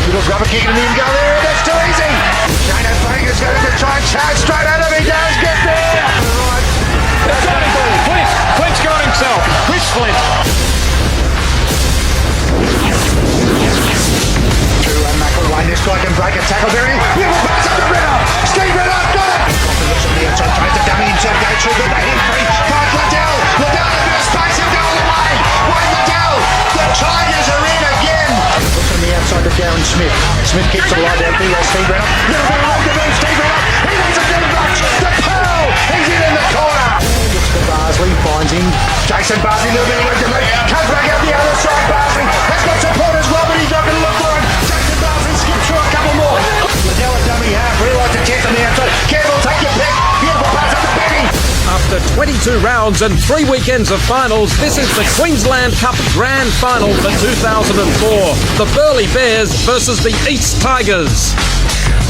Little grubber kick in the end goal there. That's too easy. Shane O'Fagan's going to try and charge straight out of him. He does get there. Right. That's got him. Flint's got himself. Chris Flint. McElwain, this guy can break a tackle there. Beautiful pass up to Reddoff. Steve Reddoff got it. Looks on the outside, tries to dummy himself, go through, but they hit free. Finds Liddell. Liddell in a bit of space, he'll go all the way. Wayne Liddell. The Tigers are in again. Looks on the outside to Darren Smith. Smith kicks the line down. There goes Steve Reddoff. Little bit of room to move. Steve Reddoff. He doesn't get a bunch. The Pearl. He's in the corner. Looks to Barsley, finds him. Jason Barsley, a little bit of room to move. Comes back out the other side. Barsley has got support as well, but he's not going to look for him. Skip through a couple more. Liddell a dummy half. Realised to test on the outside. Campbell, take your pick. Beautiful pass up to Benny. After 22 rounds and 3 weekends of finals, this is the Queensland Cup Grand Final for 2004. The Burleigh Bears versus the East Tigers.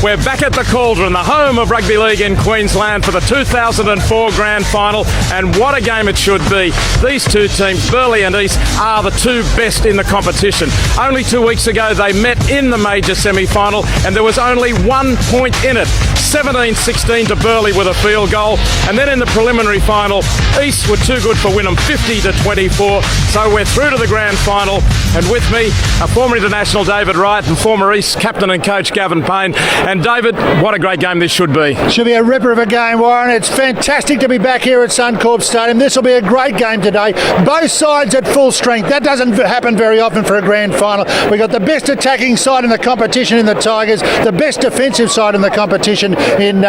We're back at the Cauldron, the home of rugby league in Queensland for the 2004 Grand Final, and what a game it should be. These two teams, Burleigh and East, are the two best in the competition. Only 2 weeks ago they met in the major semi-final and there was only 1 point in it. 17-16 to Burleigh with a field goal, and then in the preliminary final, East were too good for Wynnum, 50-24. So we're through to the Grand Final, and with me, a former international David Wright and former East captain and coach Gavin Payne. And David, what a great game this should be. Should be a ripper of a game, Warren. It's fantastic to be back here at Suncorp Stadium. This will be a great game today. Both sides at full strength. That doesn't happen very often for a grand final. We got the best attacking side in the competition in the Tigers, the best defensive side in the competition in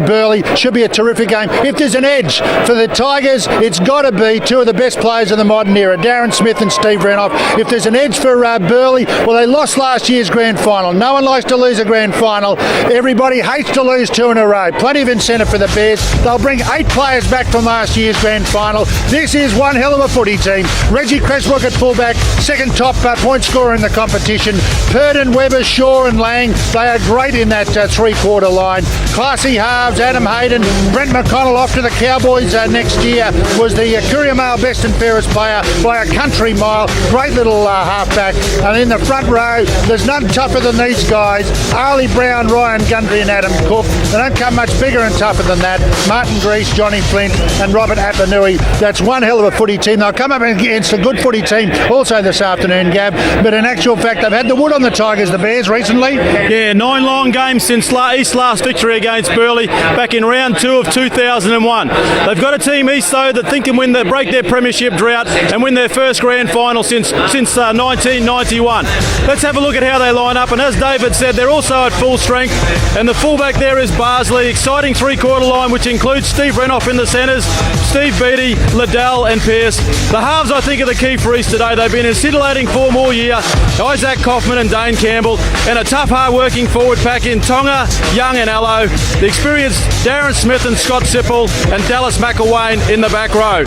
Burleigh. Should be a terrific game. If there's an edge for the Tigers, it's got to be two of the best players of the modern era, Darren Smith and Steve Reddoff. If there's an edge for Burleigh, well, they lost last year's grand final. No one likes to lose a grand final. Everybody hates to lose 2 in a row. Plenty of incentive for the Bears. They'll bring 8 players back from last year's grand final. This is one hell of a footy team. Reggie Creswick at fullback, second top point scorer in the competition. Purdon, Webber, Shaw and Lang, they are great in that three-quarter line. Classy halves, Adam Hayden, Brent McConnell off to the Cowboys next year, was the Courier Mail best and fairest player by a country mile. Great little halfback. And in the front row, there's none tougher than these guys. Arlie Brown, Ryan Gundry and Adam Cook. They don't come much bigger and tougher than that. Martin Grease, Johnny Flint and Robert Apanui. That's one hell of a footy team. They'll come up against a good footy team also this afternoon, Gab. But in actual fact, they've had the wood on the Tigers, the Bears, recently. Yeah, 9 long games since East's last victory against Burleigh back in round 2 of 2001. They've got a team, East, though, that think can break their premiership drought and win their first grand final since 1991. Let's have a look at how they line up. And as David said, they're also at full strength. And the fullback there is Barsley. Exciting three-quarter line, which includes Steve Reddoff in the centres, Steve Beattie, Liddell and Pearce. The halves, I think, are the key for East today. They've been in scintillating form all year. Isaac Kaufman and Dane Campbell. And a tough, hard-working forward pack in Tonga, Young and Allo. The experienced Darren Smith and Scott Sipple and Dallas McElwain in the back row.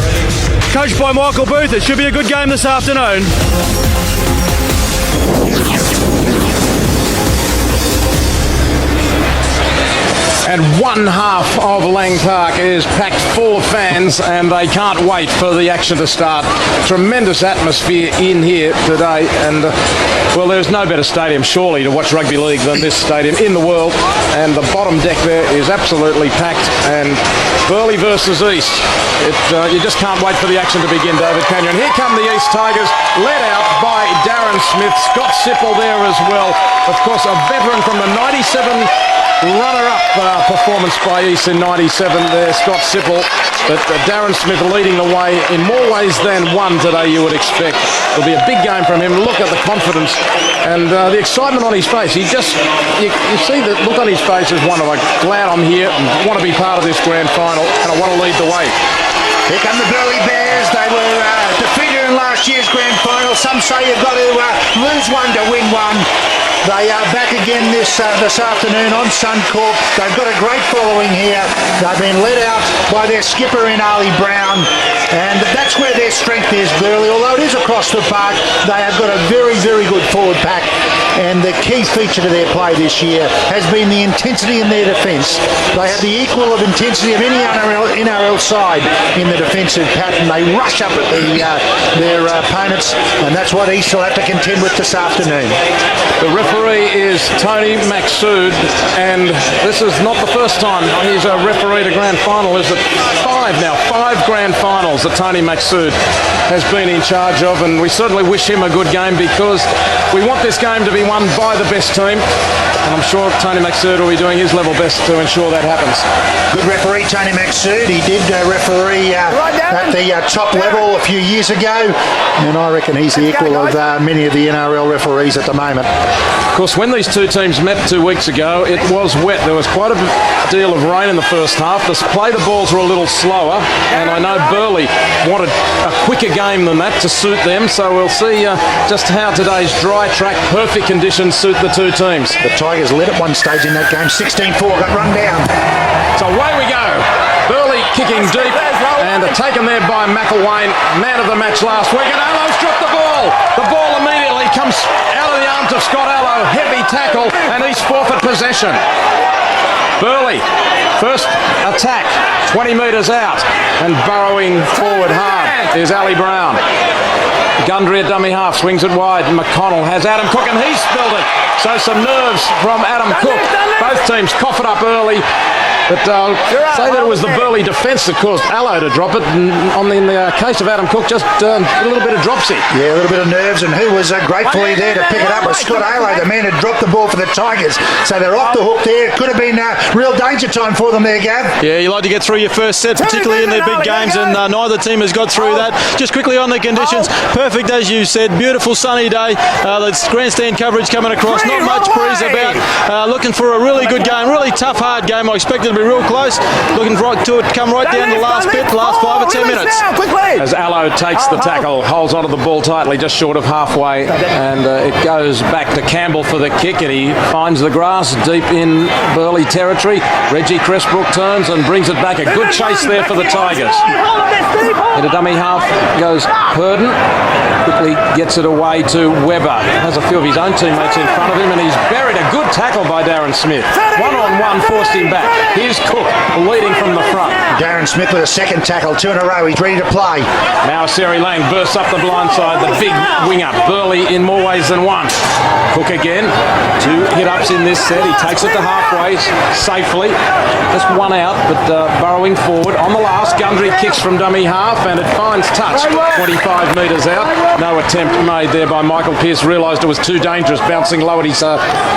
Coached by Michael Booth. It should be a good game this afternoon. And one half of Lang Park is packed full of fans and they can't wait for the action to start. Tremendous atmosphere in here today, and well, there's no better stadium surely to watch rugby league than this stadium in the world, and the bottom deck there is absolutely packed. And Burleigh versus East, you just can't wait for the action to begin, David, can you? And here come the East Tigers, led out by Darren Smith, Scott Sipple there as well, of course a veteran from the 97 runner-up performance by East in 97 there, Scott Sipple. But Darren Smith leading the way in more ways than one today, you would expect. It'll be a big game from him. Look at the confidence and the excitement on his face. You see the look on his face is one of like, glad I'm here and want to be part of this grand final and I want to lead the way. Here come the Burleigh Bears. They were defeated in last year's grand final. Some say you've got to lose one to win one. They are back again this afternoon on Suncorp. They've got a great following here. They've been led out by their skipper in Arlie Brown, and that's where their strength is, Burleigh. Although it is across the park, they have got a very, very good forward pack. and the key feature to their play this year has been the intensity in their defence. They have the equal of intensity of any NRL side in the defensive pattern. They rush up at their opponents, and that's what East will have to contend with this afternoon. The referee is Tony Maxsood, and this is not the first time he's a referee to grand final. Is it 5 now? 5 grand finals that Tony Maxsood has been in charge of, and we certainly wish him a good game because we want this game to be won by the best team, and I'm sure Tony Maxsood will be doing his level best to ensure that happens. Good referee, Tony Maxsood. He did referee at the top level a few years ago, and I reckon he's the equal of many of the NRL referees at the moment. Of course, when these two teams met 2 weeks ago, it was wet. There was quite a deal of rain in the first half. The play the balls were a little slower, and I know Burleigh wanted a quicker game than that to suit them, so we'll see just how today's dry track, perfect conditions suit the two teams. The Tigers led at one stage in that game, 16-4, got run down. So away we go. Burleigh kicking deep and taken there by McElwain, man of the match last week, and Allo's dropped the ball. The ball immediately comes out of the arms of Scott Allo, heavy tackle, and he's forfeit possession. Burleigh, first attack, 20 metres out, and burrowing forward hard is Ali Brown. Gundry at dummy half, swings it wide. McConnell has Adam Cook, and he's spilled it. So some nerves from Adam Cook. Both teams cough it up early. But say that it was the Burleigh defence that caused Allo to drop it, and in the case of Adam Cook, just a little bit of dropsy. Yeah, a little bit of nerves, and who was gratefully there to pick it up was Scott Allo, the man who dropped the ball for the Tigers. So they're off the hook there. Could have been real danger time for them there, Gav. Yeah, you like to get through your first set, particularly in their big games, and neither team has got through that. Just quickly on the conditions, perfect as you said, beautiful sunny day. The grandstand coverage coming across, not much breeze about. Looking for a really good game, really tough, hard game. I expect it to be real close. Looking right to it, come right down the last bit, last 5 or 10 minutes. As Allo takes the tackle, holds onto the ball tightly, just short of halfway, and it goes back to Campbell for the kick, and he finds the grass deep in Burleigh territory. Reggie Cressbrook turns and brings it back. A good chase there for the Tigers. Into dummy half goes Purdon. Quickly gets it away to Webber. Has a few of his own teammates in front of him, and he's buried. A good tackle by Darren Smith. 1-on-1 forced him back. Here's Cook leading from the front. Darren Smith with a second tackle, 2 in a row. He's ready to play. Now Seri Lang bursts up the blind side. The big winger. Burleigh in more ways than one. Cook again. 2 hit-ups in this set. He takes it to halfway safely. Just one out, but burrowing forward. On the last, Gundry kicks from dummy half, and it finds touch. 25 metres out. No attempt made there by Michael Pearce. Realised it was too dangerous, bouncing low at his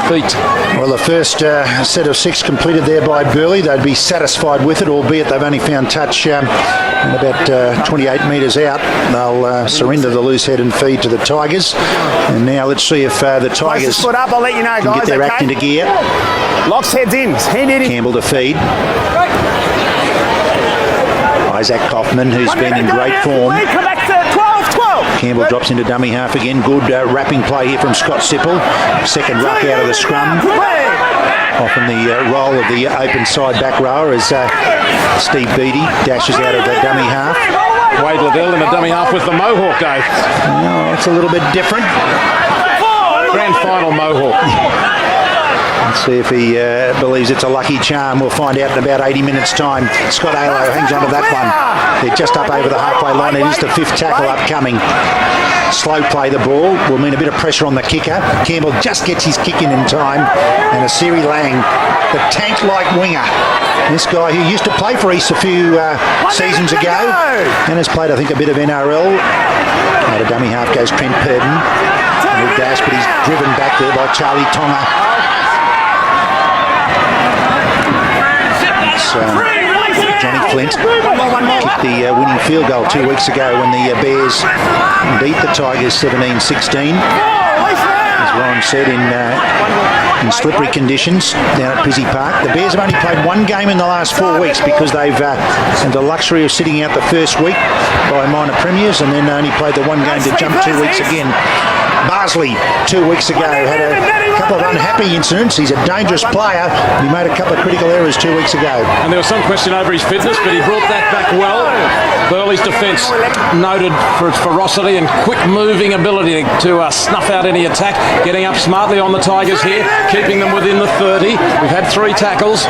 feet. Well, the first set of 6 completed there by Burleigh. They'd be satisfied with it, albeit they've only found touch about 28 metres out. They'll surrender the loose head and feed to the Tigers. And now let's see if the Tigers foot up, I'll let you know, can guys, get their act into gear. Locks heads in. Campbell to feed. Isaac Kaufman, who's been in great form. Come back to 12. Campbell drops into dummy half again. Good wrapping play here from Scott Sipple. Second ruck out of the scrum. Often the role of the open side back rower as Steve Beattie dashes out of the dummy half. Wade Liddell in a dummy half with the Mohawk, Dave. No, it's a little bit different. Grand final Mohawk. Let's see if he believes it's a lucky charm. We'll find out in about 80 minutes' time. Scott Allo hangs on to that one. They're just up over the halfway line. It is the 5th tackle upcoming. Slow play the ball will mean a bit of pressure on the kicker. Campbell just gets his kick in time. And a Seri Lang, the tank-like winger. This guy who used to play for East a few seasons ago and has played, I think, a bit of NRL. Out of dummy half goes Trent Purdon. He'll dash, but he's driven back there by Charlie Tonga. Johnny Flint kicked the winning field goal 2 weeks ago when the Bears beat the Tigers 17-16. As Warren said, in slippery conditions down at Pizzey Park. The Bears have only played 1 game in the last 4 weeks because they've had the luxury of sitting out the first week by minor premiers, and then only played the 1 game to jump 2 weeks again Barsley 2 weeks ago had a couple of unhappy incidents. He's a dangerous player. He made a couple of critical errors 2 weeks ago. And there was some question over his fitness, but he brought that back well. Burleigh's defence noted for its ferocity and quick moving ability to snuff out any attack, getting up smartly on the Tigers here, keeping them within the 30. We've had 3 tackles,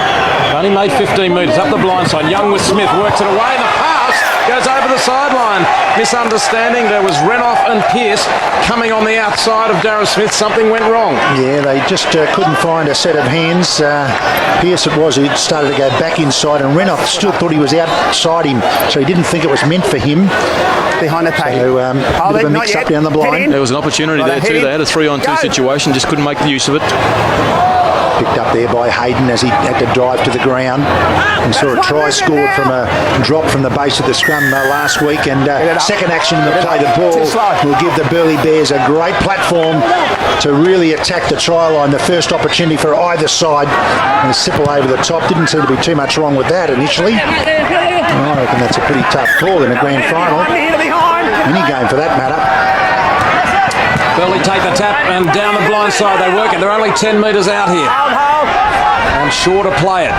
only made 15 metres up the blind side. Young with Smith works it away, and the pass goes over the sideline. Misunderstanding. There was Renoff and Pearce coming on the outside of Darren Smith. Something went wrong. Yeah, they just couldn't find a set of hands. Pearce it was who started to go back inside, and Renoff still thought he was outside him, so he didn't think it was meant for him. Behind the pack. So, a bit of a mix-up down the blind. There was an opportunity there too. They had a 3-on-2 situation, just couldn't make the use of it. Picked up there by Hayden as he had to drive to the ground, and saw a try scored from a drop from the base of the scrum last week. And second action in the play, the ball will give the Burleigh Bears a great platform to really attack the try line. The first opportunity for either side, and Sipple over the top. Didn't seem to be too much wrong with that initially. I reckon that's a pretty tough call in a grand final, any game for that matter. Burleigh take the tap, and down the blind side they work it. They're only 10 metres out here, and sure to play it.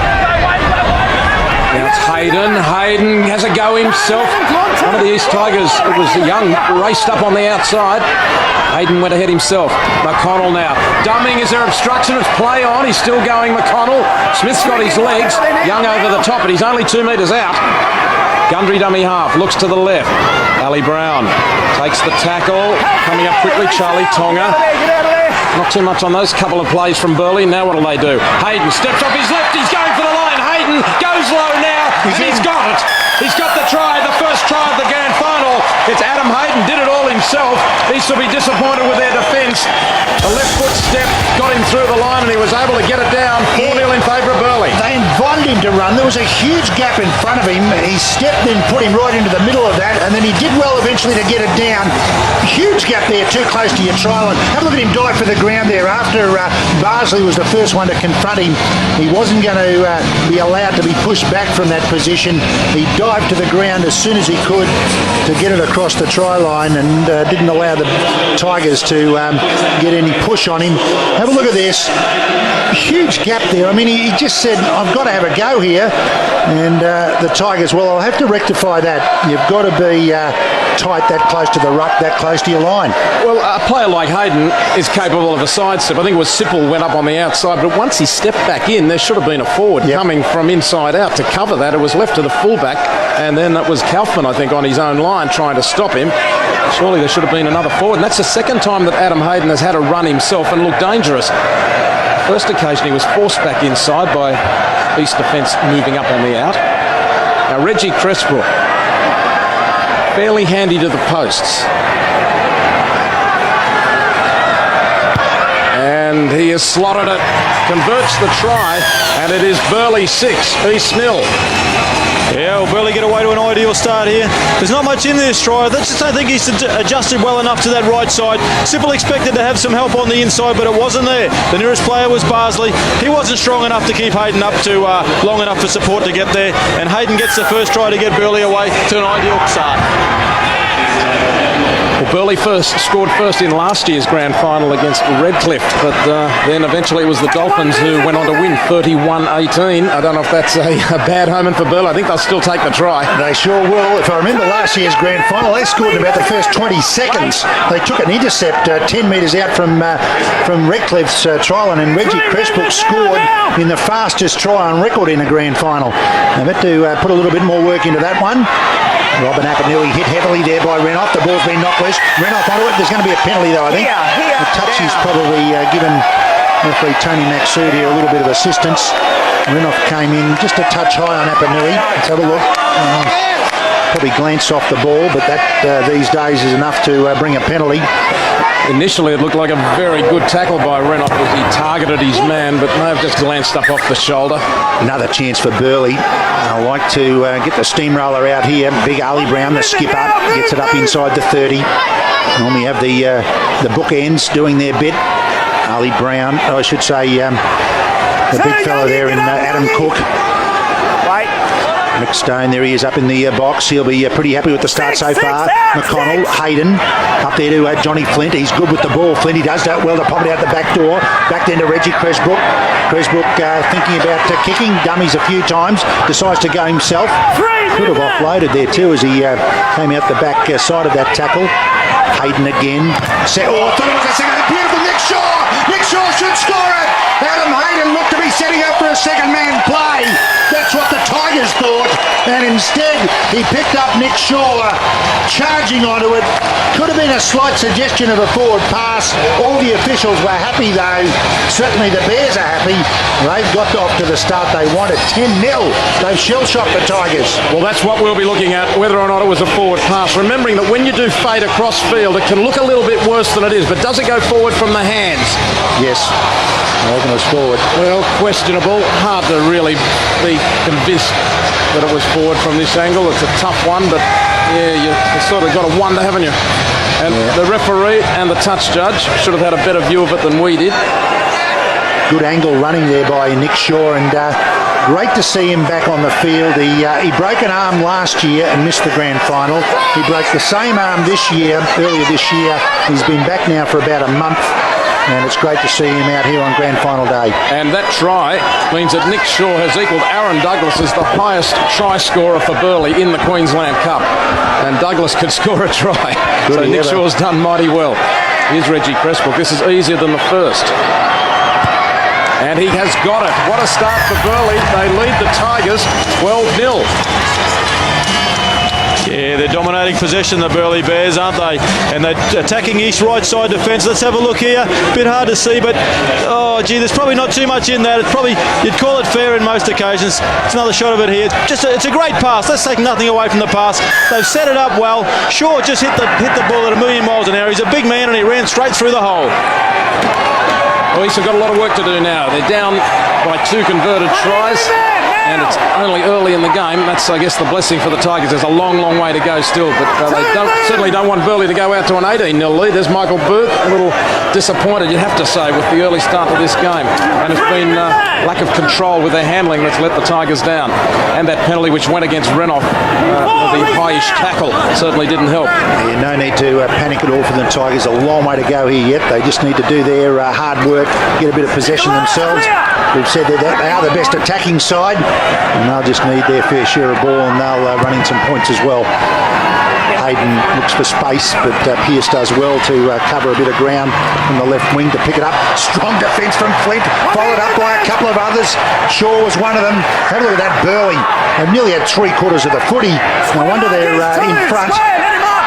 Now it's Hayden. Hayden has a go himself. One of the East Tigers, it was Young, raced up on the outside. Hayden went ahead himself. McConnell now. Dumming, is there obstruction? It's play on. He's still going, McConnell. Smith's got his legs. Young over the top, but he's only 2 metres out. Gundry dummy half, looks to the left. Ali Brown takes the tackle. Coming up quickly, Charlie Tonga. Not too much on those couple of plays from Burleigh. Now what do they do? Hayden steps off his left. He's going for the line. Hayden goes low now, and he's got it. He's got the try, the first try of the grand final. It's Adam Hayden, did it all himself. These will be disappointed with their defence. A left foot step got him through the line, and he was able to get it down. 4-0 in favour of Burleigh. They invited him to run. There was a huge gap in front of him. He stepped in, put him right into the middle of that, and then he did well eventually to get it down. Huge gap there, too close to your try line. Have a look at him dive for the ground there. After Barsley was the first one to confront him, he wasn't going to be allowed to be pushed back from that position. He dived to the ground as soon as he could to get it across the try line, and didn't allow the Tigers to get any push on him. Have a look at this. Huge gap there. I mean, he just said, I've got to have a go here. And the Tigers, well, I'll have to rectify that. You've got to be tight that close to the ruck, that close to your line. Well, a player like Hayden is capable of a sidestep. I think it was Sipple went up on the outside, but once he stepped back in, there should have been a forward coming from inside out to cover that. It was left to the fullback, and then it was Kaufman, I think, on his own line trying to stop him. Surely there should have been another forward. And that's the second time that Adam Hayden has had a run himself and looked dangerous. First occasion he was forced back inside by East defence moving up on the out. Now Reggie Cressbrook, fairly handy to the posts. And he has slotted it, converts the try, and it is Burleigh 6, East 0. Yeah, well, Burleigh get away to an ideal start here. There's not much in this try. I just don't think he's adjusted well enough to that right side. Sipple expected to have some help on the inside, but it wasn't there. The nearest player was Barsley. He wasn't strong enough to keep Hayden up to long enough for support to get there. And Hayden gets the first try to get Burleigh away to an ideal start. Well, Burleigh scored first in last year's grand final against Redcliffe, but then eventually it was the Dolphins who went on to win 31-18. I don't know if that's a bad omen for Burleigh. I think they'll still take the try. They sure will. If I remember last year's grand final, they scored in about the first 20 seconds. They took an intercept 10 metres out from Redcliffe's try line, and Reggie Cressbrook scored in the fastest try on record in a grand final. They've had to put a little bit more work into that one. Robin Appanelli hit heavily there by Renoff. The ball's been knocked loose. Renoff onto it. There's going to be a penalty though, I think. The touch is probably given referee Tony Maxud here a little bit of assistance. Renoff came in just a touch high on Appanelli. Let's have a look. Probably glanced off the ball, but that these days is enough to bring a penalty. Initially it looked like a very good tackle by Renoff as he targeted his man, but may have just glanced up off the shoulder. Another chance for Burleigh. I like to get the steamroller out here. Big Ali Brown, the skipper, gets it up inside the 30. Normally have the bookends doing their bit. Ali Brown, I should say, the big fellow there in Adam Cook. Mick Stone, there he is up in the box. He'll be pretty happy with the start so far. McConnell, Hayden, up there to Johnny Flint. He's good with the ball. Flint, he does that well to pop it out the back door. Back then to Reggie Cresbrook. Cresbrook thinking about kicking. Dummies a few times. Decides to go himself. Could have offloaded there too as he came out the back side of that tackle. Hayden again. I thought it was a second. Beautiful Nick Shaw. Nick Shaw should score it. Adam Hayden looked to be setting up for a second man play. That's what the Tigers thought. And instead, he picked up Nick Shaw, charging onto it. Could have been a slight suggestion of a forward pass. All the officials were happy though. Certainly the Bears are happy. They've got off to the start they wanted. 10-0. They've shell-shocked the Tigers. Well, that's what we'll be looking at, whether or not it was a forward pass. Remembering that when you do fade across field, it can look a little bit worse than it is, but does it go forward from the hands? Yes. I reckon it was forward. Well, questionable. Hard to really be convinced that it was forward from this angle. It's a tough one, but yeah, you sort of got to wonder, haven't you? And the referee and the touch judge should have had a better view of it than we did. Good angle running there by Nick Shaw, and great to see him back on the field. He broke an arm last year and missed the grand final. He broke the same arm earlier this year. He's been back now for about a month. And it's great to see him out here on grand final day. And that try means that Nick Shaw has equalled Aaron Douglas as the highest try scorer for Burleigh in the Queensland Cup. And Douglas could score a try. So Nick Shaw's done mighty well. Here's Reggie Cresbrook. This is easier than the first. And he has got it. What a start for Burleigh. They lead the Tigers 12-0. Yeah, they're dominating possession, the Burleigh Bears, aren't they? And they're attacking east right side defence. Let's have a look here. Bit hard to see, but oh gee, there's probably not too much in that. It's probably, you'd call it fair in most occasions. It's another shot of it here. It's a great pass. Let's take nothing away from the pass. They've set it up well. Shaw just hit the ball at 1,000,000 miles an hour. He's a big man and he ran straight through the hole. Well, he's got a lot of work to do now. They're down by 2 converted tries. And it's only early in the game. That's, I guess, the blessing for the Tigers. There's a long, long way to go still, but they certainly don't want Burleigh to go out to an 18-0 lead. There's Michael Booth, a little disappointed, you have to say, with the early start to this game. And it's been lack of control with their handling that's let the Tigers down. And that penalty which went against Renoff, the high-ish tackle, certainly didn't help. Yeah, no need to panic at all for the Tigers. A long way to go here yet. They just need to do their hard work, get a bit of possession themselves. We've said that they are the best attacking side, and they'll just need their fair share of ball, and they'll run in some points as well. Hayden looks for space, but Pearce does well to cover a bit of ground from the left wing to pick it up. Strong defence from Flint, followed up by a couple of others. Shaw was one of them. Have a look at that Burleigh. They've nearly had 3/4 of the footy. No wonder they're in front.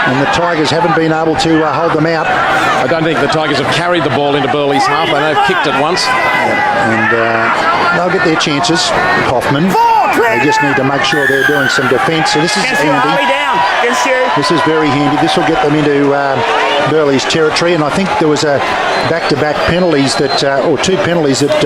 And the Tigers haven't been able to hold them out. I don't think the Tigers have carried the ball into Burleigh's half. I know they've kicked it once. And they'll get their chances. Hoffman. They just need to make sure they're doing some defence. So this is handy. This is very handy. This will get them into Burleigh's territory. And I think there was a back-to-back penalties or 2 penalties that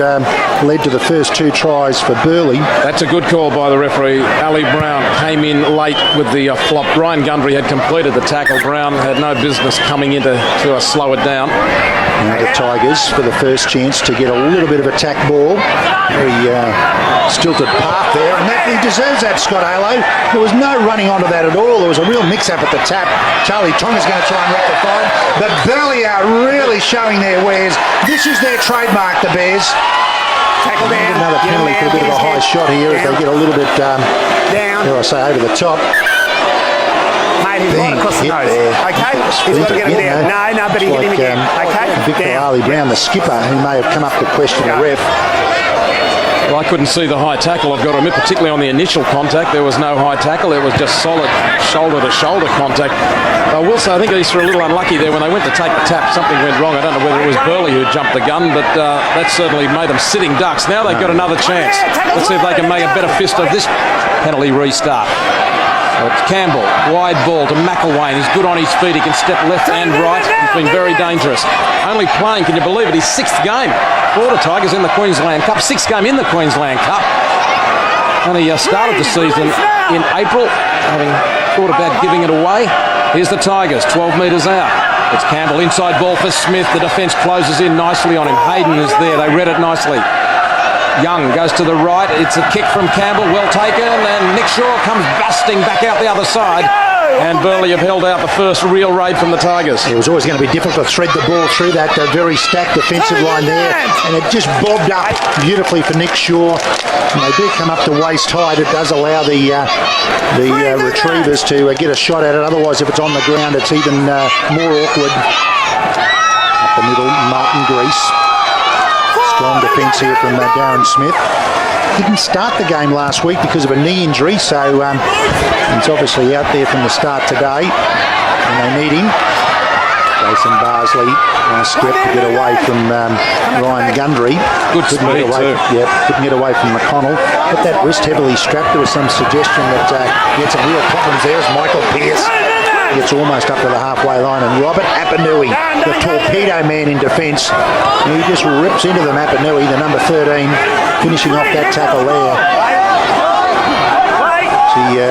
led to the first 2 tries for Burleigh. That's a good call by the referee. Ali Brown came in late with the flop. Ryan Gundry had completed the tackle. Brown had no business coming in to slow it down. And the Tigers for the first chance to get a little bit of attack ball. Very stilted path there, and that, he deserves that, Scott Halo. There was no running onto that at all. There was a real mix-up at the tap. Charlie Tonga's going to try and rectify it, but Burleigh are really showing their wares. This is their trademark, the Bears. Tackle down. Another penalty for a bit of a high shot here as they get a little bit, down. Dare I say, over the top. Mate, he's right across the nose. There. Okay? He's got to get him down. No, but he hit him again. Okay? Victor Ali Brown, the skipper, who may have come up to question the ref. Well, I couldn't see the high tackle, I've got to admit, particularly on the initial contact. There was no high tackle. It was just solid shoulder-to-shoulder contact. I will say, I think East were a little unlucky there. When they went to take the tap, something went wrong. I don't know whether it was Burleigh who jumped the gun, but that certainly made them sitting ducks. Now they've got another chance. Let's see if they can make a better fist of this penalty restart. It's Campbell, wide ball to McElwain. He's good on his feet. He can step left and right. He's been very dangerous. Only playing, can you believe it, his 6th game for the Tigers in the Queensland Cup. 6th game in the Queensland Cup. Only started the season in April, having thought about giving it away. Here's the Tigers, 12 metres out. It's Campbell, inside ball for Smith. The defence closes in nicely on him. Hayden is there. They read it nicely. Young goes to the right. It's a kick from Campbell, well taken, and Nick Shaw comes busting back out the other side. And Burleigh have held out the first real raid from the Tigers. It was always going to be difficult to thread the ball through that very stacked defensive line there, and it just bobbed up beautifully for Nick Shaw. And they do come up to waist height. It does allow the retrievers to get a shot at it. Otherwise, if it's on the ground, it's even more awkward. Up the middle, Martin Grease. Strong defence here from Darren Smith. Didn't start the game last week because of a knee injury, so he's obviously out there from the start today, and they need him. Jason Barsley, nice step to get away from Ryan Gundry. Good speed too. Couldn't get away from McConnell. But that wrist heavily strapped. There was some suggestion that he had some real problems there. As Michael Pearce gets almost up to the halfway line, and Robert Apanui, the torpedo man in defence, he just rips into them. Apanui, the number 13, finishing off that tackle there. He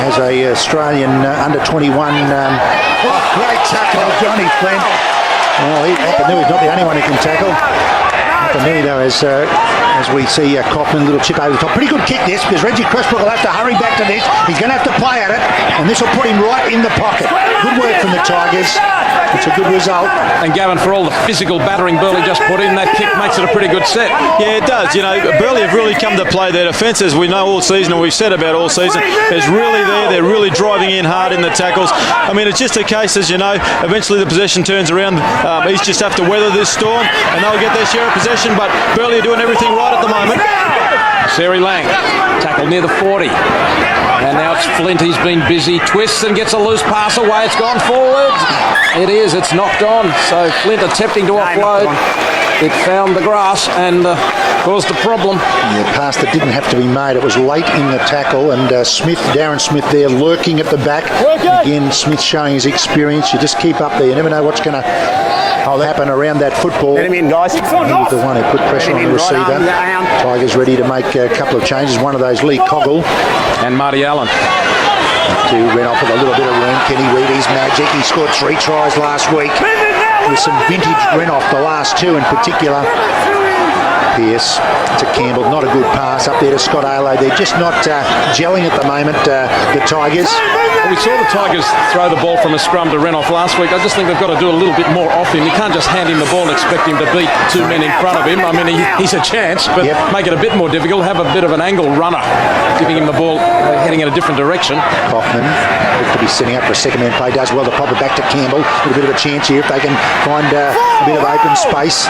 has a Australian under 21 great tackle, Johnny Flynn. Well, Apanui's not the only one who can tackle. Apanui, though, as we see Kaufman, little chip over the top. Pretty good kick this, because Reggie Cressbrook will have to hurry back to this. He's going to have to play at it, and this will put him right in the pocket. Good work from the Tigers. It's a good result. And Gavin, for all the physical battering Burleigh just put in, that kick makes it a pretty good set. Yeah, it does. You know, Burleigh have really come to play their defence, as we know all season, and we've said about all season. It's really there. They're really driving in hard in the tackles. I mean, it's just a case, as you know, eventually the possession turns around. East just have to weather this storm, and they'll get their share of possession, but Burleigh are doing everything right at the moment. Sari Lang, tackle near the 40. And now it's Flint, he's been busy, twists and gets a loose pass away, it's gone forward. It is, it's knocked on, so Flint attempting to offload. It found the grass and caused a problem. The pass that didn't have to be made, it was late in the tackle, and Darren Smith there lurking at the back. Again, Smith showing his experience. You just keep up there, you never know what's going to happen around that football. Let him in, guys. He was the one who put pressure on the receiver. Tigers ready to make a couple of changes. One of those, Lee Coggle. And Marty Allen. Who ran off with a little bit of room. Kenny Reedy's magic. He scored 3 tries last week. With some vintage Renoff, the last 2 in particular. Pearce to Campbell, not a good pass up there to Scott Alo. They're just not gelling at the moment, the Tigers. Well, we saw the Tigers throw the ball from a scrum to Renoff last week. I just think they've got to do a little bit more off him. You can't just hand him the ball and expect him to beat 2 men in front of him. I mean, he's a chance, but make it a bit more difficult. Have a bit of an angle runner, giving him the ball heading in a different direction. Kaufman to be setting up for a second man play, does well to pop it back to Campbell. A bit of a chance here if they can find a bit of open space.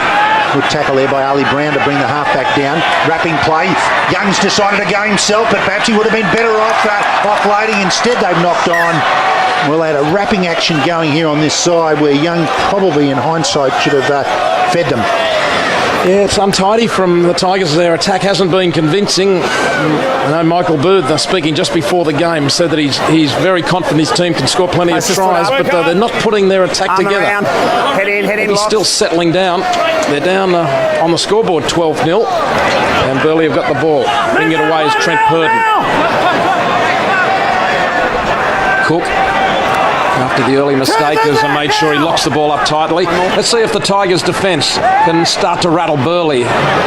Good tackle there by Ali Brown to bring the halfback down. Wrapping play. Young's decided to go himself, but perhaps he would have been better off offloading. Instead, they've knocked on. Well, they had a wrapping action going here on this side where Young probably in hindsight should have fed them. Yeah, it's untidy from the Tigers. Their attack hasn't been convincing. I know Michael Booth, speaking just before the game, said that he's very confident his team can score plenty of tries, but they're not putting their attack together. Head in, He's still settling down. They're down on the scoreboard 12-0, and Burleigh have got the ball. Bringing it away is Trent Purden. Cook, after the early mistake, has made sure he locks the ball up tightly. Let's see if the Tigers' defence can start to rattle Burleigh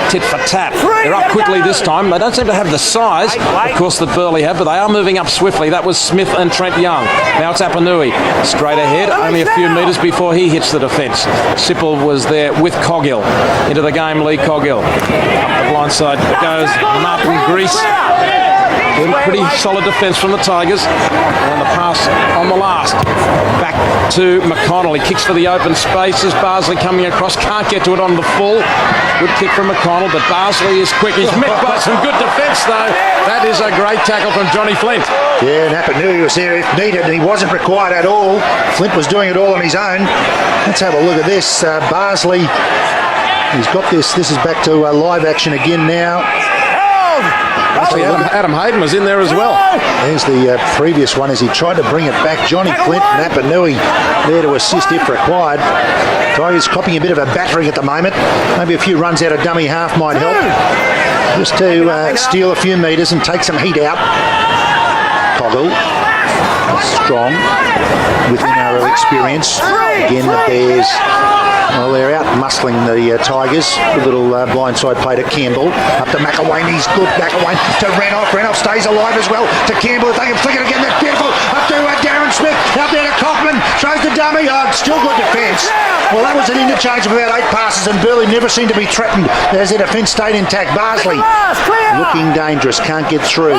tit for tat. They're up quickly this time. They don't seem to have the size, of course, that Burleigh have, but they are moving up swiftly. That was Smith and Trent Young. Now it's Apanui. Straight ahead, only a few metres before he hits the defence. Sipple was there with Coggill. Into the game, Lee Coggill. Up the blind side goes Martin Grease. Pretty solid defence from the Tigers. And the pass on the last. Back to McConnell. He kicks for the open spaces. Barsley coming across. Can't get to it on the full. Good kick from McConnell, but Barsley is quick. He's met by some good defence, though. That is a great tackle from Johnny Flint. Yeah, and Apanui was there if needed, and he wasn't required at all. Flint was doing it all on his own. Let's have a look at this. Barsley, he's got this. This is back to live action again now. Actually, Adam Hayden was in there as well. There's the previous one as he tried to bring it back. Johnny Flint and Apanui there to assist if required. Tigers copying a bit of a battering at the moment. Maybe a few runs out of dummy half might help. Just to steal a few metres and take some heat out. Coggle, strong with NRL experience. Again, the Bears Well, they're out muscling the Tigers. A little blindside play to Campbell. Up to McElwain. He's good. McElwain to Renoff. Renoff stays alive as well. To Campbell. If they can flick it again, that's beautiful. Up to Darren Smith. Out there to Cockman. Throws the dummy. Oh, still good defence. Well, that was an interchange of about 8 passes, and Burleigh never seemed to be threatened as their defence stayed intact. Barsley looking dangerous. Can't get through.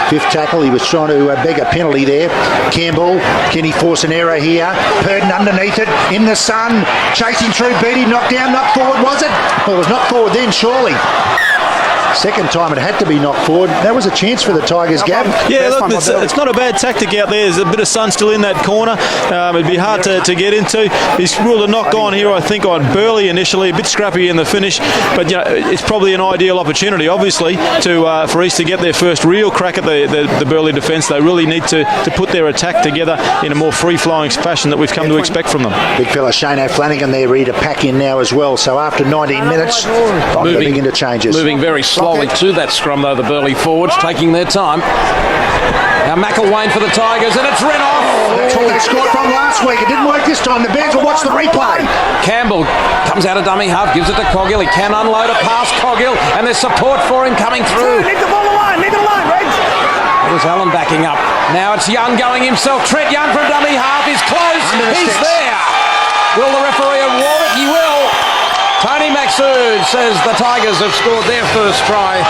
5th tackle, he was trying to beg a penalty there. Campbell, can he force an error here? Purden underneath it, in the sun, chasing through Beattie, knocked down, not forward, was it? Well, it was not forward then, surely. Second time it had to be knocked forward. That was a chance for the Tigers, Gav. Yeah, look, it's not a bad tactic out there. There's a bit of sun still in that corner. It'd be hard to get into. He's ruled a knock on here, I think, on Burleigh initially. A bit scrappy in the finish, but you know, it's probably an ideal opportunity, obviously, to for East to get their first real crack at the Burleigh defence. They really need to put their attack together in a more free-flowing fashion that we've come to expect from them. Big fella Shane O'Flanagan there ready to pack in now as well. So after 19 minutes, moving into changes. Moving very slowly to that scrum, though, the Burleigh forwards taking their time. Now McElwain for the Tigers, and it's Renoff. That's what they scored from last week. It didn't work this time. The Bears will watch the replay. Campbell comes out of dummy half, gives it to Coggill. He can unload a pass, Coggill, and there's support for him coming through. Leave the ball alone, Reg. There's Allen backing up. Now it's Young going himself. Trent Young from dummy half is close. He's there. Will the referee award it? He will. Tony Maxud says the Tigers have scored their first try.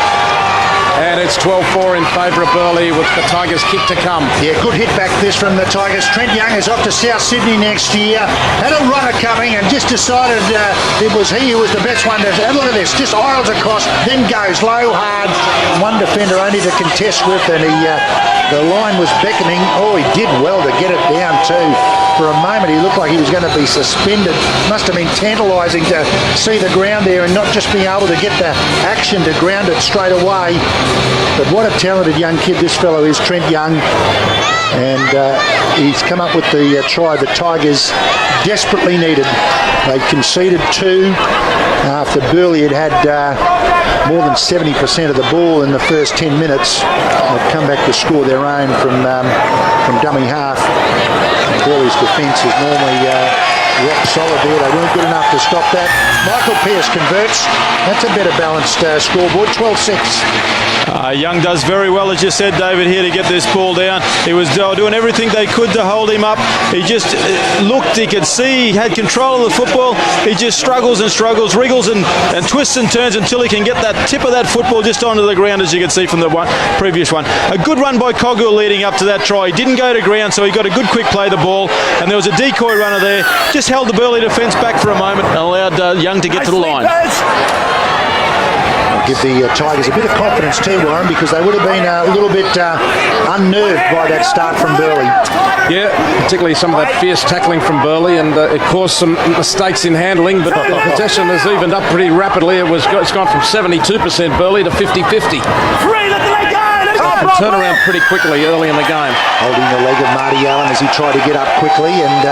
And it's 12-4 in favour of Burleigh with the Tigers kick to come. Yeah, good hit back this from the Tigers. Trent Young is off to South Sydney next year. Had a runner coming and just decided it was he who was the best one. And look at this, just aisles across, then goes low, hard. One defender only to contest with, and the line was beckoning. Oh, he did well to get it down too. For a moment he looked like he was going to be suspended. Must have been tantalising to see the ground there and not just being able to get the action to ground it straight away. But what a talented young kid this fellow is, Trent Young. And he's come up with the try the Tigers desperately needed. They conceded 2 after Burleigh had more than 70% of the ball in the first 10 minutes. They've come back to score their own from dummy half. Burleigh's defence is normally rock solid there. They weren't good enough to stop that. Michael Pearce converts. That's a better balanced scoreboard, 12-6. Young does very well, as you said, David, here to get this ball down. They were doing everything they could to hold him up. He just looked, he could see, he had control of the football. He just struggles and struggles, wriggles and twists and turns until he can get that tip of that football just onto the ground, as you can see from the previous one. A good run by Coggill leading up to that try. He didn't go to ground, so he got a good quick play the ball, and there was a decoy runner there. Just held the Burleigh defence back for a moment and allowed Young to get to the line. Give the Tigers a bit of confidence too, Warren, because they would have been a little bit unnerved by that start from Burleigh. Yeah, particularly some of that fierce tackling from Burleigh, and it caused some mistakes in handling, but the possession has evened up pretty rapidly. It's gone from 72% Burleigh to 50-50. Can turn around pretty quickly early in the game. Holding the leg of Marty Allen as he tried to get up quickly, and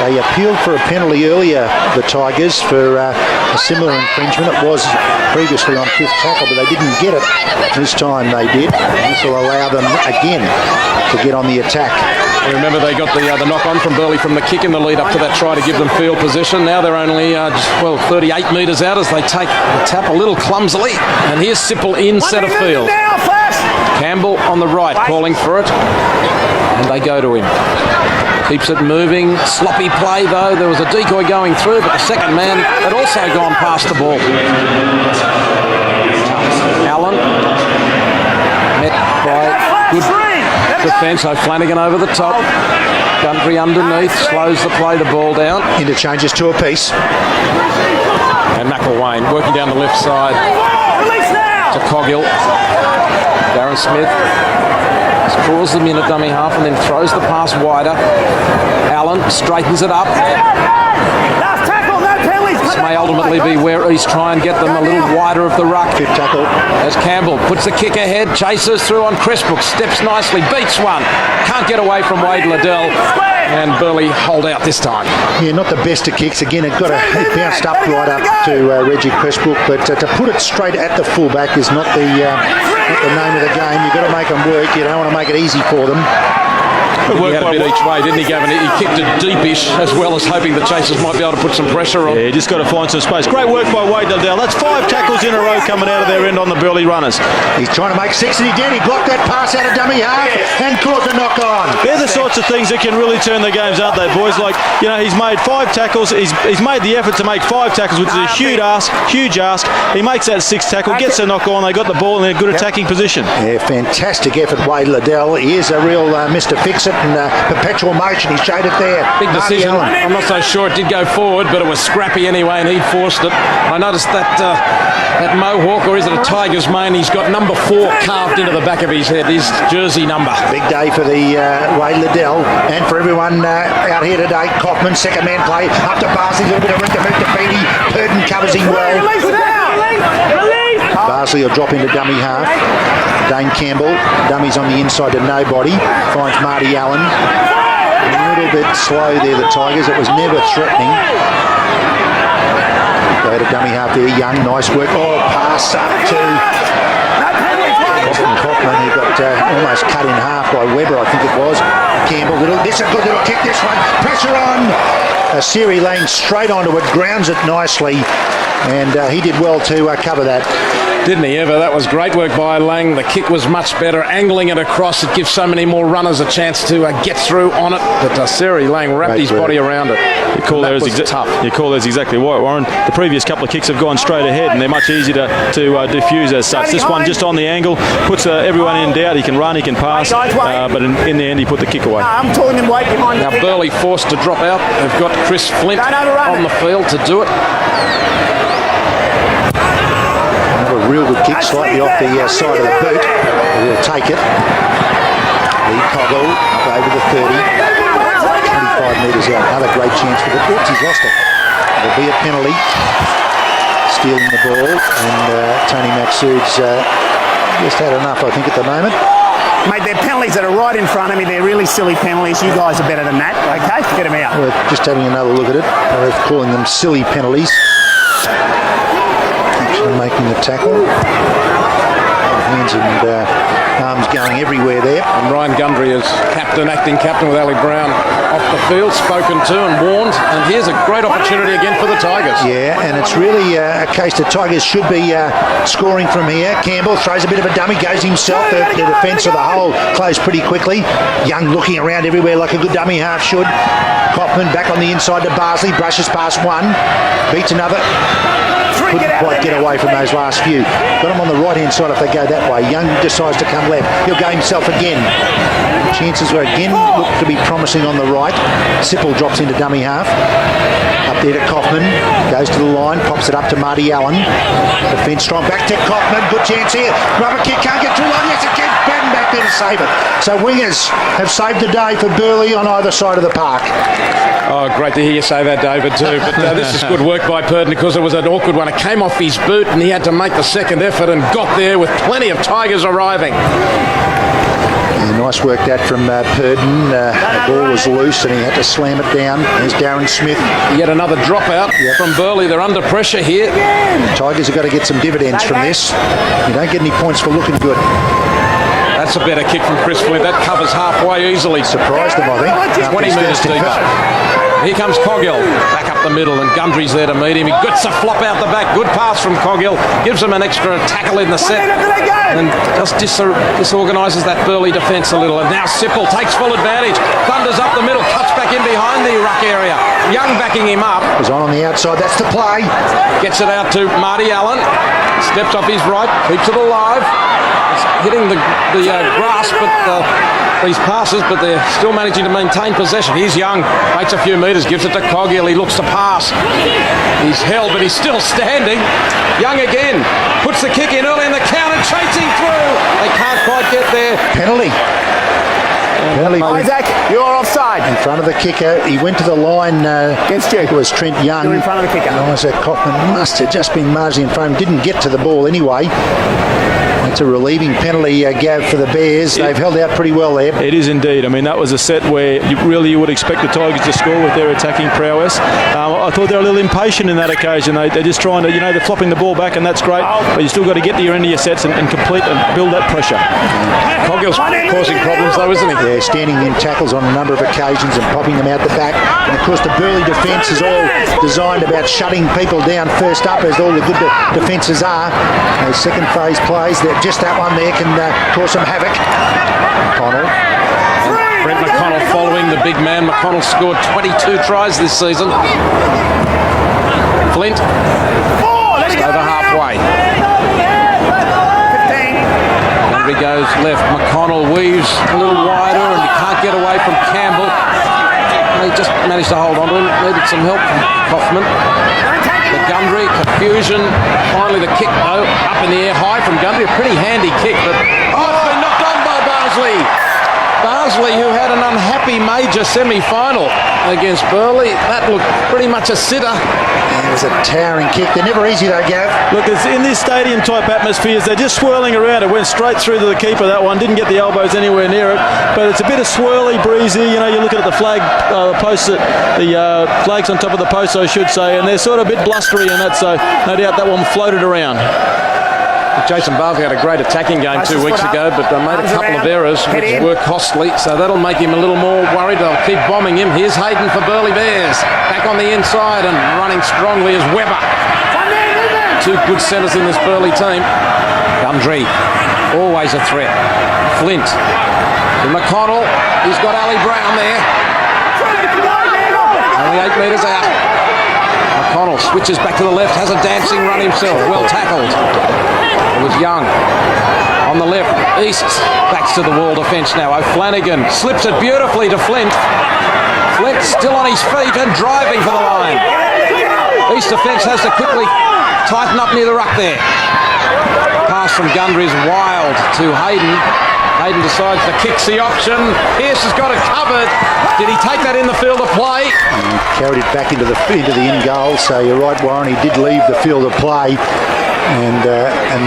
they appealed for a penalty earlier, the Tigers, for a similar infringement. It was previously on 5th tackle, but they didn't get it. This time they did. This will allow them again to get on the attack. Remember, they got the knock-on from Burleigh from the kick in the lead-up to that try to give them field position. Now they're only, 38 metres out as they take the tap a little clumsily. And here's Sipple in centre field. Campbell on the right, calling for it. And they go to him. Keeps it moving. Sloppy play, though. There was a decoy going through, but the second man had also gone past the ball. Allen met by good defence. O'Flanagan over the top. Gundry underneath. Slows the play, the ball down. Interchanges 2 apiece. And McElwain working down the left side to Coggill. Darren Smith draws them in at dummy half and then throws the pass wider. Allen straightens it up. This may ultimately be where East try and get them a little wider of the ruck. Good tackle. As Campbell puts the kick ahead, chases through on Cressbrook, steps nicely, beats one. Can't get away from Wade Liddell. And Burleigh hold out this time. Yeah, not the best of kicks. Again, it bounced up right up to Reggie Cressbrook, but to put it straight at the fullback is not the name of the game. You've got to make them work. You don't want to make it easy for them. He had a bit each way, didn't he, Gavin? He kicked it deepish as well as hoping the chasers might be able to put some pressure on. Yeah, you just got to find some space. Great work by Wade Liddell. That's 5 tackles in a row coming out of their end on the Burleigh runners. He's trying to make 6 and he did. He blocked that pass out of dummy half and caused a knock on. They're the sorts of things that can really turn the games, aren't they, boys? Like, you know, he's made 5 tackles. He's made the effort to make 5 tackles, which is a huge ask. He makes that 6th tackle, gets a knock on. They got the ball in a good attacking position. Yeah, fantastic effort, Wade Liddell. He is a real Mr. Fix-It and perpetual motion. He showed it there. Big decision. I'm not so sure it did go forward, but it was scrappy anyway, and he forced it. I noticed that that mohawk, or is it a Tiger's mane? He's got number 4 carved into the back of his head. His jersey number. Big day for the Wade Liddell and for everyone out here today. Kaufman, second man play up to Barsley. A little bit of room to move to Beattie. Purden covers him well. Barsley will drop into dummy half. Dane Campbell, dummies on the inside to nobody. Finds Marty Allen. A little bit slow there, the Tigers. It was never threatening. Go to dummy half there. Young, nice work. Oh, pass up to Kaufman. He got almost cut in half by Webber, I think it was. Campbell, this is a good little kick, this one. Pressure on. Siri Lang straight onto it, grounds it nicely. And he did well to cover that. Didn't he ever? That was great work by Lang. The kick was much better. Angling it across, it gives so many more runners a chance to get through on it. But Siri Lang wrapped his body around it. Your call there is tough. Your call there is exactly right, Warren. The previous couple of kicks have gone straight ahead, and they're much easier to diffuse as such. This one just on the angle puts everyone in doubt. He can run, he can pass, but in the end he put the kick away. I'm telling him wait behind. Now Burleigh forced to drop out. They've got Chris Flint on the field to do it. A real good kick, slightly off the side of the boot. We'll take it. Lee Coggle up over the 30. 25 metres out. Another great chance for the Oops, he's lost it. There'll be a penalty. Stealing the ball. And Tony Maxud's just had enough, I think, at the moment. Mate, they're penalties that are right in front of me. They're really silly penalties. You guys are better than that, okay? Get them out. We're just having another look at it. We're calling them silly penalties. Making the tackle. Hands and arms going everywhere there. And Ryan Gundry is acting captain with Ali Brown off the field, spoken to and warned. And here's a great opportunity again for the Tigers. Yeah, and it's really a case the Tigers should be scoring from here. Campbell throws a bit of a dummy, goes himself. The defence of the hole closed pretty quickly. Young looking around everywhere like a good dummy half should. Kaufman back on the inside to Barsley, brushes past one, beats another. Couldn't quite get away from those last few. Got him on the right-hand side if they go that way. Young decides to come left. He'll go himself again. Chances were again look to be promising on the right. Sipple drops into dummy half. Up there to Kaufman. Goes to the line, pops it up to Marty Allen. Defence strong. Back to Kaufman. Good chance here. Rubber kick, can't get through line. Yes, again. Batten back there to save it. So wingers have saved the day for Burleigh on either side of the park. Oh, great to hear you say that, David, too. But this is good work by Purden because it was an awkward one. It came off his boot and he had to make the second effort and got there with plenty of Tigers arriving. Yeah, nice work that from Purden. The ball was loose and he had to slam it down. There's Darren Smith. Yet another dropout from Burleigh. They're under pressure here. Tigers have got to get some dividends from this. You don't get any points for looking good. That's a better kick from Chris Flint. That covers halfway easily. Surprised them, I think. 20 metres deep. Here comes Coghill, back up the middle, and Gundry's there to meet him. He gets a flop out the back. Good pass from Coghill. Gives him an extra tackle in the set. And just disorganises that Burleigh defence a little. And now Sipple takes full advantage. Thunders up the middle, cuts back in behind the ruck area. Young backing him up. Was on the outside. That's the play. Gets it out to Marty Allen. Steps off his right, keeps it alive. It's hitting the grass, but these passes, but they're still managing to maintain possession. He's Young, makes a few metres, gives it to Coghill. He looks to pass. He's held, but he's still standing. Young again, puts the kick in early in the count and chasing through. They can't quite get there. Penalty. Isaac, you're offside. In front of the kicker. He went to the line. Against you. It was Trent Young. You're in front of the kicker. Isaac Kaufman must have just been marginally in front. Didn't get to the ball anyway. It's a relieving penalty, Gav, for the Bears. They've held out pretty well there. It is indeed. I mean, that was a set where you would expect the Tigers to score with their attacking prowess. I thought they were a little impatient in that occasion. They're just trying to, they're flopping the ball back, and that's great, but you still got to get to your end of your sets and complete and build that pressure. Coggill's causing problems though, isn't he? Yeah, standing in tackles on a number of occasions and popping them out the back. And of course the Burleigh defence is all designed about shutting people down first up, as all the good defences are. Those second phase plays, just that one there can cause some havoc. McConnell. Brent McConnell following the big man. McConnell scored 22 tries this season. Flint. Just over halfway. Gundry goes left. McConnell weaves a little wider and he can't get away from Campbell. He just managed to hold on to him. Needed some help from Kaufman. The Gundry, confusion. Finally the kick though, up in the air high from Gundry. A pretty handy kick, but it's been knocked on by Barnsley. Barnsley, who had an unhappy major semi-final against Burleigh. That looked pretty much a sitter. And it was a towering kick. They're never easy though, Gav. Look, it's in this stadium-type atmospheres, they're just swirling around. It went straight through to the keeper, that one. Didn't get the elbows anywhere near it. But it's a bit of swirly, breezy. You're looking at the flag, posts, the flags on top of the post, I should say, and they're sort of a bit blustery in that, so no doubt that one floated around. Jason Barkley had a great attacking game 2 weeks ago, but made a couple of errors which were costly, so that'll make him a little more worried. They'll keep bombing him. Here's Hayden for Burleigh Bears. Back on the inside and running strongly is Webber. Two good centres in this Burleigh team. Gundry, always a threat. Flint. To McConnell. He's got Ali Brown there. Only 8 metres out. McConnell switches back to the left, has a dancing run himself. Well tackled. It was Young on the left. East backs to the wall defence now. O'Flanagan slips it beautifully to Flint. Flint still on his feet and driving for the line. East defence has to quickly tighten up near the ruck there. Pass from Gundry is wild to Hayden. Hayden decides to kick's the option. Pearce has got it covered. Did he take that in the field of play? He carried it back into the in goal, so you're right, Warren, he did leave the field of play. And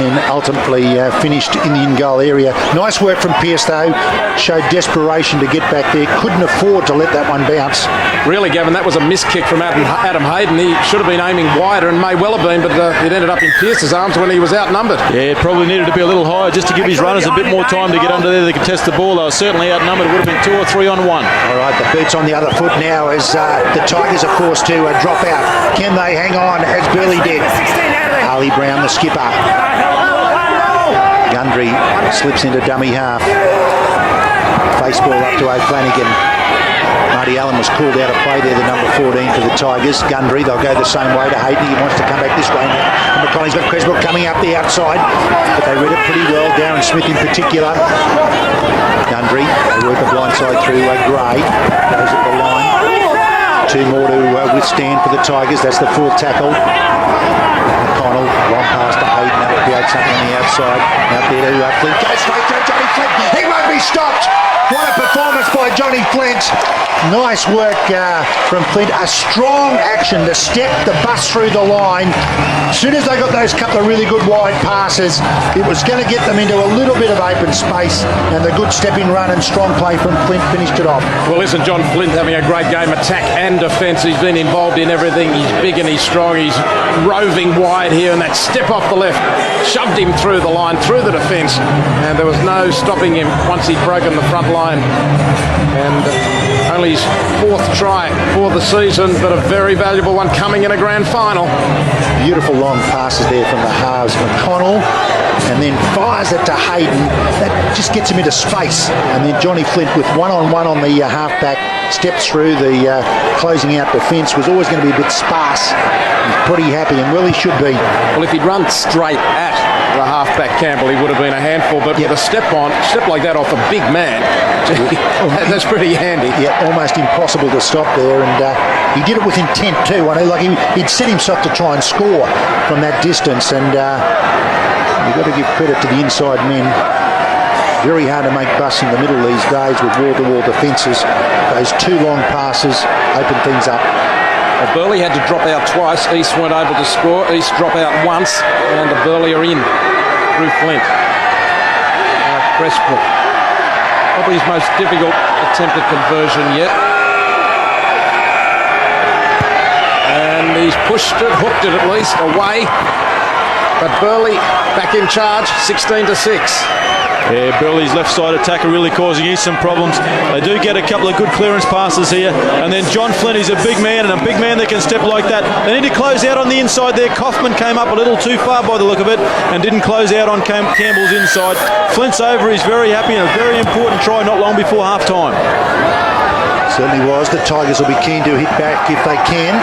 then ultimately finished in the in-goal area. Nice work from Pearce though, showed desperation to get back there, couldn't afford to let that one bounce. Really, Gavin, that was a missed kick from Adam Hayden. He should have been aiming wider and may well have been, but it ended up in Pearce's arms when he was outnumbered. Yeah, it probably needed to be a little higher just to give his runners a bit more time to get under there to contest the ball. They were certainly outnumbered. It would have been 2 or 3 on 1. All right, the boot's on the other foot now as the Tigers are forced to drop out. Can they hang on as Burleigh did? Ali Brown, the skipper. Gundry slips into dummy half. Face ball up to O'Flanagan. Marty Allen was called out of play there, the number 14 for the Tigers. Gundry, they'll go the same way to Hayden. He wants to come back this way now. And McConnell's got Creswell coming up the outside, but they read it pretty well, Darren Smith in particular. Gundry, they work a blindside through Gray. Goes at the line. 2 more to withstand for the Tigers. That's the 4th tackle. McConnell, long pass to Hayden. That'll create something on the outside. Out there to Flint. Goes straight through Johnny Flint. He won't be stopped. What a performance by Johnny Flint. Nice work from Flint. A strong action to step the bus through the line. As soon as they got those couple of really good wide passes, it was going to get them into a little bit of open space, and the good stepping run and strong play from Flint finished it off. Well, listen, John Flint having a great game, attack and defence. He's been involved in everything. He's big and he's strong. He's roving wide here, and that step off the left shoved him through the line, through the defence, and there was no stopping him once he'd broken the front line. And only his 4th try for the season, but a very valuable one coming in a grand final. Beautiful long passes there from the halves. McConnell, and then fires it to Hayden. That just gets him into space. And then Johnny Flint with one-on-one on the halfback steps through the closing out defence. Was always going to be a bit sparse. He's pretty happy, and well, he should be. Well, if he'd run straight at the halfback Campbell, he would have been a handful, but with a step like that off a big man, that's pretty handy. Yeah, almost impossible to stop there, and he did it with intent too. I know, like he'd set himself to try and score from that distance, and you've got to give credit to the inside men. Very hard to make busts in the middle these days with wall-to-wall defences. Those 2 long passes open things up. Well, Burleigh had to drop out twice. East weren't able to score. East drop out once, and the Burleigh are in through Flint. Westbrook. Probably his most difficult attempted conversion yet. And he's pushed it, hooked it at least, away. But Burleigh back in charge, 16-6. Yeah, Burleigh's left side attacker really causing you some problems. They do get a couple of good clearance passes here. And then John Flynn is a big man, and a big man that can step like that. They need to close out on the inside there. Kaufman came up a little too far by the look of it and didn't close out on Campbell's inside. Flint's over, he's very happy, and a very important try not long before half-time. Certainly was. The Tigers will be keen to hit back if they can.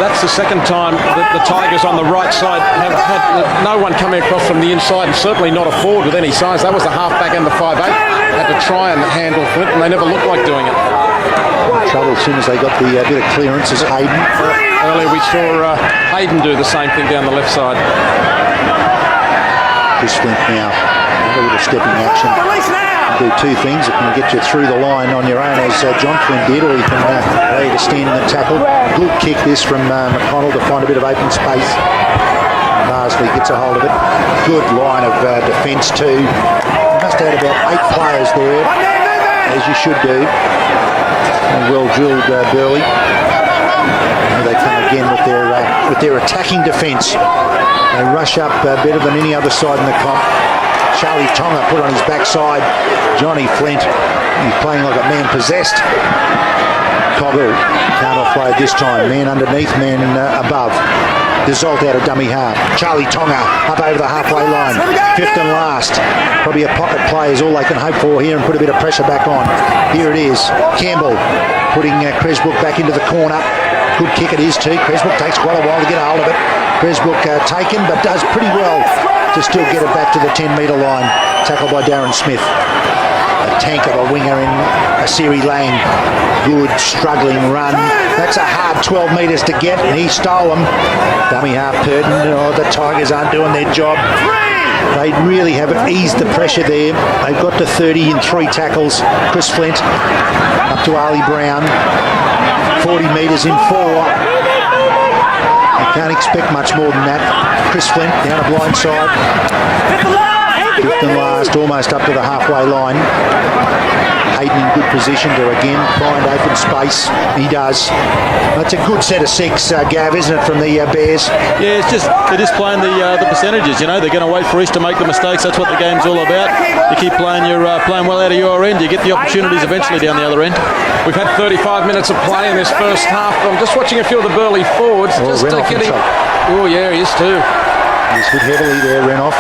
That's the second time that the Tigers on the right side have had no one coming across from the inside, and certainly not a forward with any size. That was the half-back and the 5'8". Had to try and handle Flint, and they never looked like doing it. Trouble as soon as they got the bit of clearance is Hayden. Earlier we saw Hayden do the same thing down the left side. Chris Flint now. A little stepping action. Do two things. It can get you through the line on your own, as John Flynn did, or you can lay to stand in the tackle. Good kick this from McConnell to find a bit of open space. Barsley gets a hold of it. Good line of defence too. Must have had about 8 players there, as you should do. And well drilled Burleigh. Here they come again with their attacking defence. They rush up better than any other side in the comp. Charlie Tonga put on his backside. Johnny Flint, he's playing like a man possessed. Coggle can't offload this time. Man underneath, man above. Desault out of dummy half. Charlie Tonga up over the halfway line. Fifth and last. Probably a pocket play is all they can hope for here, and put a bit of pressure back on. Here it is. Campbell putting Cresbrook back into the corner. Good kick it is too. Cresbrook takes quite a while to get a hold of it. Cresbrook taken, but does pretty well to still get it back to the 10-metre line. Tackled by Darren Smith. A tank of a winger in Asiri Lang. Good struggling run. That's a hard 12 metres to get, and he stole them. Dummy half Purden. Oh, the Tigers aren't doing their job. They really have eased the pressure there. They've got to 30 in 3 tackles. Chris Flint up to Ali Brown. 40 metres in 4. Can't expect much more than that. Chris Flint down a blind side. Fifth and last, almost up to the halfway line. Hayden in good position to again find open space. He does. That's a good set of 6, Gav, isn't it, from the Bears? Yeah, they're just playing the percentages. You know, they're going to wait for East to make the mistakes. That's what the game's all about. You keep playing playing well out of your end, you get the opportunities eventually down the other end. We've had 35 minutes of play in this first half. I'm just watching a few of the Burleigh forwards. Just getting. Oh yeah, he is too. He's hit heavily there, Renoff.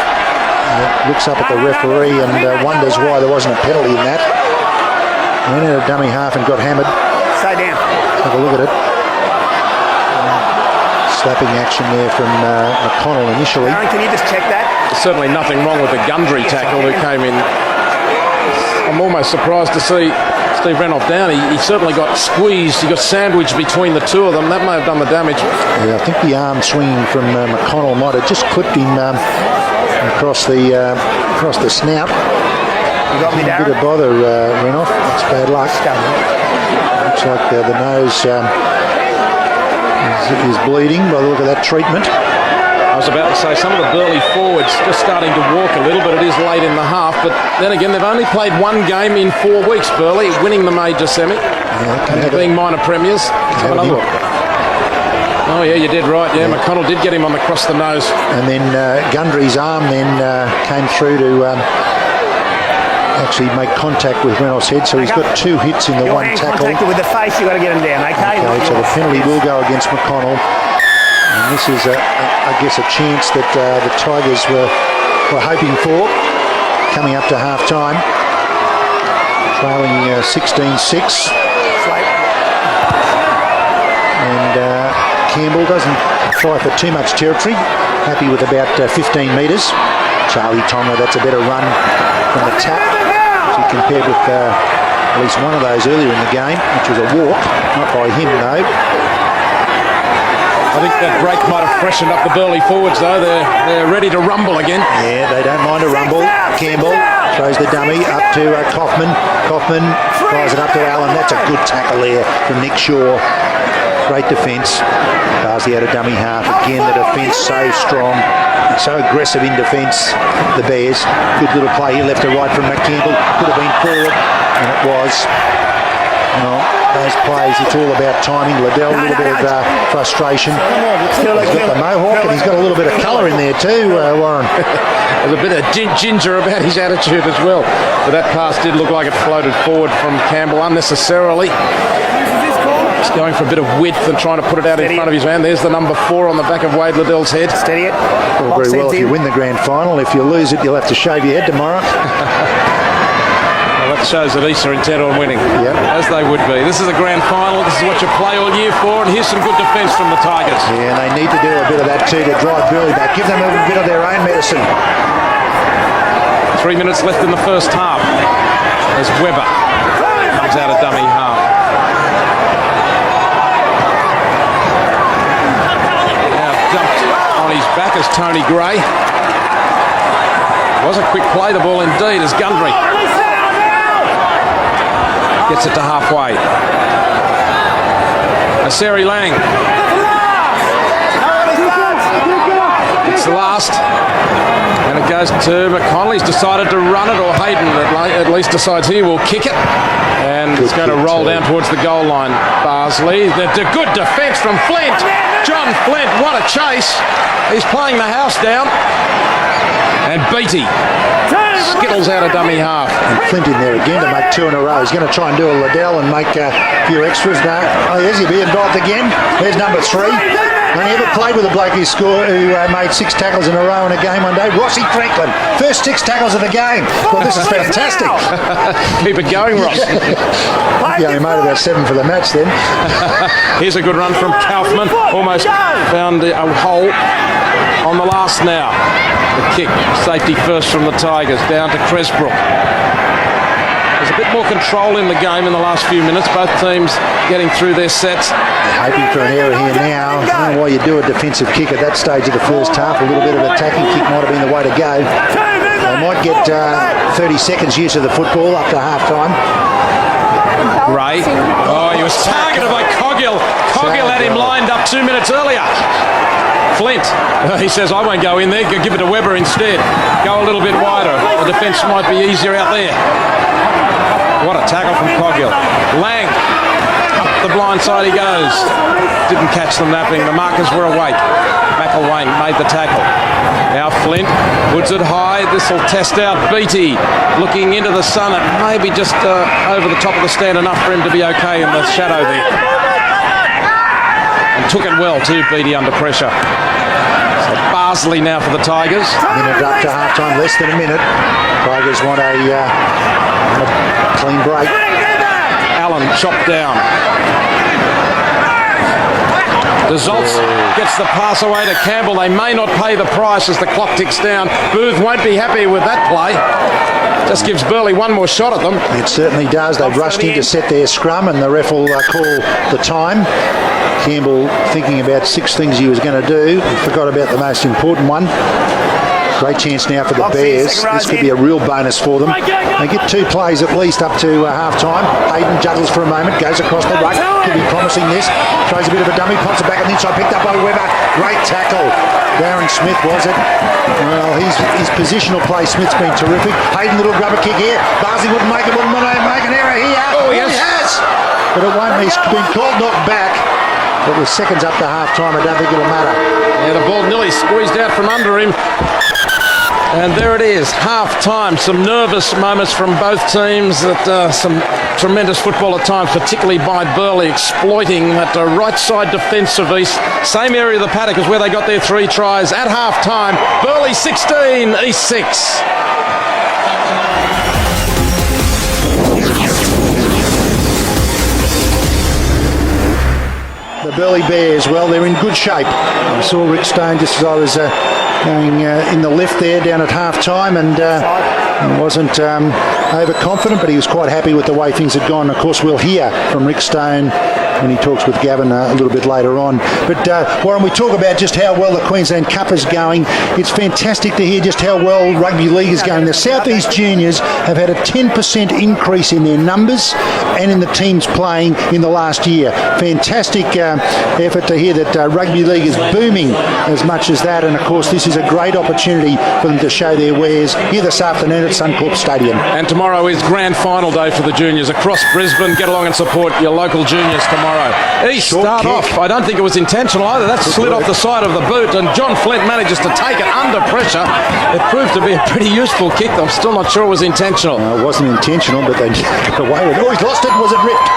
Looks up at the referee and wonders why there wasn't a penalty in that. Went out of dummy half and got hammered. Stay down. Have a look at it. Slapping action there from McConnell initially. Aaron, can you just check that? There's certainly nothing wrong with the Gundry tackle who came in. I'm almost surprised to see Steve Renoff down. He certainly got squeezed. He got sandwiched between the two of them. That may have done the damage. Yeah, I think the arm swinging from McConnell might have just clipped him across the snout. You got me, A bit of bother, Renoff. That's bad luck. Looks like the nose is bleeding by the look of that treatment. I was about to say some of the Burleigh forwards just starting to walk a little, but it is late in the half. But then again, they've only played 1 game in 4 weeks, Burleigh, winning the major semi, being minor premiers. Let's have another look. Oh yeah, you did right. Yeah, McConnell did get him across the nose. And then Gundry's arm then came through to actually make contact with Reynolds' head. So he's got 2 hits in the Your one hand tackle. contacted with the face, you've got to get him down, okay? Okay, so the penalty will go against McConnell. And this is, I guess, a chance that the Tigers were hoping for, coming up to half-time. Trailing 16-6. And Campbell doesn't try for too much territory. Happy with about 15 metres. Charlie Tonga, that's a better run from the tap. He compared with at least one of those earlier in the game, which was a walk. Not by him, though. I think that break might have freshened up the Burleigh forwards, though. They're ready to rumble again. Yeah, they don't mind a rumble. Campbell throws the dummy up to Kaufman. Kaufman fires it up to Allen. That's a good tackle there from Nick Shaw. Great defence. Barsley had a dummy half. Again, the defence so strong, so aggressive in defence. The Bears. Good little play here, left to right from McCampbell. Could have been forward, and it was. Well, those plays, it's all about timing. Liddell, a little bit of frustration. He's got the mohawk, and he's got a little bit of colour in there too, Warren. There's a bit of ginger about his attitude as well. But that pass did look like it floated forward from Campbell unnecessarily. He's going for a bit of width and trying to put it out in front of his man. There's the number 4 on the back of Wade Liddell's head. Steady it. All very well if you win the grand final. If you lose it, you'll have to shave your head tomorrow. Well, that shows that East are intent on winning, Yep. as they would be. This is a grand final. This is what you play all year for, and here's some good defence from the Tigers. Yeah, and they need to do a bit of that too to drive Burleigh back. Give them a bit of their own medicine. 3 minutes left in the first half as Webber comes out a dummy half. Now dumped on his back as Tony Gray. Was a quick play, the ball indeed, as Gundry gets it to halfway. Aseri Lang. It's the last. And it goes to McConnelly's decided to run it, or Hayden at least decides he will kick it. And it's going to roll down towards the goal line. Barsley, the good defence from Flint. John Flint, what a chase. He's playing the house down. And Beattie skittles out a dummy half. And Flint in there again to make 2 in a row. He's going to try and do a Liddell and make a few extras. No. Oh, yes, he'll be involved again. There's number 3. Only ever played with a bloke who made 6 tackles in a row in a game one day. Rossi Franklin, first 6 tackles of the game. Well, this is fantastic. Keep it going, Ross. He only made about 7 for the match then. Here's a good run from Kaufman. Almost found a hole on the last now. The kick, safety first from the Tigers, down to Cresbrook. There's a bit more control in the game in the last few minutes. Both teams getting through their sets. Hoping for an error here now. I don't know why you do a defensive kick at that stage of the first half. A little bit of attacking kick might have been the way to go. They might get 30 seconds use of the football up to half time. Gray. Oh, he was targeted by Coggill. Coggill had him lined up 2 minutes earlier. Flint, he says, I won't go in there, give it to Webber instead. Go a little bit wider. The defence might be easier out there. What a tackle from Coggill. Lang, up the blind side he goes. Didn't catch them napping. The markers were awake. McElwain made the tackle. Now Flint puts it high. This will test out Beattie. Looking into the sun, it may be just over the top of the stand enough for him to be okay in the shadow there. And took it well too, Beattie under pressure. So Barsley now for the Tigers. Minute up to half time, less than a minute. Tigers want a clean break. Allen chopped down. DeZoltz gets the pass away to Campbell. They may not pay the price as the clock ticks down. Booth won't be happy with that play. Just gives Burleigh one more shot at them. It certainly does. They've rushed in to set their scrum and the ref will call the time. Campbell thinking about 6 things he was going to do. He forgot about the most important one. Great chance now for the Bears. This could be a real bonus for them. They get 2 plays at least up to half time. Hayden juggles for a moment, goes across the ruck. Could be promising this. Throws a bit of a dummy, pops it back on the inside, picked up by Webber. Great tackle. Darren Smith, was it? Well, his positional play, Smith's been terrific. Hayden, little grubber kick here. Barsley wouldn't make it, wouldn't make an error here. Oh, he has. But it won't be. He's been called knocked back. But with seconds up to half time, I don't think it'll matter. Yeah, the ball nearly squeezed out from under him. And there it is, half-time. Some nervous moments from both teams. Some tremendous football at times, particularly by Burleigh, exploiting that right side defence of East. Same area of the paddock as where they got their 3 tries at half-time. Burleigh 16, East 6. The Burleigh Bears, well, they're in good shape. I saw Rick Stone just as I was going in the left there down at half-time, and he wasn't overconfident, but he was quite happy with the way things had gone. Of course, we'll hear from Rick Stone when he talks with Gavin a little bit later on. But Warren, we talk about just how well the Queensland Cup is going. It's fantastic to hear just how well rugby league is going. The South East Juniors have had a 10% increase in their numbers and in the teams playing in the last year. Fantastic effort to hear that rugby league is booming as much as that, and of course this is a great opportunity for them to show their wares here this afternoon at Suncorp Stadium. And tomorrow is grand final day for the juniors across Brisbane. Get along and support your local juniors tomorrow. East start off. I don't think it was intentional either. That slid off the side of the boot, and John Flint manages to take it under pressure. It proved to be a pretty useful kick. I'm still not sure it was intentional. No, it wasn't intentional, but they got away with it. Oh, he's lost it. Was it ripped?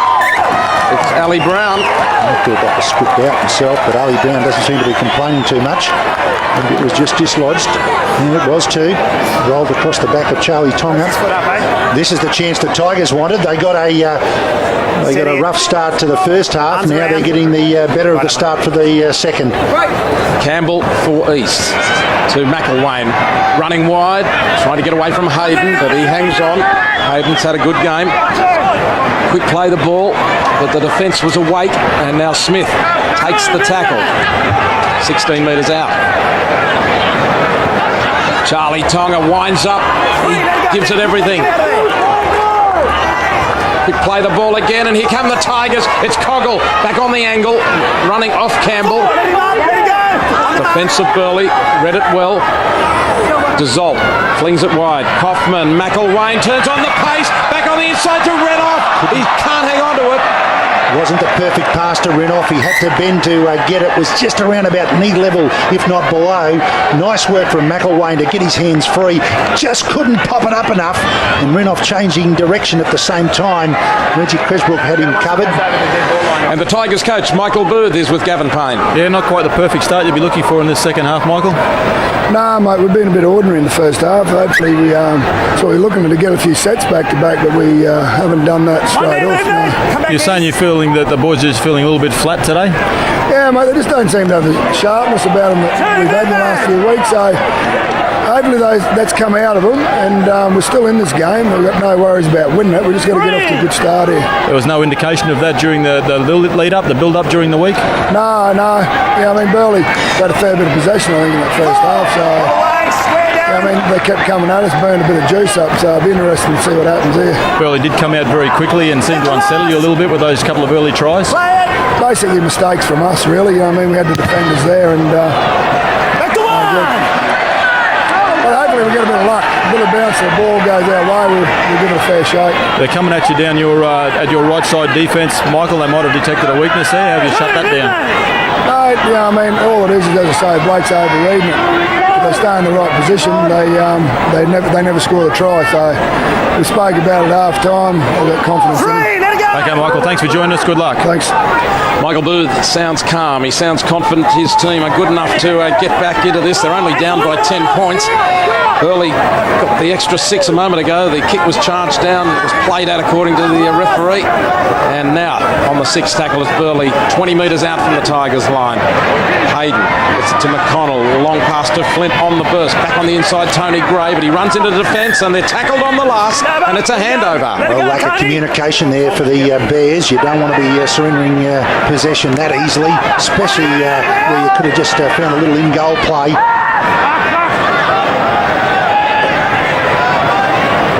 It's Ali Brown. I thought that was scooped out himself, but Ali Brown doesn't seem to be complaining too much. Maybe it was just dislodged. And it was too. Rolled across the back of Charlie Tonga. This is the chance the Tigers wanted. They got a rough start to the first half. Now they're getting the better of the start for the second. Campbell for East to McElwain. Running wide, trying to get away from Hayden, but he hangs on. Hayden's had a good game. Quick play the ball, but the defence was awake, and now Smith takes the tackle. 16 metres out. Charlie Tonga winds up. He gives it everything. Quick play the ball again, and here come the Tigers. It's Coggle back on the angle, running off Campbell. Defence of Burleigh, read it well. Desault flings it wide. Kaufman, McElwain turns on the pace, back on the inside to Renoff. He can't hang on to it. Wasn't the perfect pass to Renoff. He had to bend to get it. Was just around about knee level, if not below. Nice work from McElwain to get his hands free. Just couldn't pop it up enough. And Renoff changing direction at the same time. Reggie Cresbrook had him covered. And the Tigers coach, Michael Booth, is with Gavin Payne. Yeah, not quite the perfect start you'd be looking for in this second half, Michael. Nah, mate, we've been a bit ordinary in the first half. Hopefully so we're looking to get a few sets back to back, but we haven't done that straight off. No. You're saying you're feeling that the boys are just feeling a little bit flat today? Yeah, mate, they just don't seem to have the sharpness about them that we've had in the last few weeks. So hopefully that's come out of them, and we're still in this game. We've got no worries about winning it. We just got to get off to a good start here. There was no indication of that during the lead-up, the build-up during the week? No. Yeah, I mean, Burleigh had a fair bit of possession, I think, in that first half. So I mean, they kept coming at us, burned a bit of juice up, so it'll be interesting to see what happens here. Burleigh did come out very quickly and seemed to unsettle you a little bit with those couple of early tries. Basically mistakes from us, really. I mean, we had the defenders there, and but hopefully we get a bit of luck, a bit of bounce, the ball goes our way, we'll give it a fair shake. They're coming at you down your at your right side defence, Michael. They might have detected a weakness there. Have you shut that down? No, yeah, I mean, all it is, as I say, Blake's overreading it. If they stay in the right position, they never score the try. So we spoke about it at half time. I've got confidence in it. Okay, Michael, thanks for joining us. Good luck. Thanks. Michael Booth sounds calm. He sounds confident his team are good enough to get back into this. They're only down by 10 points. Burleigh got the extra 6 a moment ago. The kick was charged down. It was played out according to the referee. And now on the 6th tackle is Burleigh, 20 metres out from the Tigers line. Hayden gets it to McConnell. Long pass to Flint on the burst. Back on the inside, Tony Gray, but he runs into defence and they're tackled on the last, and it's a handover. Well, lack of communication there for the Bears. You don't want to be surrendering possession that easily, especially where you could have just found a little in-goal play.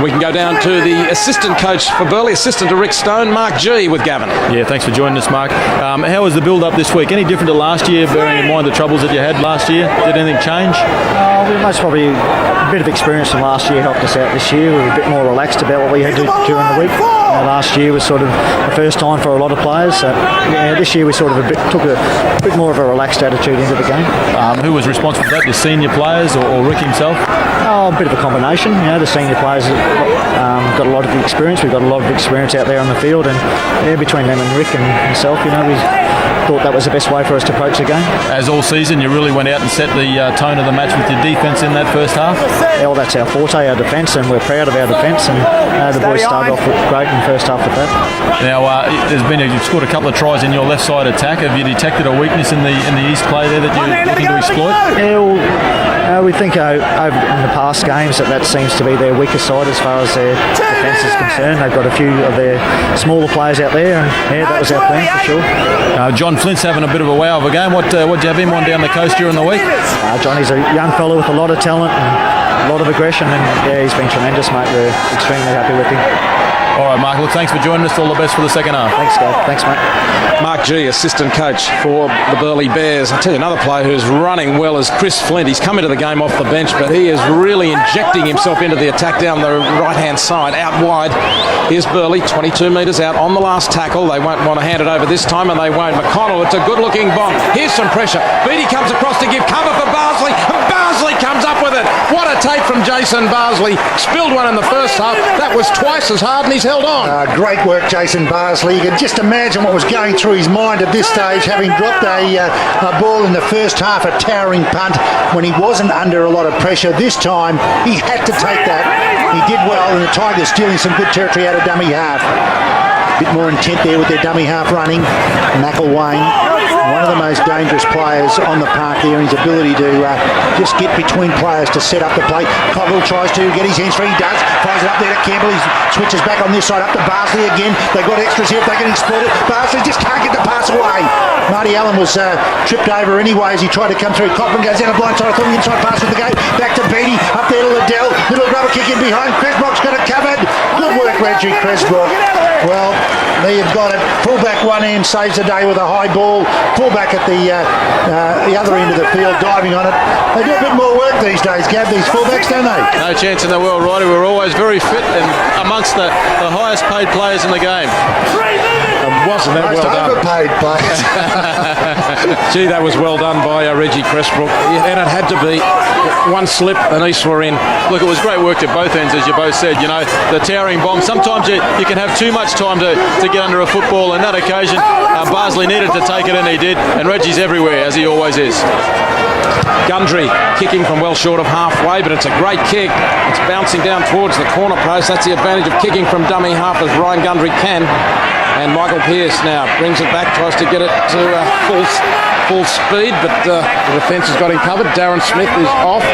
We can go down to the assistant coach for Burleigh, assistant to Rick Stone, Mark G, with Gavin. Yeah, thanks for joining us, Mark. How was the build-up this week? Any different to last year, bearing in mind the troubles that you had last year? Did anything change? We most probably a bit of experience from last year helped us out this year. We were a bit more relaxed about what we had to do during the week. Last year was sort of the first time for a lot of players. So this year we sort of took a bit more of a relaxed attitude into the game. Who was responsible for that? The senior players or Rick himself? A bit of a combination. The senior players got a lot of experience. We've got a lot of experience out there on the field, and between them and Rick and myself, we thought that was the best way for us to approach the game. As all season, you really went out and set the tone of the match with your defence in that first half? Well, that's our forte, our defence, and we're proud of our defence, and the boys started off great in the first half with that. Now, you've scored a couple of tries in your left side attack. Have you detected a weakness in the East play there that you're looking to exploit? Yeah, we did think over in the past games that seems to be their weaker side as far as their defence is concerned. They've got a few of their smaller players out there, and that was our plan for sure. John Flint's having a bit of a wow of a game. What do you have him on down the coast during the week? Johnny's a young fellow with a lot of talent and a lot of aggression, and he's been tremendous, mate. We're extremely happy with him. All right, Mark. Look, thanks for joining us. All the best for the second half. Thanks, Gav. Thanks, mate. Mark G, assistant coach for the Burleigh Bears. I'll tell you another player who's running well is Chris Flint. He's come into the game off the bench, but he is really injecting himself into the attack down the right-hand side, out wide. Here's Burleigh, 22 metres out on the last tackle. They won't want to hand it over this time, and they won't. McConnell, it's a good-looking bomb. Here's some pressure. Beattie comes across to give cover for Barsley, and Barsley comes up with it. What a take from Jason Barsley. Spilled one in the first half. That was twice as hard, and he's held on. Great work, Jason Barsley. You can just imagine what was going through his mind at this stage, having dropped a ball in the first half, a towering punt, when he wasn't under a lot of pressure. This time, he had to take that. He did well, and the Tigers stealing some good territory out of dummy half. A bit more intent there with their dummy half running. McElwain, one of the most dangerous players on the park there, and his ability to just get between players to set up the play. Coggle tries to get his hands free. He does. Fires it up there to Campbell. He switches back on this side up to Barsley again. They've got extras here if they're getting exploited. Barsley just can't get the pass away. Marty Allen was tripped over anyway as he tried to come through. Cochran goes down a blind side. I thought the inside pass with the gate. Back to Beattie. Up there to Liddell. Little rubber kick in behind. Cresbrock's got it covered. Good work, Reggie Cresbrock. Well, there you've got it. Fullback one end saves the day with a high ball. Fullback at the other end of the field diving on it. They do a bit more work these days, Gav, these fullbacks, don't they? No chance in the world, Righty. We're always very fit and amongst the highest paid players in the game. Wasn't that well done? Overpaid players. Gee, that was well done by Reggie Cresbrook. And it had to be. One slip and East were in. Look, it was great work at both ends, as you both said. You know, the towering bomb. Sometimes you can have too much time to get under a football. On that occasion, Barsley needed to take it, and he did. And Reggie's everywhere, as he always is. Gundry kicking from well short of halfway, but it's a great kick. It's bouncing down towards the corner post. That's the advantage of kicking from dummy half, as Ryan Gundry can. And Michael Pearce now brings it back, tries to get it to full speed, but the defence has got him covered. Darren Smith is off.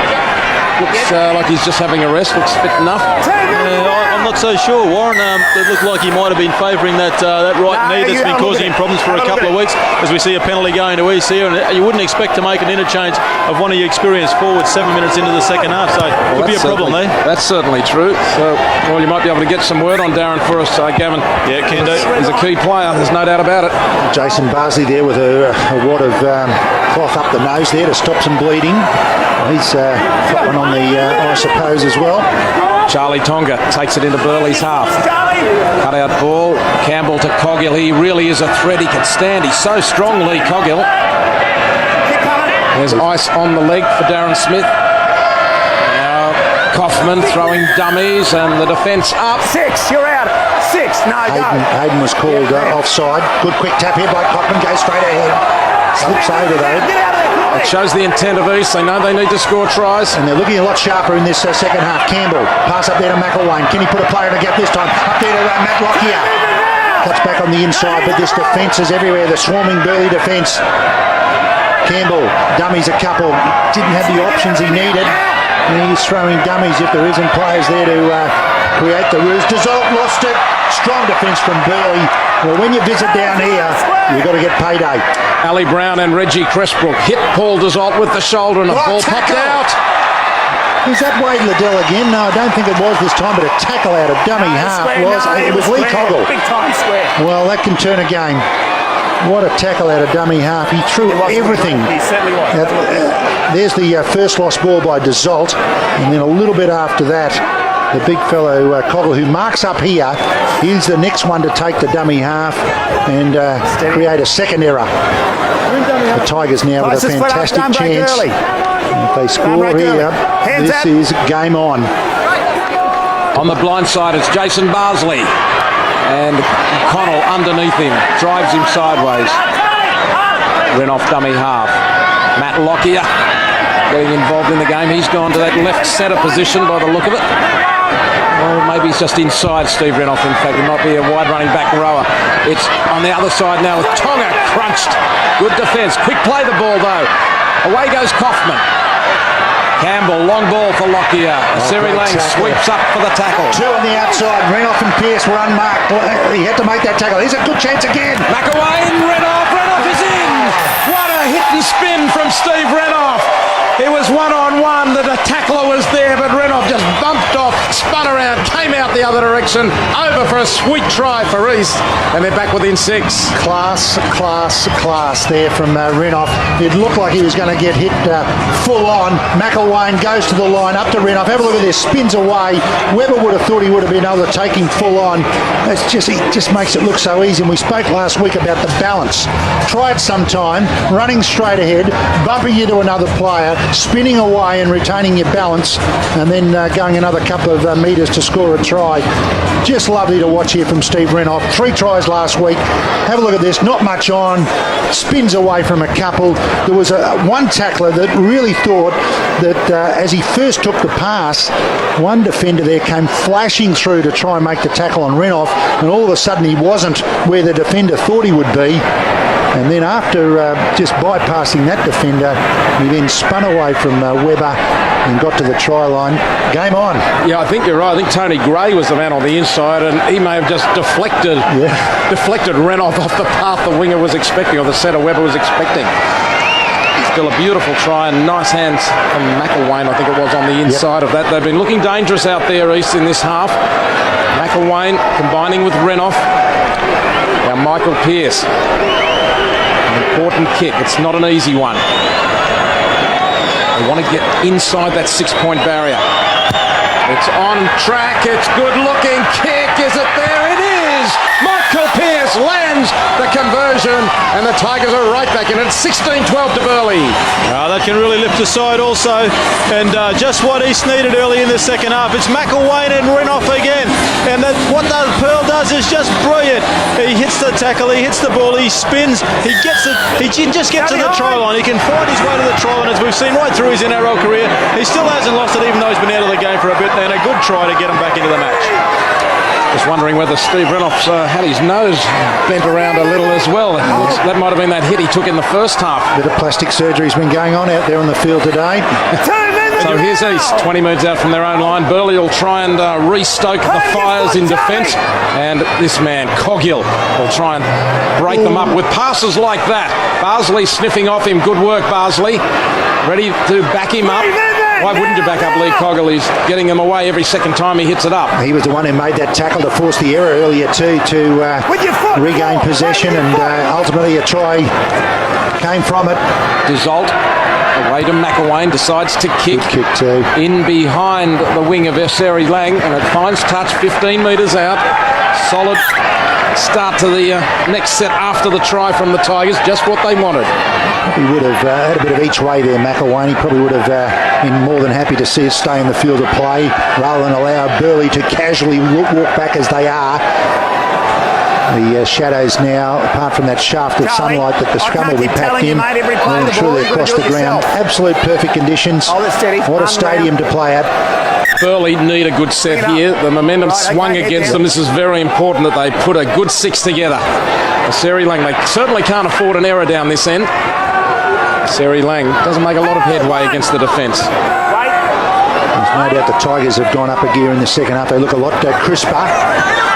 Looks like he's just having a rest. Looks fit enough. I'm not so sure, Warren. It looked like he might have been favouring that right knee that's been causing him problems for a couple of weeks, as we see a penalty going to East here. And you wouldn't expect to make an interchange of one of your experienced forwards 7 minutes into the second half, so it could be a problem there. That's certainly true. So, well, you might be able to get some word on Darren for us, Gavin. Yeah, can do. He's a key player, there's no doubt about it. Jason Barsley there with a wad of cloth up the nose there to stop some bleeding. He's got one on the eye, I suppose, as well. Charlie Tonga takes it into Burleigh's half. Cut out ball. Campbell to Coggill. He really is a threat. He can stand. He's so strong, Lee Coggill. There's ice on the leg for Darren Smith. Now Kaufman throwing dummies, and the defence up. 6, you're out. 6, no, Hayden was called offside. Good quick tap here by Kaufman. Goes straight ahead. Slips over though. It shows the intent of East. They know they need to score tries. And they're looking a lot sharper in this second half. Campbell, pass up there to McElwain. Can he put a player in the gap this time? Up there to Matt Lockyer. Cuts back on the inside, but this defence is everywhere. The swarming Burleigh defence. Campbell, dummies a couple. Didn't have the options he needed. And he's throwing dummies if there isn't players there to create the ruse. Desault lost it. Strong defence from Burleigh. Well, when you visit down here, you've got to get payday. Ali Brown and Reggie Cresbrook hit Paul Desault with the shoulder, and the ball popped out. Is that Wade Liddell again? No, I don't think it was this time, but a tackle out of dummy half was. It was Lee Coggill. Big time square. Well, that can turn a game. What a tackle out of dummy half. He threw everything. He certainly was. There's the first lost ball by Desault, and then a little bit after that, the big fellow Coggill, who marks up here, he's the next one to take the dummy half and create a second error. The Tigers now with a fantastic chance. And if they score here, this is game on. On the blind side, it's Jason Barsley. And Connell underneath him, drives him sideways. Renoff dummy half. Matt Lockyer getting involved in the game. He's gone to that left centre position by the look of it. Well, maybe he's just inside Steve Renoff. In fact, he might be a wide running back rower. It's on the other side now with Tonga crunched. Good defence. Quick play the ball though. Away goes Kaufman. Campbell, long ball for Lockyer. Seri Lang sweeps up for the tackle. Two on the outside. Renoff and Pearce were unmarked. He had to make that tackle. Here's a good chance again. McElwain, Renoff is in! What a hit and spin from Steve Renoff! It was one-on-one, the tackler was there, but Renoff just bumped off, spun around, came out the other direction, over for a sweet try for East, and they're back within 6. Class there from Renoff. It looked like he was going to get hit full on. McElwain goes to the line, up to Renoff. Have a look at this, spins away. Webber would have thought he would have been able to take him full on. He just makes it look so easy. And we spoke last week about the balance. Try it sometime, running straight ahead, bumping you to another player, spinning away and retaining your balance, and then going another couple of metres to score a try. Just lovely to watch here from Steve Renoff. 3 tries last week. Have a look at this, not much on, spins away from a couple. There was one tackler that really thought that as he first took the pass, one defender there came flashing through to try and make the tackle on Renoff, and all of a sudden he wasn't where the defender thought he would be. And then after just bypassing that defender, he then spun away from Webber and got to the try line. Game on. Yeah, I think you're right. I think Tony Gray was the man on the inside, and he may have just deflected Renoff off the path the winger was expecting, or the centre Webber was expecting. Still a beautiful try, and nice hands from McElwain, I think it was, on the inside of that. They've been looking dangerous out there, East, in this half. McElwain combining with Renoff. Now Michael Pearce. Important kick. It's not an easy one. They want to get inside that 6-point barrier. It's on track. It's good looking kick. Is it there? It is! Michael Pearce lands the conversion, and the Tigers are right back in it. 16-12 to Burleigh. That can really lift the side also, and just what East needed early in the second half. It's McElwain and Renoff again, and what the Pearl does is just brilliant. He hits the tackle, he hits the ball, he spins, he gets it, he can just get to the try line. He can find his way to the try line, as we've seen right through his NRL career. He still hasn't lost it, even though he's been out of the game for a bit, and a good try to get him back into the match. Just wondering whether Steve Renoff's had his nose bent around a little as well. That might have been that hit he took in the first half. Bit of plastic surgery's been going on out there on the field today. So here's East, 20 metres out from their own line. Burleigh will try and restoke the fires in defence, and this man, Coghill, will try and break them up with passes like that. Barsley sniffing off him. Good work, Barsley. Ready to back him up. Why wouldn't you back up Lee Coghill? He's getting them away every second time he hits it up. He was the one who made that tackle to force the error earlier too, to regain possession, and ultimately a try came from it. Desault away to McElwain, decides to kick. Good kick too. In behind the wing of Seri Lang, and it finds touch 15 metres out. Solid start to the next set after the try from the Tigers, just what they wanted. He would have had a bit of each way there, McElwain. He probably would have been more than happy to see us stay in the field of play rather than allow Burleigh to casually walk back as they are. The shadows now, apart from that shaft of sunlight that the scrum will be packed in, and truly across the ground. Absolute perfect conditions. What a stadium to play at. Burleigh need a good set here. The momentum swung against them. This is very important that they put a good 6 together. Seri Lang, they certainly can't afford an error down this end. Seri Lang doesn't make a lot of headway against the defence. There's no doubt the Tigers have gone up a gear in the second half. They look a lot crisper.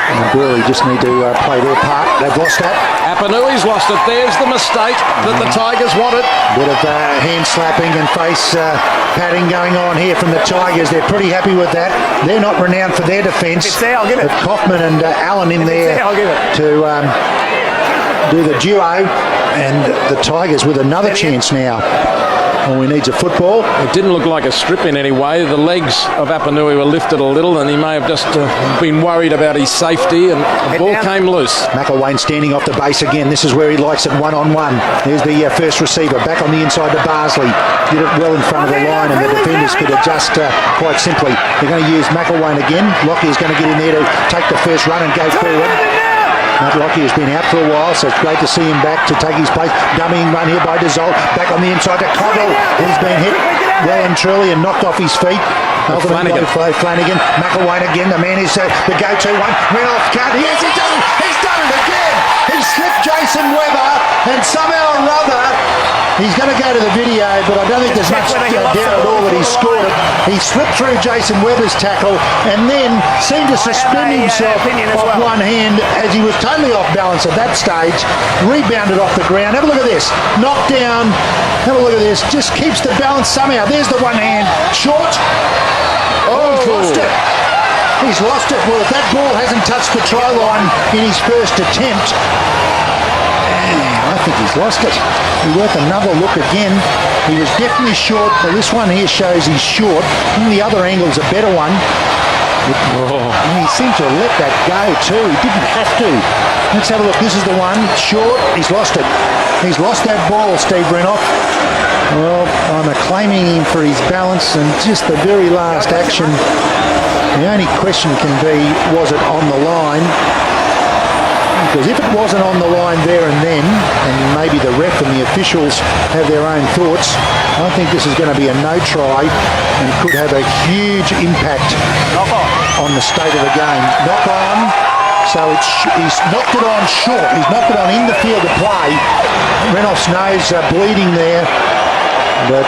And Burleigh just need to play their part. They've lost that. Apanui's lost it. There's the mistake that the Tigers wanted. Bit of hand slapping and face patting going on here from the Tigers. They're pretty happy with that. They're not renowned for their defence. But Kaufman and Allen in there to do the duo, and the Tigers with another chance now. All we need is a football. It didn't look like a strip in any way. The legs of Apanui were lifted a little, and he may have just been worried about his safety, and the ball came loose. McElwain standing off the base again. This is where he likes it, one-on-one. There's the first receiver back on the inside to Barsley. Did it well in front of the line, and the defenders could adjust quite simply. They're going to use McElwain again. Lockyer's going to get in there to take the first run and go forward. Matt Lockie has been out for a while, so it's great to see him back to take his place. Dummying run here by Desault. Back on the inside to Coghill. He's been hit well and truly and knocked off his feet. Flanagan. McElwain again. The man is the go-to one. Renoff cut. Yes, he's done it. He's done it again. He slipped Jason Weber, and somehow or other, he's going to go to the video, but I don't think there's much doubt at all that he scored it. He slipped through Jason Weber's tackle and then seemed to suspend himself off one hand as he was totally off balance at that stage. Rebounded off the ground. Have a look at this. Knocked down. Have a look at this. Just keeps the balance somehow. There's the one hand. Short. Oh, he's lost it. He's lost it. Well, if that ball hasn't touched the try line in his first attempt, I think he's lost it. He's worth another look again. He was definitely short, but this one here shows he's short. And the other angle's a better one. And he seemed to have let that go too. He didn't have to. Let's have a look. This is the one. Short. He's lost it. He's lost that ball, Steve Renoff. Well, I'm acclaiming him for his balance and just the very last action. The only question can be, was it on the line? Because if it wasn't on the line there and then, and maybe the ref and the officials have their own thoughts, I think this is going to be a no try and could have a huge impact on the state of the game. Knock on. So he's knocked it on short. He's knocked it on in the field of play. Renoff's nose bleeding there. But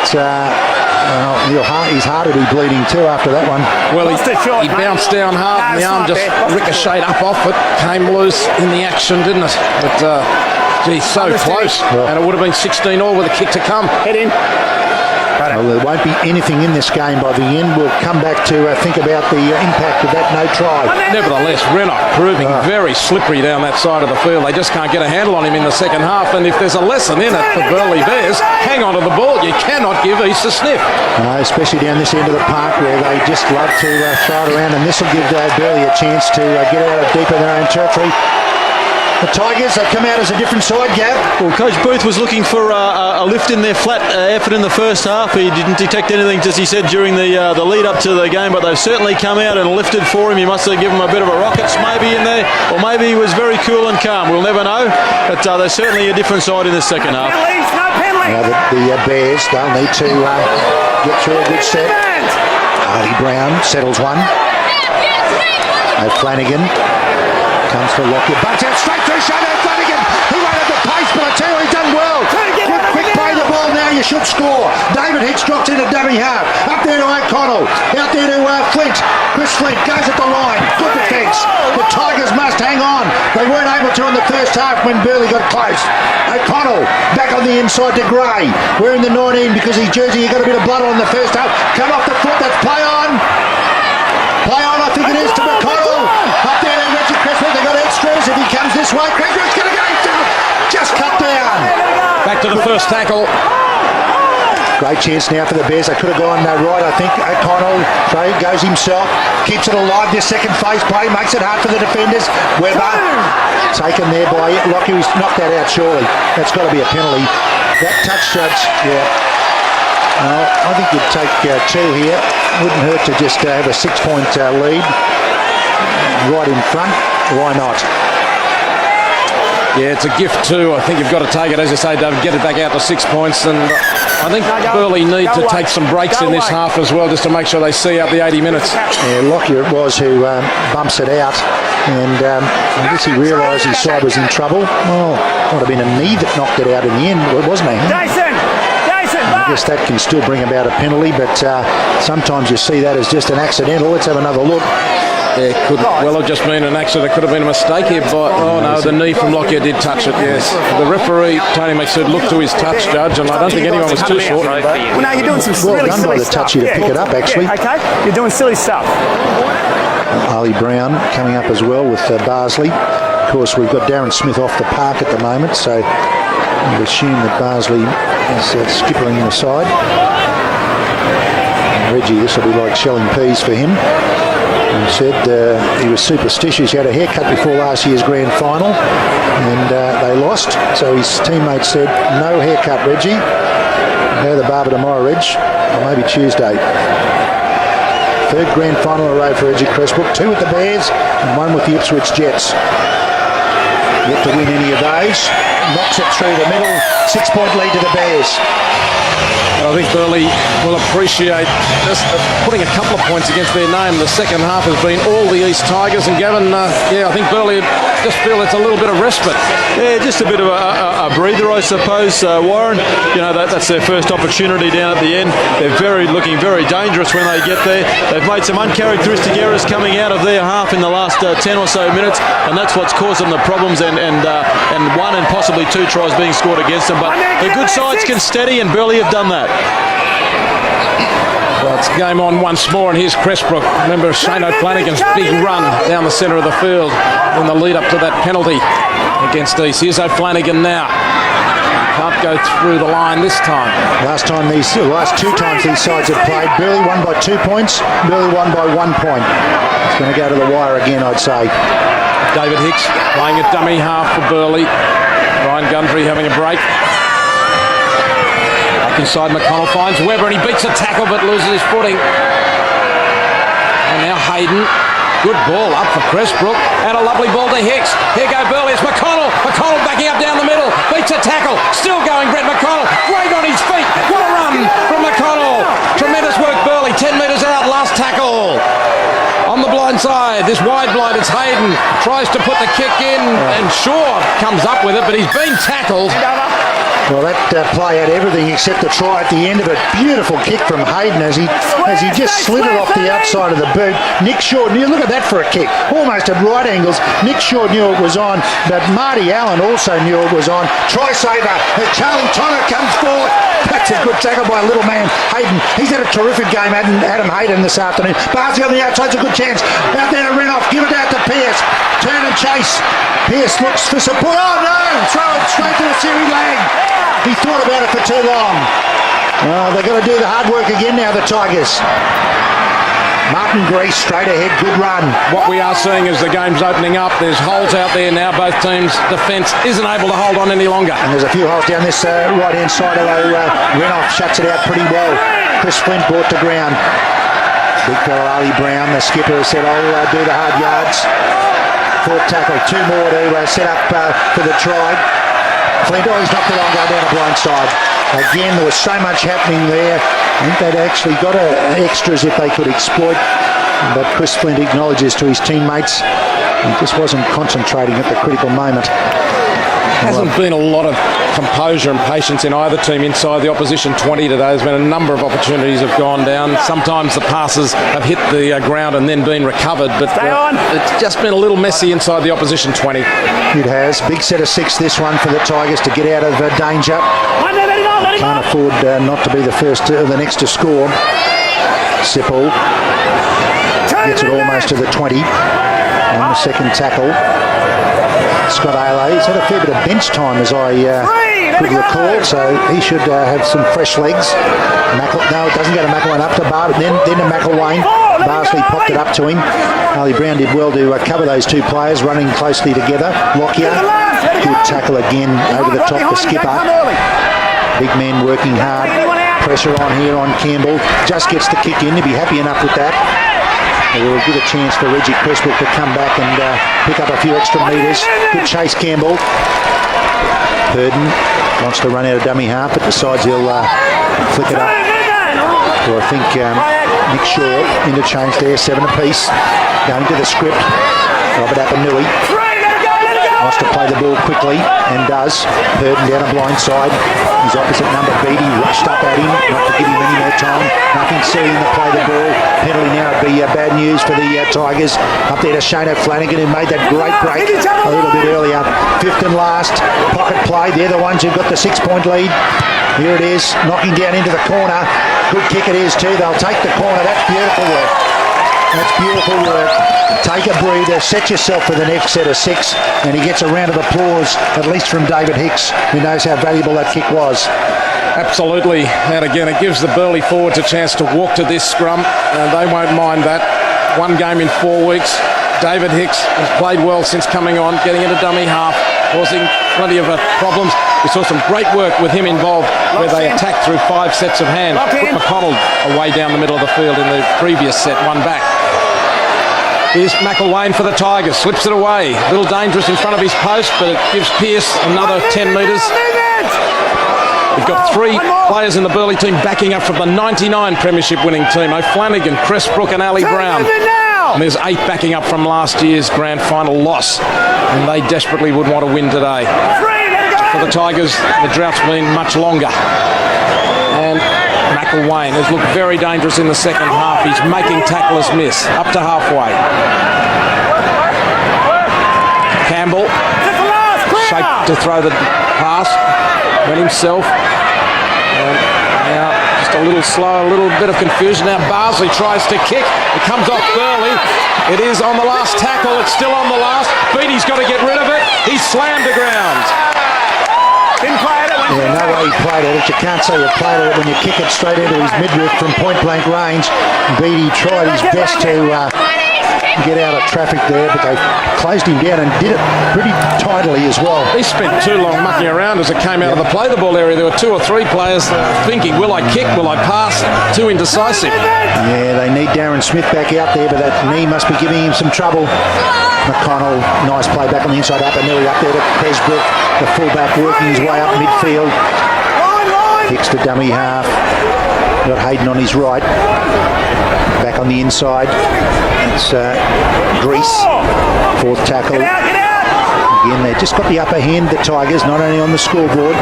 his heart will be bleeding too after that one. Well, he bounced down hard and the arm just ricocheted up off it. Came loose in the action, didn't it? But, geez, so close. And it would have been 16-all with a kick to come. Head in. Well, there won't be anything in this game by the end. We'll come back to think about the impact of that no try. Nevertheless, Renoff proving very slippery down that side of the field. They just can't get a handle on him in the second half. And if there's a lesson in it for Burleigh Bears, hang on to the ball. You cannot give East a sniff. Especially down this end of the park where they just love to throw it around. And this will give Burleigh a chance to get out of deep in their own territory. The Tigers have come out as a different side, Gav. Well, Coach Booth was looking for a lift in their flat effort in the first half. He didn't detect anything, as he said, during the lead up to the game, but they've certainly come out and lifted for him. You must have given him a bit of a rockets maybe in there, or maybe he was very cool and calm. We'll never know, but they're certainly a different side in the second half. Now the Bears, they'll need to get through a good set. Harley Brown settles one. Flanagan comes for Lockyer. Butts out straight through Shadow Flanagan. He won't have the pace, but I tell you, he's done well. Quick play the ball now, you should score. David Hicks drops into dummy half. Up there to O'Connell. Out there to Flint. Chris Flint goes at the line. Good defence. The Tigers must hang on. They weren't able to in the first half when Burleigh got close. O'Connell back on the inside to Gray. Wearing the 19 because his jersey, he got a bit of blood on the first half. Come off the foot, that's play on. Play on, I think it is, to McConnell. Up there to Reggie Cresswell. They got extras. If he comes this way, Cresswell's going to go down. Just cut down. Back to the first tackle. Great chance now for the Bears. They could have gone right, I think. O'Connell goes himself, keeps it alive. This second phase play makes it hard for the defenders. Weber taken there by Lockie. He's knocked that out surely. That's got to be a penalty. That touch judge, yeah. I think you'd take two here. Wouldn't hurt to just have a 6-point lead right in front. Why not? Yeah, it's a gift too. I think you've got to take it, as you say, David, get it back out to 6 points. And I think Burleigh need to take some breaks in this half as well, just to make sure they see out the 80 minutes. Yeah, Lockyer it was who bumps it out. And I guess he realised his side was in trouble. Well, might have been a knee that knocked it out in the end, wasn't it? I guess that can still bring about a penalty, but sometimes you see that as just an accidental. Let's have another look. Yeah, could well have just been an accident. It could have been a mistake here, but the knee from Lockyer did touch it, yes. The referee, Tony McSud, looked to his touch, Judge, and I don't think anyone was too short. Well, no, you're doing some well really done by the touchy to pick it up, actually. Yeah, okay, you're doing silly stuff. Harley Brown coming up as well with Barsley. Of course, we've got Darren Smith off the park at the moment, so you assume that Barsley is skippering the side. And Reggie, this will be like shelling peas for him. He said he was superstitious. He had a haircut before last year's grand final and they lost. So his teammates said, no haircut, Reggie. Go to the barber tomorrow, Reg, or maybe Tuesday. Third grand final in a row for Reggie Cresswell. 2 with the Bears and 1 with the Ipswich Jets. Yet to win any of those. Knocks it through the middle. 6-point lead to the Bears. I think Burleigh will appreciate just putting a couple of points against their name. The second half has been all the East Tigers, and Gavin, I think Burleigh just feel it's a little bit of respite. Yeah, just a bit of a breather, I suppose, Warren. You know, that's their first opportunity down at the end. They're looking very dangerous when they get there. They've made some uncharacteristic errors coming out of their half in the last 10 or so minutes, and that's what's caused them the problems and one and possibly two tries being scored against them. But the good sides can steady, and Burleigh have done that. Well, it's game on once more, and here's Cressbrook. Remember Shane O'Flanagan's big run down the centre of the field in the lead up to that penalty against East. Here's O'Flanagan now. Can't go through the line this time. Last two times these sides have played, Burleigh won by 2 points, Burleigh won by 1 point. It's going to go to the wire again, I'd say. David Hicks playing a dummy half for Burleigh. Ryan Gundry having a break. Inside, McConnell finds Webber and he beats a tackle but loses his footing. And now Hayden. Good ball up for Cressbrook. And a lovely ball to Hicks. Here go Burleigh. It's McConnell. McConnell backing up down the middle. Beats a tackle. Still going, Brett McConnell. Great on his feet. What a run from McConnell. Tremendous work, Burleigh. 10 metres out. Last tackle. On the blind side, this wide blind, it's Hayden. Tries to put the kick in and Shaw comes up with it, but he's been tackled. Well, that play had everything except the try at the end of it. Beautiful kick from Hayden as he just slid it off the outside of the boot. Nick Shaw knew, look at that for a kick, almost at right angles. Nick Shaw knew it was on, but Marty Allen also knew it was on. Try saver, Charlie Tonner comes forward. That's a good tackle by a little man, Hayden. He's had a terrific game, Adam Hayden, this afternoon. Barsley on the outside's a good chance. Out there to Renoff, give it out to Pearce. Turn and chase. Pearce looks for support. Oh no! Throw it straight to the Siri leg. He thought about it for too long. Well, they've got to do the hard work again now, the Tigers. Martin Grease straight ahead, good run. What we are seeing is the game's opening up. There's holes out there now. Both teams' defence isn't able to hold on any longer. And there's a few holes down this right-hand side, although Renoff shuts it out pretty well. Chris Flint brought to ground. Big fella Ali Brown, the skipper, said, I'll do the hard yards. Fourth tackle, 2 more to set up for the try. Flint, he's knocked it on, going down the blind side. Again, there was so much happening there. I think they'd actually got extras if they could exploit. But Chris Flint acknowledges to his teammates he just wasn't concentrating at the critical moment. Hasn't been a lot of composure and patience in either team inside the opposition 20 today. There's been a number of opportunities have gone down. Sometimes the passes have hit the ground and then been recovered, but it's just been a little messy inside the opposition 20. It has. Big set of 6 this one for the Tigers to get out of danger. Can't afford not to be the first or the next to score. Sipple gets it almost to the 20 on the second tackle. Scott Ayla, he's had a fair bit of bench time as I could recall, so he should have some fresh legs. No, it doesn't go to McElwain, up to Bar, then to McElwain. Barsley popped it up to him. Ali Brown did well to cover those two players running closely together. Lockyer, good tackle again over the top, the skipper. Big man working hard. Pressure on here on Campbell. Just gets the kick in, he'll be happy enough with that. It will give a chance for Reggie Cresswell to come back and pick up a few extra metres. Good chase, Campbell. Purden wants to run out of dummy half, but decides he'll flick it up. Well, I think Nick Shaw interchange there, 7 apiece. Going to the script. Robert Apanui wants to play the ball quickly and does. Purden down a blind side. His opposite number, Beattie, rushed up at him, not to give him any more time. Nothing seeing to play the ball. Penalty now would be bad news for the Tigers. Up there to Shane O'Flanagan, who made that great break a little bit earlier. 5th and last, pocket play. They're the ones who've got the 6-point lead. Here it is, knocking down into the corner. Good kick it is too. They'll take the corner. That's beautiful work. That's beautiful work. Take a breather, set yourself for the next set of 6, and he gets a round of applause, at least from David Hicks, who knows how valuable that kick was. Absolutely, and again it gives the Burleigh forwards a chance to walk to this scrum, and they won't mind that. 1 game in 4 weeks. David Hicks has played well since coming on, getting into dummy half, causing plenty of problems. We saw some great work with him involved where they attacked through 5 sets of hands. Put McConnell away down the middle of the field in the previous set, 1 back. Here's McElwain for the Tigers. Slips it away. A little dangerous in front of his post, but it gives Pearce another 10 metres. We've got 3 players in the Burleigh team backing up from the 99 premiership winning team. O'Flanagan, Cressbrook and Ali Brown. And there's 8 backing up from last year's grand final loss. And they desperately would want to win today. For the Tigers, the drought's been much longer. And McElwain has looked very dangerous in the second half. He's making tacklers miss. Up to halfway. Campbell, shaped to throw the pass. Went himself. Now just a little slow, a little bit of confusion. Now Barsley tries to kick. It comes off Burleigh. It is on the last tackle. It's still on the last. Beattie's got to get rid of it. He's slammed to ground. Didn't play it. Yeah, no way he played at it. You can't say you played at it when you kick it straight into his midriff from point-blank range. Beattie tried his best to get out of traffic there, but they closed him down and did it pretty tidily as well. He spent too long mucking around as it came out of the play the ball area. There were 2 or 3 players thinking, will I kick, will I pass? Too indecisive. Yeah, they need Darren Smith back out there, but that knee must be giving him some trouble. McConnell, nice play back on the inside, up and nearly up there to Cressbrook, the fullback working his way up midfield. Kicks to dummy half. Got Hayden on his right. Back on the inside. It's Grease. 4th tackle. Again, they've just got the upper hand, the Tigers, not only on the scoreboard.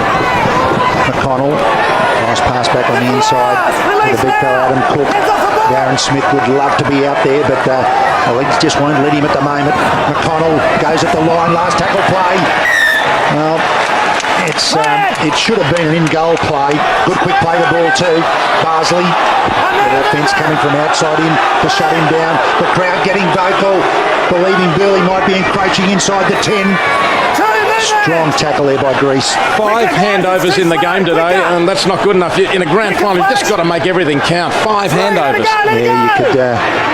McConnell. Nice pass back on the inside. The big fella Adam Cook. Darren Smith would love to be out there, but the legs just won't let him at the moment. McConnell goes at the line. Last tackle play. Well, it should have been an in-goal play. Good quick play the ball too. Barsley, the defence coming from outside him to shut him down. The crowd getting vocal, believing Burleigh might be encroaching inside the 10. Strong tackle there by Grease. 5 handovers in the game today, and that's not good enough. In a grand final, you've just got to make everything count. 5 handovers. Yeah, you could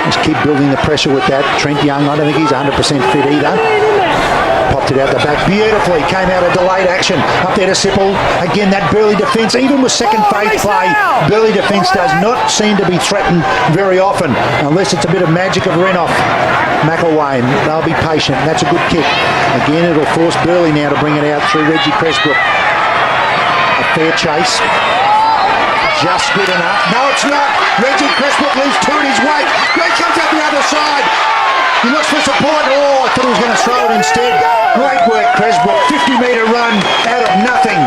just keep building the pressure with that. Trent Young, I don't think he's 100% fit either. Popped it out the back beautifully. Came out of delayed action. Up there to Sipple. Again, that Burleigh defence, even with second phase play, Burleigh defence does not seem to be threatened very often, unless it's a bit of magic of Renoff. McElwain, they'll be patient. That's a good kick. Again, it'll force Burleigh now to bring it out through Reggie Cressbrook. A fair chase. Just good enough. No, it's not. Reggie Cressbrook leaves 2 in his wake. Great comes out the other side. He looks for support. Oh, I thought he was going to throw it instead. Great work, Cressbrook. 50-metre run out of nothing.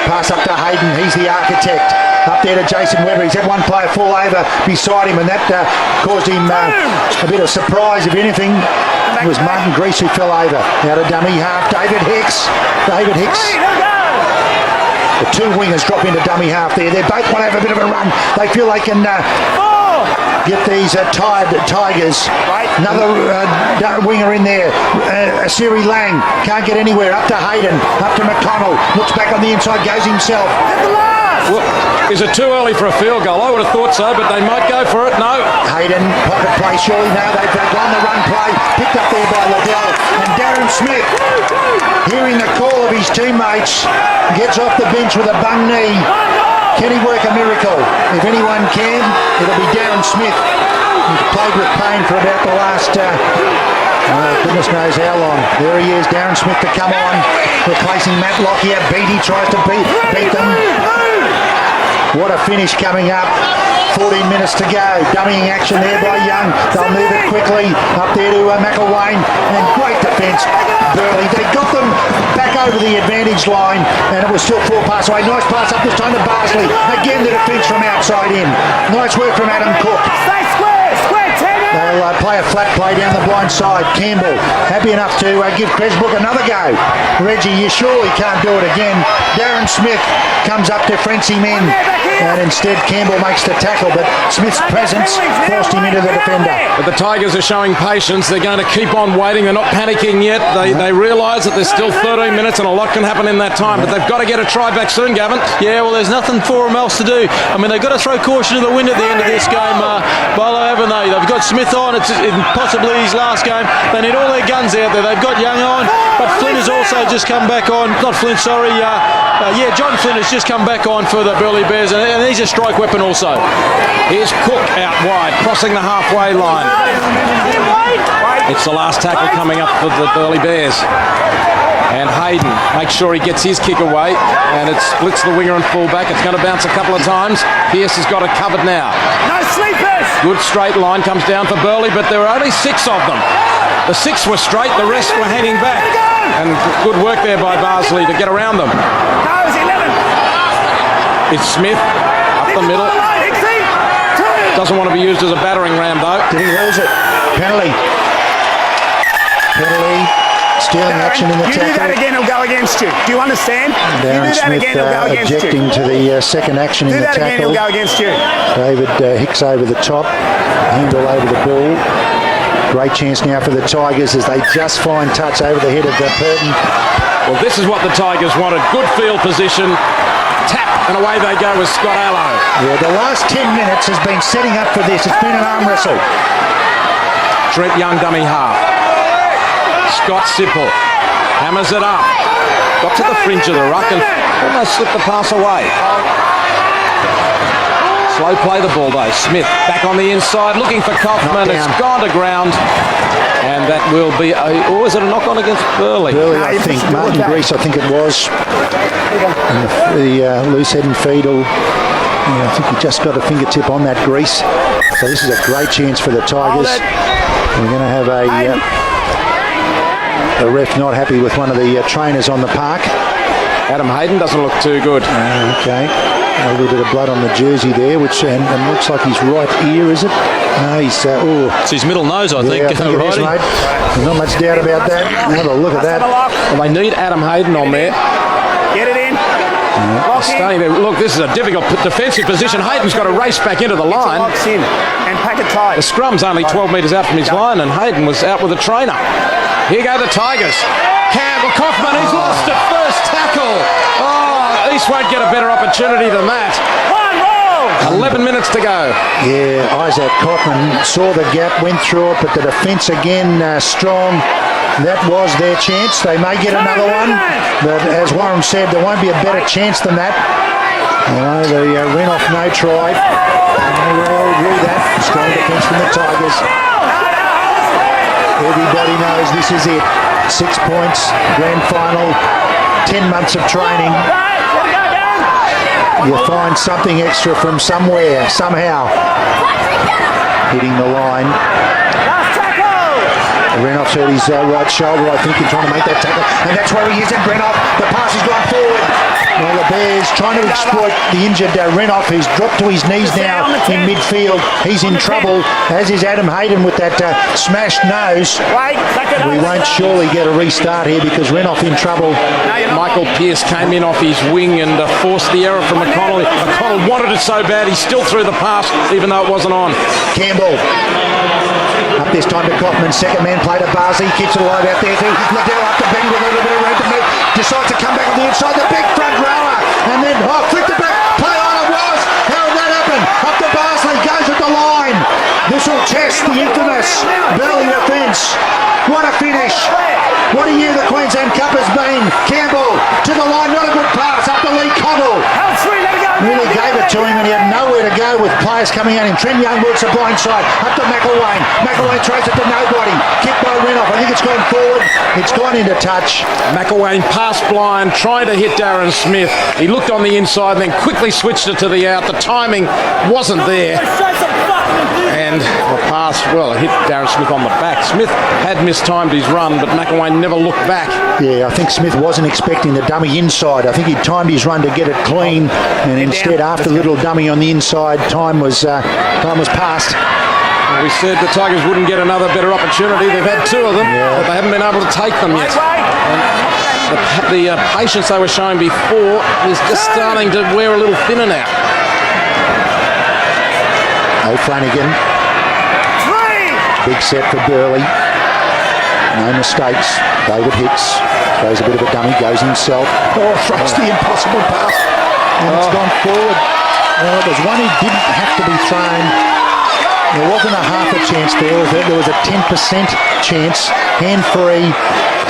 Pass up to Hayden. He's the architect. Up there to Jason Webber. He's had one player fall over beside him, and that caused him a bit of surprise, if anything. It was Martin Grease who fell over. Out of dummy half. David Hicks. The 2 wingers drop into dummy half there. They both want to have a bit of a run. They feel they can get these tired Tigers. Another winger in there. Asiri Lang can't get anywhere. Up to Hayden. Up to McConnell. Looks back on the inside. Goes himself. Well, is it too early for a field goal? I would have thought so, but they might go for it. No. Hayden, pocket play, surely. No, they've gone the run play. Picked up there by Liddell. And Darren Smith, hearing the call of his teammates, gets off the bench with a bung knee. Can he work a miracle? If anyone can, it'll be Darren Smith. He's played with pain for about the last, goodness knows how long. There he is, Darren Smith to come on, replacing Matt Lockyer. Beattie tries to beat them. What a finish coming up. 14 minutes to go. Dummying action there by Young. They'll move it quickly. Up there to McElwain. And great defence. Burleigh. They got them back over the advantage line. And it was still 4 pass away. Nice pass up this time to Barsley. Again the defence from outside in. Nice work from Adam Cook. They'll play a flat play down the blind side. Campbell happy enough to give Cressbrook another go. Reggie, you surely can't do it again. Darren Smith comes up to fence him in, and instead Campbell makes the tackle, but Smith's presence forced him into the defender. But the Tigers are showing patience. They're going to keep on waiting. They're not panicking yet. They realise that there's still 13 minutes and a lot can happen in that time, but they've got to get a try back soon, Gavin. Yeah, well, there's nothing for them else to do. I mean, they've got to throw caution to the wind at the end of this game, Barlow, haven't they? They've got Smith on. It's possibly his last game. They need all their guns out there. They've got Young on, but Flynn has also just come back on. Not Flynn, sorry. John Flynn has just come back on for the Burleigh Bears, and he's a strike weapon also. Here's Cook out wide, crossing the halfway line. It's the last tackle coming up for the Burleigh Bears. And Hayden makes sure he gets his kick away, and it splits the winger and fullback. It's going to bounce a couple of times. Pearce has got it covered now. No sleepers! Good straight line comes down for Burleigh, but there were only 6 of them. The 6 were straight, the rest were hanging back. And good work there by Barsley to get around them. No, it's 11. It's Smith up the middle. Doesn't want to be used as a battering ram though. Did he lose it? Penalty. Stealing action in the tackle. You do that again, he'll go against you. Do you understand? Darren you do that Smith again, he'll go against objecting you. to the second action in Do the that again, tackle. he'll go against you. David Hicks over the top. Handle over the ball. Great chance now for the Tigers as they just find touch over the head of Burton. Well, this is what the Tigers wanted. Good field position. Tap, and away they go with Scott Allo. Yeah, the last 10 minutes has been setting up for this. It's been an arm wrestle. Trent Young, dummy half. Scott Sipple hammers it up. Got to the fringe of the ruck and almost slipped the pass away. Slow play the ball though. Smith back on the inside looking for Kaufman. It's gone to ground. And that will be is it a knock on against Burleigh? Burleigh, I think. Martin Grease, I think it was. And the loose head and feedle. Yeah, I think he just got a fingertip on that Grease. So this is a great chance for the Tigers. We're going to have a ref not happy with one of the trainers on the park. Adam Hayden doesn't look too good. Okay. A little bit of blood on the jersey there, which and looks like his right ear, is it? No, he's... It's his middle nose, I think. I think it is, mate. There's not much doubt about that. Have a look at that. Well, they need Adam Hayden on there. Get it in. Staying there. Look, this is a difficult defensive position. Hayden's got to race back into the line. Locks in and pack it tight. The scrum's only 12 metres out from his line, and Hayden was out with a trainer. Here go the Tigers. Campbell Kaufman, he's lost it. First tackle. Oh, East won't get a better opportunity than that. 11 minutes to go. Yeah, Isaac Kaufman saw the gap, went through it, but the defence again strong. That was their chance. They may get another one, but as Warren said, there won't be a better chance than that. The Renoff no try. We'll agree that. Strong defence from the Tigers. Everybody knows this is it. 6 points, grand final, 10 months of training. You'll find something extra from somewhere, somehow. Hitting the line. Renoff's hurt his right shoulder, I think, in trying to make that tackle. And that's where he is at Renoff. The pass has gone forward. Well, the Bears trying to exploit the injured Renoff, who's dropped to his knees now in midfield. He's in trouble, as is Adam Hayden with that smashed nose. We won't surely get a restart here because Renoff in trouble. Michael Pearce came in off his wing and forced the error from McConnell. McConnell wanted it so bad, he still threw the pass, even though it wasn't on. Campbell. Up this time to Kaufman. Second man play to Barsley. Keeps it alive out there too. Liddell up the bend with a little bit of room to move. Decides to come back on the inside. The big front rower. And then flicked it back. Play on it was. How did that happen? Up to Barsley. Goes at the line. This will test the infamous Burleigh defence. What a finish. What a year the Queensland Cup has been. Campbell to the line. Not a good pass. Up to Lee Cobble. Really gave it to him and he had nowhere to go with players coming out. And Trent Young works the blind side. Up to McElwain. McElwain throws it to nobody. Kicked by Renoff. I think it's gone forward. It's gone into touch. McElwain passed blind, trying to hit Darren Smith. He looked on the inside, then quickly switched it to the out. The timing wasn't there. And the pass, well, it hit Darren Smith on the back. Smith had mistimed his run, but McElwain never looked back. Yeah, I think Smith wasn't expecting the dummy inside. I think he timed his run to get it clean, and instead, after the little dummy on the inside, time was passed. We said the Tigers wouldn't get another better opportunity. They've had 2 of them, but they haven't been able to take them yet. And the patience they were showing before is just starting to wear a little thinner now. O'Flanagan. Big set for Burleigh. No mistakes. David Hicks throws a bit of a dummy, goes himself. Throws the impossible pass. And it's gone forward. There's one he didn't have to be thrown. There wasn't a half a chance there. There was a 10% chance. Hand free.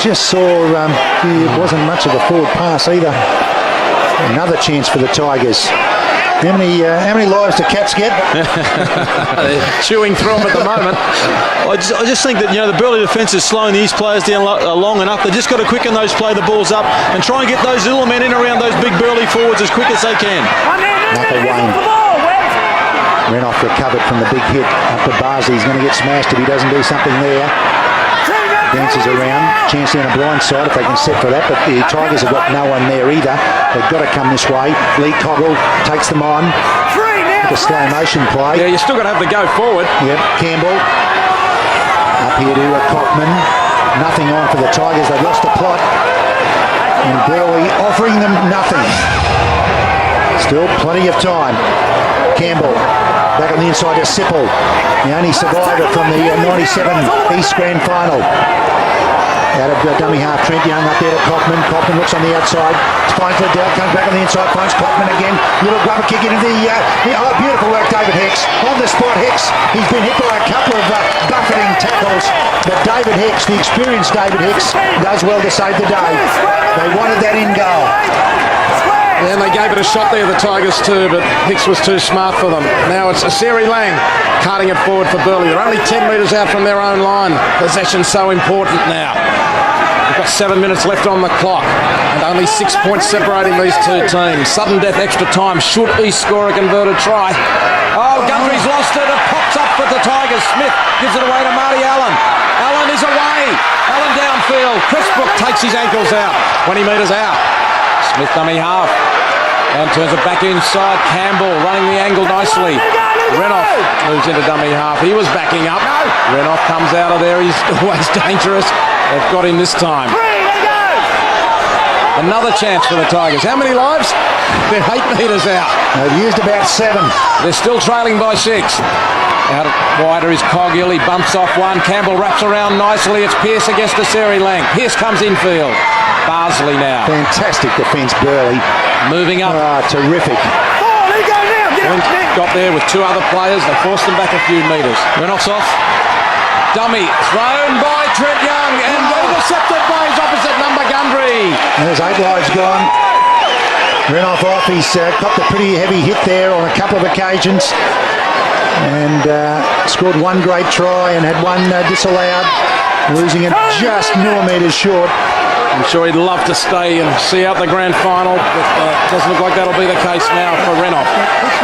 Just saw it wasn't much of a forward pass either. Another chance for the Tigers. How many lives do cats get? They're chewing through them at the moment. I just think that the Burleigh defence is slowing the East players down long enough. They've just got to quicken those play the balls up and try and get those little men in around those big Burleigh forwards as quick as they can. McElwain. Renoff recovered from the big hit up to Barsley. He's going to get smashed if he doesn't do something there. Dances around, chance down a blind side if they can set for that, but the Tigers have got no one there either. They've got to come this way. Lee Coggle takes them on. The slow motion play. Yeah, you still got to have the go forward. Yep, Campbell. Up here to Cockman. Nothing on for the Tigers. They've lost the plot. And Burleigh offering them nothing. Still plenty of time. Campbell. Back on the inside to Sipple, the only survivor from the 97 East Grand Final. Out of dummy half, Trent Young up there to Cockman. Cockman looks on the outside, finds Liddell, comes back on the inside, finds Cockman again. Little grubber kick into the beautiful work, David Hicks. On the spot, Hicks. He's been hit by a couple of buffeting tackles, but David Hicks, the experienced David Hicks, does well to save the day. They wanted that in goal. And they gave it a shot there, the Tigers too, but Hicks was too smart for them. Now it's Seri Lang carting it forward for Burleigh. They're only 10 metres out from their own line. Possession's so important now. We've got 7 minutes left on the clock and only 6 points separating these two teams. Sudden death extra time. Should East score a converted try? Oh, Gundry's lost it. It pops up for the Tigers. Smith gives it away to Marty Allen. Allen is away. Allen downfield. Chris Brook takes his ankles out 20 metres out. Smith dummy half and turns it back inside. Campbell running the angle nicely. Renoff moves into dummy half. He was backing up. Renoff comes out of there. He's always dangerous. They've got him this time. Another chance for the Tigers. How many lives? They're 8 metres out. They've used about 7. They're still trailing by 6. Out wider is Coggill. He bumps off one. Campbell wraps around nicely. It's Pearce against the Seri Lang. Pearce comes infield. Barsley now. Fantastic defence, Burleigh. Moving up. Terrific. Got there with 2 other players. They forced them back a few metres. Renoff's off. Dummy thrown by Trent Young and intercepted by his opposite number, Gundry. There's 8 lives gone. Renoff off. He's copped a pretty heavy hit there on a couple of occasions and scored 1 great try and had 1 disallowed, losing it just millimetres short. I'm sure he'd love to stay and see out the grand final, but doesn't look like that'll be the case now for Renoff.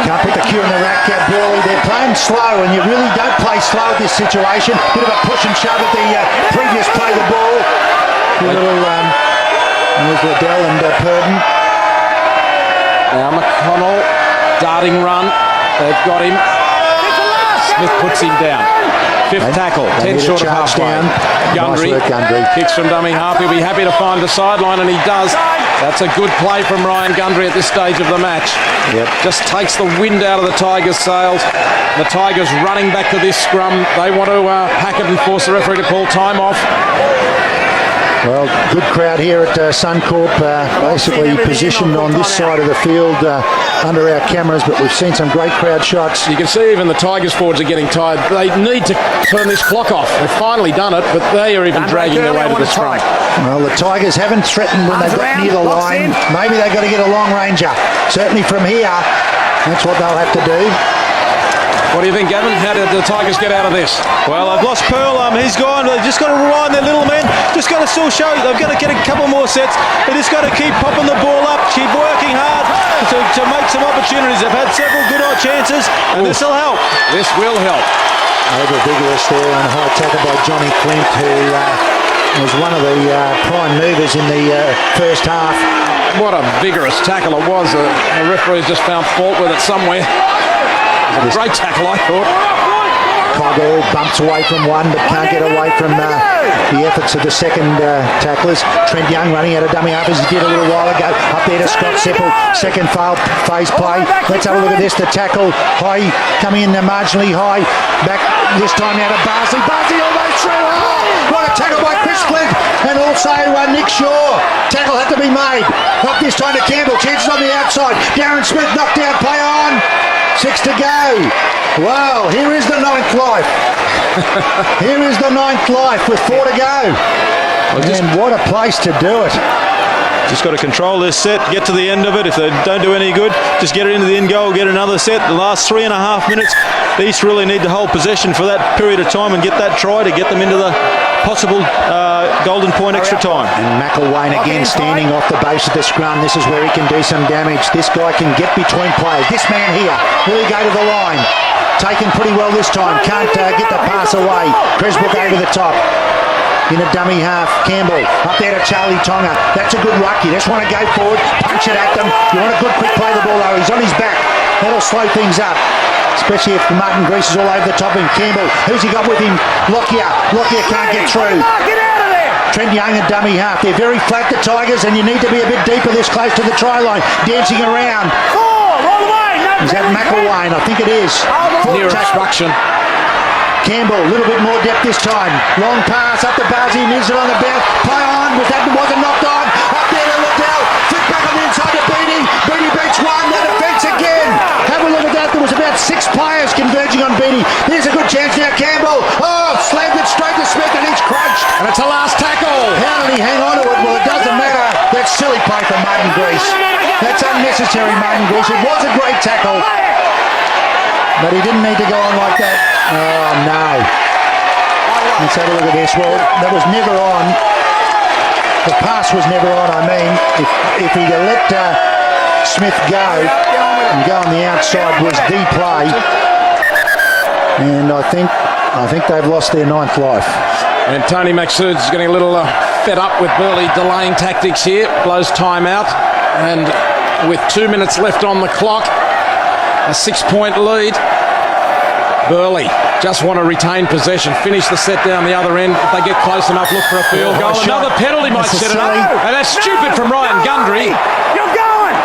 Can't put the cue in the rack, Burleigh. They're playing slow, and you really don't play slow at this situation. Bit of a push and shove at the previous play of the ball. A little, there's Liddell and Purden. Now McConnell, darting run. They've got him. Smith puts him down. 5th tackle, 10 short of halfway. Gundry kicks from dummy half. He'll be happy to find the sideline, and he does. That's a good play from Ryan Gundry at this stage of the match. Yep. Just takes the wind out of the Tigers' sails. The Tigers running back to this scrum. They want to pack it and force the referee to call time off. Well, good crowd here at Suncorp, basically positioned on this side of the field under our cameras, but we've seen some great crowd shots. You can see even the Tigers forwards are getting tired. They need to turn this clock off. They've finally done it, but they are even dragging their way to the scrum. Well, the Tigers haven't threatened when they got near the line. Maybe they've got to get a long ranger. Certainly from here, that's what they'll have to do. What do you think, Gavin? How did the Tigers get out of this? Well, they've lost Pearl. He's gone. They've just got to rely on their little men. Just got to still show. They've got to get a couple more sets. They just got to keep popping the ball up, keep working hard to make some opportunities. They've had several good chances, and this will help. This will help. Over vigorous there and a high tackle by Johnny Flint, who was one of the prime movers in the first half. What a vigorous tackle it was. The referee's just found fault with it somewhere. It was a great tackle, I thought. Coggle bumps away from one, but can't get away from the efforts of the second tacklers. Trent Young running out of dummy half as he did a little while ago. Up there to Scott Sipple. Second failed phase play. Let's have a look at this. The tackle high, coming in marginally high. Back this time out of Barsley. Barsley almost through. Oh, what a tackle by Chris Flint. And also Nick Shaw. Tackle had to be made. Up this time to Campbell. Chances on the outside. Darren Smith knocked down. Play on. 6 to go. Wow, here is the 9th life. Here is the 9th life with 4 to go. And what a place to do it. Just got to control this set, get to the end of it. If they don't do any good, just get it into the end goal, get another set. The last 3.5 minutes, the East really need to hold possession for that period of time and get that try to get them into the possible golden point extra time. And McElwain again standing off the base of the scrum. This is where he can do some damage. This guy can get between players. This man here, will he go to the line? Taken pretty well this time. Can't get the pass away. Cresbrook over the top. In a dummy half, Campbell up there to Charlie Tonga. That's a good ruck. You just want to go forward, punch it at them. You want a good quick play the ball though. He's on his back. That'll slow things up, especially if Martin Grease is all over the top of him. Campbell, who's he got with him? Lockyer. Lockyer can't get through. Get out of there! Trent Young and dummy half. They're very flat, the Tigers, and you need to be a bit deeper this close to the try line. Dancing around. All the way! No Is that McElwain? I think it is. Near obstruction. Campbell, a little bit more depth this time. Long pass up the Bazzi, needs it on the bounce. Play on, wasn't knocked on. Up there to Liddell. Flip back on the inside to Beattie. Beattie beats one, the defence again. Have a look at that. There was about 6 players converging on Beattie. There's a good chance now. Campbell, slammed it straight to Smith and he's crunched. And it's a last tackle. How did he hang on to it? Well, it doesn't matter. That's silly play from Martin Grease. That's unnecessary, Martin Grease. It was a great tackle, but he didn't need to go on like that. Oh, no. Let's have a look at this. Well, that was never on. The pass was never on, I mean. If he'd have let Smith go and go on the outside was the play. And I think they've lost their 9th life. And Tony Maxud's getting a little fed up with Burliegh delaying tactics here. Blows time out. And with 2 minutes left on the clock, a 6-point lead. Burliegh just want to retain possession, finish the set down the other end. If they get close enough, look for a field goal. Another penalty might set it up. And that's stupid from Ryan Gundry. You're going!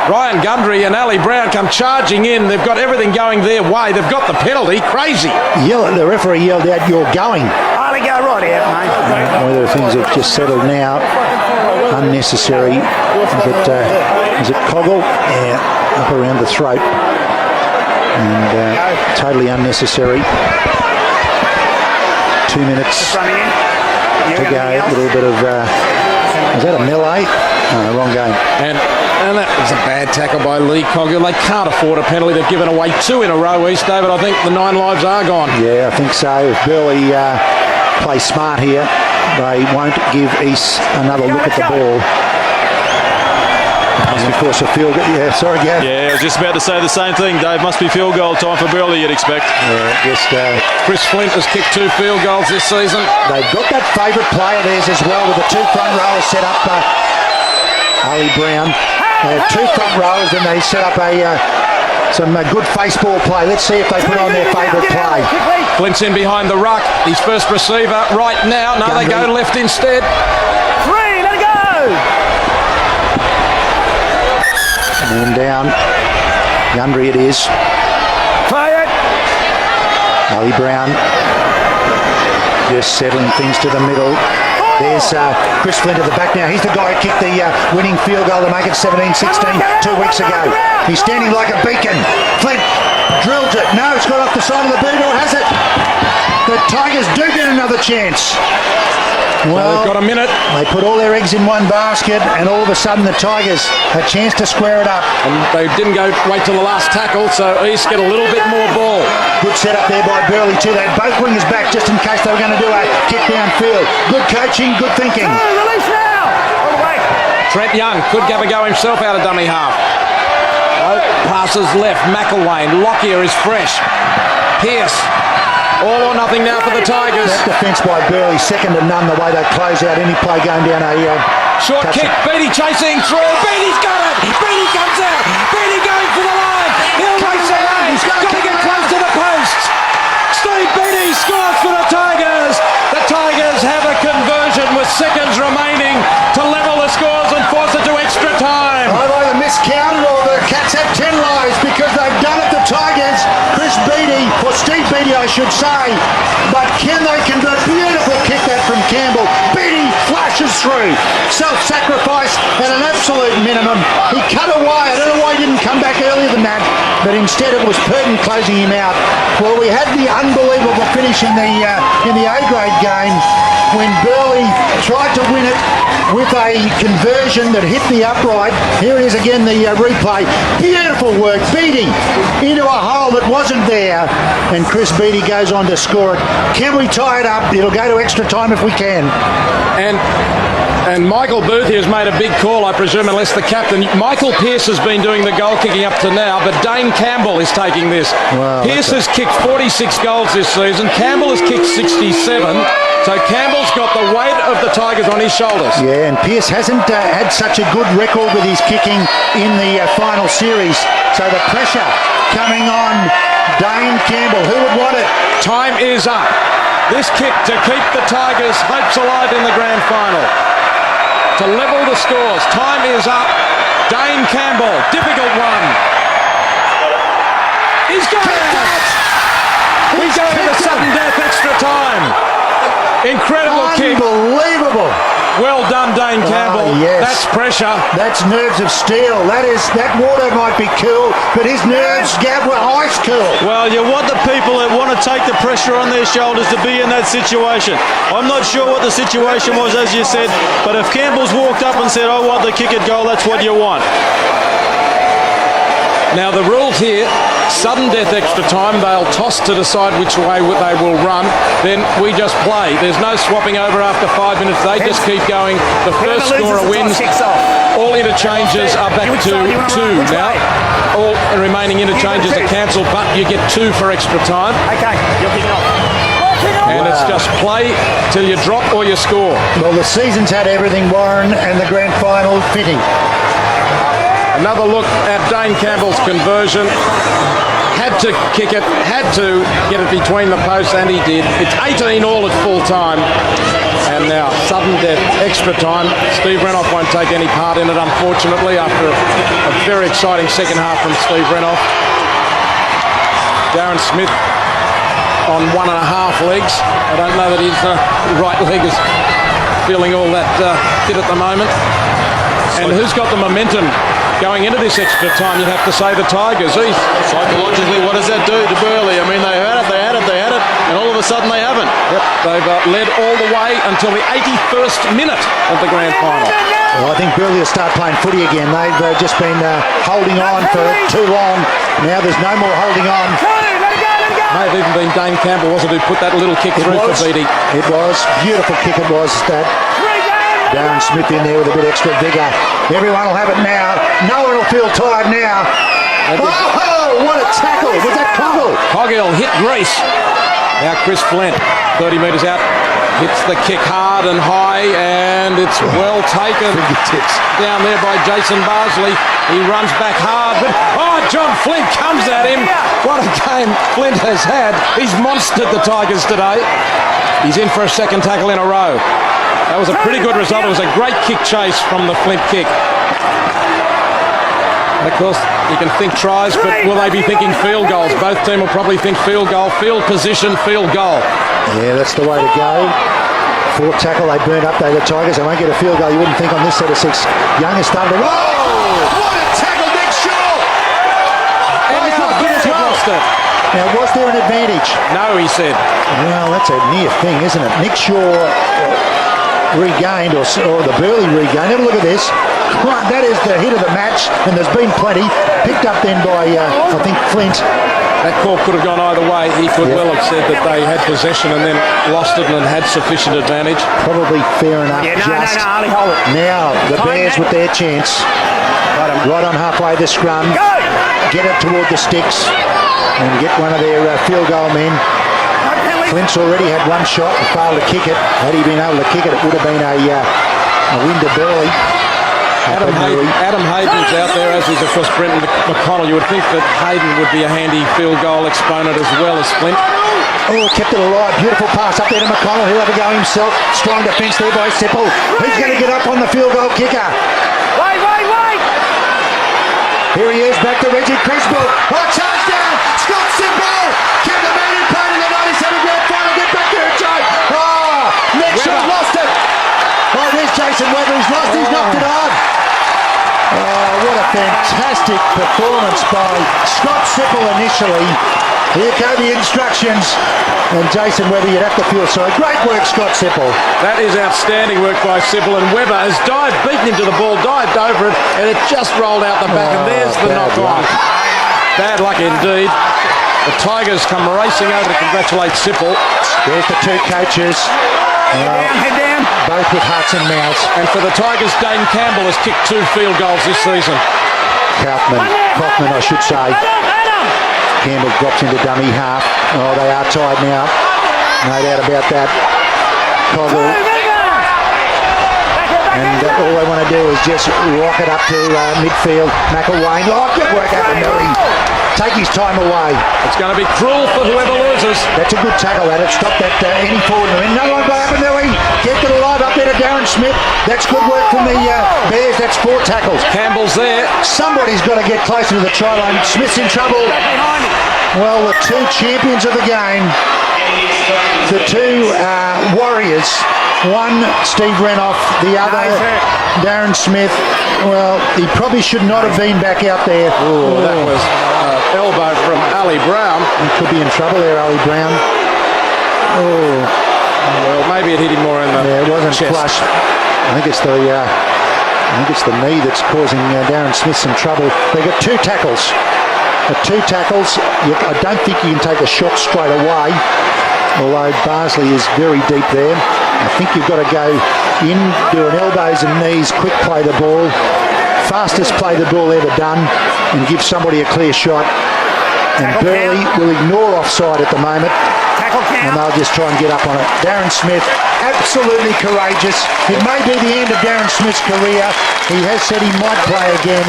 Ryan Gundry and Ali Brown come charging in. They've got everything going their way. They've got the penalty. Crazy. The referee yelled out, "You're going." Ali, go right out, mate. Whether things have just settled now, unnecessary. But is it Coggle? Yeah, up around the throat. And totally unnecessary. 2 minutes to go. A little bit of is that a melee? No, wrong game. And that was a bad tackle by Lee Coggill. They can't afford a penalty. They've given away 2 in a row, East, David. I think the 9 lives are gone. Yeah, I think so. If Burliegh play smart here, they won't give East another look at the ball. Must be force a field goal. Yeah, sorry, Gav. Yeah, I was just about to say the same thing, Dave. Must be field goal time for Burliegh, you'd expect. Yeah, Chris Flint has kicked 2 field goals this season. They've got that favourite player of theirs as well with the 2 front rowers set up. Ali Brown. They have 2 front rowers and they set up some good face ball play. Let's see if they put on their favourite play. Flint's in behind the ruck. His first receiver right now. No, Gundry. They go left instead. 3, let it go! And down. Gundry it is. Play it! Ali Brown just settling things to the middle. There's Chris Flint at the back now. He's the guy who kicked the winning field goal to make it 17-16 2 weeks ago. He's standing like a beacon. Flint drills it. No, it's got off the side of the boot, or has it? The Tigers do get another chance. Well, they've got a minute. They put all their eggs in one basket, and all of a sudden the Tigers a chance to square it up. And they didn't wait till the last tackle, so East get a little bit more ball. Good setup there by Burliegh too. They had both wingers back just in case they were going to do a kick downfield. Good coaching, good thinking. Release now! All the way. Trent Young could have a go himself out of dummy half. Passes left. McElwain. Lockyer is fresh. Pearce. All or nothing now for the Tigers. That defence by Burliegh, second to none the way they close out any play going down a short kick. Beattie chasing through. Beattie's got it. Beattie comes out. Beattie going for the line. He'll race away. He's got to get close to the post. Steve Beattie scores for the Tigers. The Tigers have a conversion with seconds remaining to level the scores and force it to extra time. I've either miscounted or the Cats have 10 lives because they've done it, the Tigers. Chris Beattie, or Steve Beattie I should say, but can they convert? Beautiful kick that from Campbell. Beattie flashes through. Self-sacrifice at an absolute minimum. He cut away. I don't know why he didn't come back earlier than that, but instead it was Purton closing him out. Well, we had the unbelievable finish in the A-grade game when Burliegh tried to win it with a conversion that hit the upright. Here it is again, the replay. Beautiful work. Beattie into a hole that wasn't there. And Chris Beattie goes on to score it. Can we tie it up? It'll go to extra time if we can. And Michael Booth here has made a big call, I presume, unless the captain. Michael Pearce has been doing the goal kicking up to now, but Dane Campbell is taking this. Wow, Pearce has kicked 46 goals this season. Campbell has kicked 67. So Campbell's got the weight of the Tigers on his shoulders. Yeah, and Pearce hasn't had such a good record with his kicking in the final series. So the pressure coming on Dane Campbell. Who would want it? Time is up. This kick to keep the Tigers' hopes alive in the grand final. To level the scores. Time is up. Dane Campbell, difficult one. He's got it! We go to the sudden death extra time. Incredible kick. Unbelievable. Well done, Dane Campbell. Yes. That's pressure. That's nerves of steel. That water might be cool, but his nerves were ice cool. Well, you want the people that want to take the pressure on their shoulders to be in that situation. I'm not sure what the situation was, as you said, but if Campbell's walked up and said, I want the kick at goal, that's what you want. Now the rules here, sudden death extra time, they'll toss to decide which way they will run, then we just play. There's no swapping over after 5 minutes, they just keep going. The first scorer wins. All interchanges are back to 2 now. All remaining interchanges are cancelled, but you get 2 for extra time. Okay, you're kicking off. And it's just play till you drop or you score. Well, the season's had everything, Warren, and the grand final fitting. Another look at Dane Campbell's conversion. Had to kick it, had to get it between the posts, and he did. It's 18 all at full time. And now, sudden death, extra time. Steve Renoff won't take any part in it, unfortunately, after a very exciting second half from Steve Renoff. Darren Smith on 1.5 legs. I don't know that his right leg is feeling all that fit at the moment. And who's got the momentum going into this extra time? You'd have to say the Tigers. Psychologically, what does that do to Burleigh? I mean, they had it, and all of a sudden they haven't. Yep, they've led all the way until the 81st minute of the grand final. Well, I think Burleigh will start playing footy again. They've just been holding on for too long. Now there's no more holding on. May have even been Dane Campbell, wasn't it, who put that little kick through for Beattie. It was. Beautiful kick it was, that. Darren Smith in there with a bit extra vigour. Everyone will have it now. No one will feel tired now. Oh, what a tackle. Was that Coggill? Coggill hit Grease. Now Chris Flint, 30 metres out, hits the kick hard and high, and it's well taken down there by Jason Barsley. He runs back hard, but John Flint comes at him. What a game Flint has had. He's monstered the Tigers today. He's in for a second tackle in a row. That was a pretty good result. It was a great kick chase from the Flint kick. Of course, you can think tries, but will they be thinking field goals? Both teams will probably think field goal, field position, field goal. Yeah, that's the way to go. Fourth tackle, they burn up, the Tigers. They won't get a field goal. You wouldn't think on this set of 6. Young is starting to... Whoa! What a tackle, Nick Shaw! And now Burleigh lost it. Now, was there an advantage? No, he said. Well, that's a near thing, isn't it? Nick Shaw regained, or the Burleigh regained. Have a look at this. Right, that is the hit of the match, and there's been plenty. Picked up then by, I think, Flint. That call could have gone either way. He could well have said that they had possession and then lost it and had sufficient advantage. Probably fair enough. Ali, hold it. Now, the Bears with their chance. Right on halfway the scrum. Get it toward the sticks and get one of their field goal men. Flint's already had one shot and failed to kick it. Had he been able to kick it, it would have been a win to Burleigh. Adam Hayden's out there, as is of course Brenton McConnell. You would think that Hayden would be a handy field goal exponent as well as Flint. Oh, kept it alive. Beautiful pass up there to McConnell. He'll have a go himself. Strong defence there by Sipple. Who's going to get up on the field goal kicker? Wait! Here he is, back to Reggie Criswell. Oh, charge down! Scott Sipple! Kept the man in play in the 97 grand final. Get back there, Joe! Oh, Nick Shaw lost it! Oh, there's Jason Weber. He's lost. He's knocked it on. Oh, what a fantastic performance by Scott Sipple initially. Here go the instructions. And Jason Webber, you'd have to feel sorry. Great work, Scott Sipple. That is outstanding work by Sybil, and Webber has beaten him to the ball, dived over it, and it just rolled out the back, and there's the knock on. Bad luck indeed. The Tigers come racing over to congratulate Sipple. There's the two coaches. Head down. Both with hearts and mouths. And for the Tigers, Dane Campbell has kicked 2 field goals this season. Kaufman, I should say. Campbell drops into dummy half. Oh, they are tied now. No doubt about that. Coggle. And all they want to do is just rock it up to midfield. McElwain. Oh, good work out of Murray. Take his time away. It's going to be cruel for whoever loses. That's a good tackle at it. Stop that any forward. No one by Apanui. Get it alive up there to Darren Smith. That's good work from the Bears. That's 4 tackles. Campbell's there. Somebody's got to get closer to the try line. Smith's in trouble. Well, the 2 champions of the game, the 2 warriors, one Steve Renoff, the other Darren Smith. Well, he probably should not have been back out there. Oh, that was elbow from Ali Brown. He could be in trouble there, Ali Brown. Oh, well, maybe it hit him more in the it wasn't chest. flush. I think it's the knee that's causing Darren Smith some trouble. They got 2 tackles. The 2 tackles. I don't think you can take a shot straight away. Although Barsley is very deep there. I think you've got to go in, doing elbows and knees, quick play the ball, fastest play the ball ever done, and give somebody a clear shot. And Burley will ignore offside at the moment, and they'll just try and get up on it. Darren Smith, absolutely courageous. It may be the end of Darren Smith's career. He has said he might play again,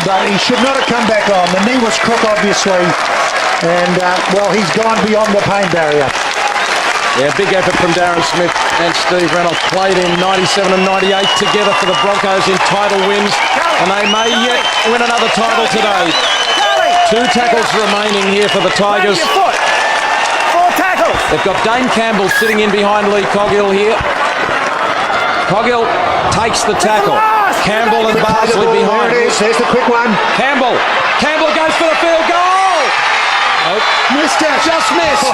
but he should not have come back on. The knee was crook, obviously, and, well, he's gone beyond the pain barrier. Yeah, big effort from Darren Smith and Steve Reynolds. Played in 97 and 98 together for the Broncos in title wins, and they may yet win another title today. 2 tackles remaining here for the Tigers. 4 tackles. They've got Dane Campbell sitting in behind Lee Coghill here. Coghill takes the tackle. Campbell and Barsley behind. There it is. There's the quick one. Campbell goes for the field goal. Oh, Missed it. just missed.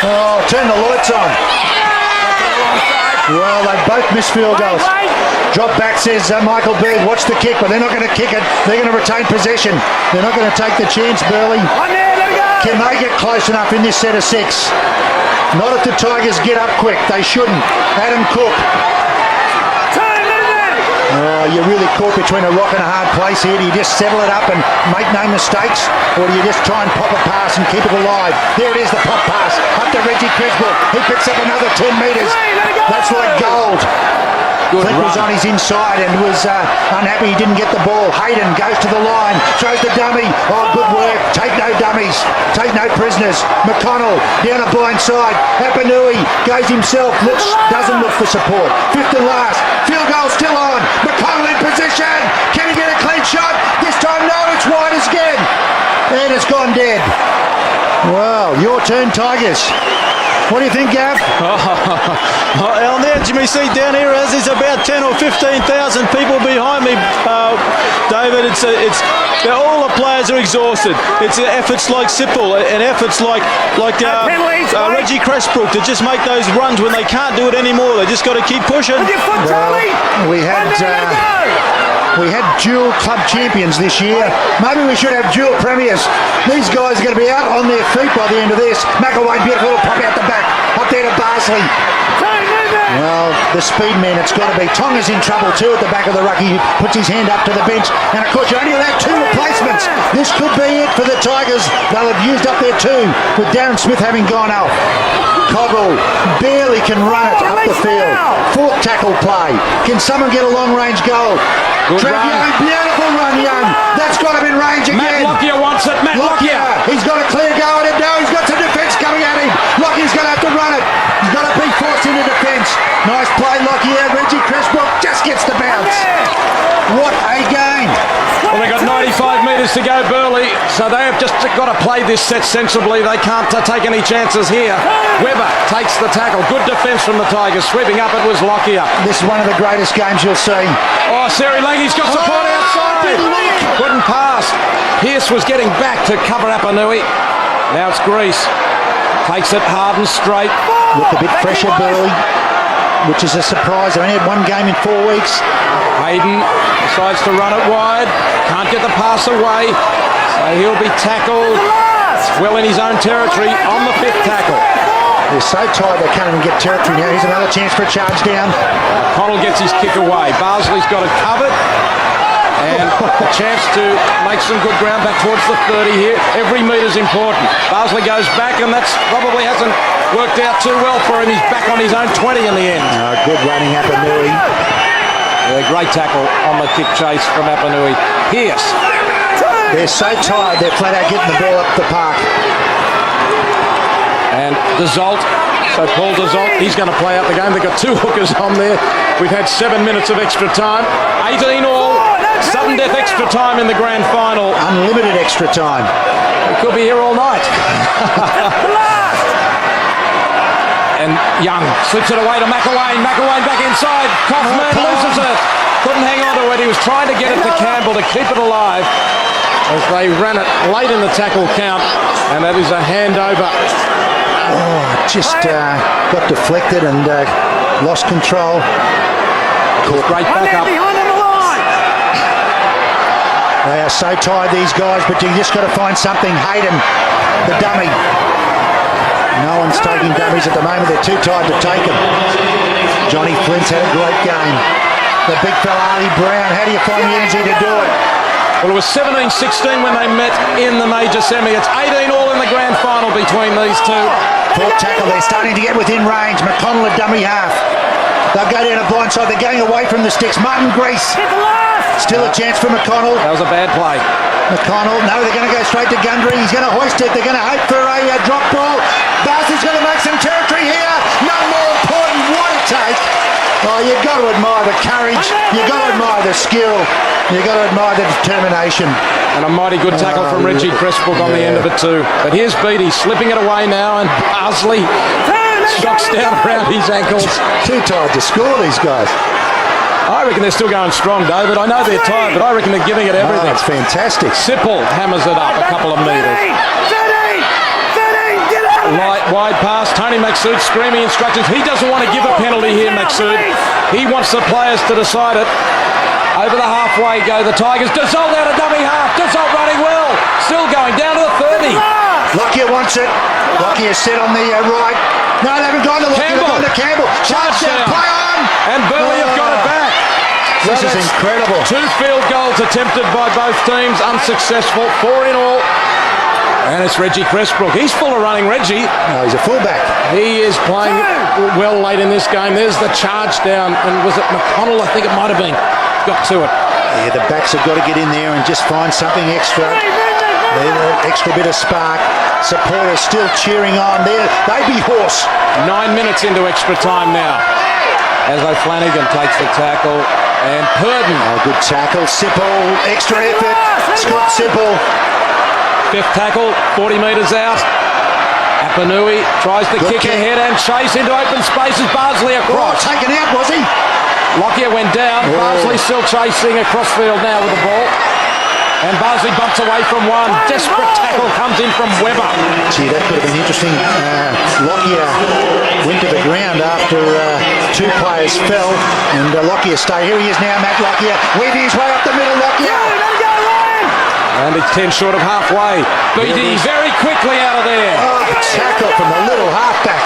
Oh, turn the lights on. Well, they both missed field goals. Drop back, says Michael Bird. Watch the kick, but they're not going to kick it. They're going to retain possession. They're not going to take the chance, Burley. Can they get close enough in this set of 6? Not if the Tigers get up quick. They shouldn't. Adam Cook. Oh, you're really caught between a rock and a hard place here. Do you just settle it up and make no mistakes? Or do you just try and pop a pass and keep it alive? There it is, the pop pass. Up to Reggie Creswell. He picks up another 10 metres. That's like gold. Flint was on his inside and was unhappy he didn't get the ball. Hayden goes to the line, throws the dummy. Oh, good work. Take no dummies. Take no prisoners. McConnell down a blind side. Apanui goes himself. Doesn't look for support. 5th and last. Field goal still on. McConnell in position. Can he get a clean shot? This time, no. It's wide again. And it's gone dead. Well, your turn, Tigers. What do you think, Gav? On the edge of my seat down here, as there's about 10 or 15,000 people behind me, David. All the players are exhausted. It's efforts like Sipple and efforts like Reggie Cressbrook to just make those runs when they can't do it anymore. They just got to keep pushing. Well, we had dual club champions this year. Maybe we should have dual premiers. These guys are going to be out on their feet by the end of this. McElwain, beautiful little pop out the back. Up there to Barsley. Well, the speed man, it's got to be. Tonga's in trouble too at the back of the ruck. He puts his hand up to the bench. And of course, you're only allowed 2 replacements. This could be it for the Tigers. They'll have used up their 2 with Darren Smith having gone out. Coggle barely can run it up the field. 4th tackle play. Can someone get a long-range goal? Trev Young, beautiful run, Young. That's got him in range again. Matt Lockyer wants it. Matt Lockyer. He's got a clear go at it now. He's got some defence coming at him. Lockyer's going to have to run it. He's got to be forced into defence. Nice play, Lockyer. Reggie Cressbrook just gets the bounce. What a game. Well, they've got 95 metres to go, Burley, so they have just got to play this set sensibly. They can't take any chances here. Webber takes the tackle. Good defence from the Tigers. Sweeping up, it was Lockyer. This is one of the greatest games you'll see. Oh, Seri Lange's got support outside. Couldn't pass. Pearce was getting back to cover Apanui. Now it's Grease. Takes it hard and straight. Look a bit fresher, Burley, which is a surprise. They only had one game in 4 weeks. Hayden decides to run it wide. Can't get the pass away. So he'll be tackled well in his own territory on the 5th tackle. They're so tired they can't even get territory now. Here's another chance for a charge down. Connell gets his kick away. Barsley's got it covered. And a chance to make some good ground back towards the 30 here. Every meter's important. Barsley goes back, and that's probably hasn't worked out too well for him. He's back on his own 20 in the end. Good running, Apanui. Yeah, great tackle on the kick chase from Apanui. Pierce. They're so tired, they're flat out getting the ball up the park. And Desault, so Paul Desault, he's going to play out the game. They've got 2 hookers on there. We've had 7 minutes of extra time. 18 all. Sudden death extra time in the grand final. Unlimited extra time. We could be here all night. And Young slips it away to McElwain. McElwain back inside. Kaufman loses it. Couldn't hang on to it. He was trying to get it to Campbell to keep it alive as they ran it late in the tackle count. And that is a handover. Just got deflected and lost control. Great backup. They are so tired, these guys, but you just got to find something. Hayden, the dummy. No one's taking dummies at the moment. They're too tired to take them. Johnny Flint's had a great game. The big fella, Ali Brown, how do you find the energy to do it? Well, it was 17-16 when they met in the major semi. It's 18 all in the grand final between these two. 4th tackle, they're starting to get within range. McConnell a dummy half. They'll go down a blind side. They're going away from the sticks. Martin Grease. Still a chance for McConnell. That was a bad play. McConnell, no, they're going to go straight to Gundry. He's going to hoist it. They're going to hope for a drop ball. Barsley's going to make some territory here. No more important. What a take. Oh, you've got to admire the courage. You've got to admire the skill. You've got to admire the determination. And a mighty good tackle from Reggie Cressbrook on the end of it too. But here's Beattie slipping it away now, and Barsley shocks down around his ankles. Too tired to score, these guys. I reckon they're still going strong, David. I know they're tired, but I reckon they're giving it everything. It's fantastic. Sipple hammers it up a couple of metres. Light, wide pass. Tony Maksood screaming instructions. He doesn't want to give a penalty here, Maksood. He wants the players to decide it. Over the halfway go the Tigers. Desault out of dummy half. Desault running well. Still going down to the 30. Lockyer wants it. Lockyer set on the right. No, they haven't gone to Lockyer. They've gone to Campbell. Charge down. Play on. And Burley have got it back. This is incredible. 2 field goals attempted by both teams. Unsuccessful. 4 in all. And it's Reggie Cressbrook. He's full of running, Reggie. No, he's a fullback. He is playing well late in this game. There's the charge down. And was it McConnell? I think it might have been. Got to it. Yeah, the backs have got to get in there and just find something extra. An extra bit of spark. Supporters still cheering on there. They'd be hoarse. 9 minutes into extra time now. As O'Flanagan takes the tackle. And Purdon. Oh, good tackle. Sipple. Extra effort. Scott Sipple. 5th tackle, 40 metres out. Apanui tries to kick ahead and chase into open spaces. Barsley across. Taken out, was he? Lockyer went down. Barsley still chasing across field now with the ball. And Barsley bumps away from one. Desperate tackle comes in from Webber. Gee, that could have been interesting. Lockyer went to the ground after 2 players fell. And Lockyer stayed. Here he is now, Matt Lockyer. Weaving his way up the middle, Lockyer. And it's 10 short of halfway. Beattie very quickly out of there. Oh, tackle from the little halfback.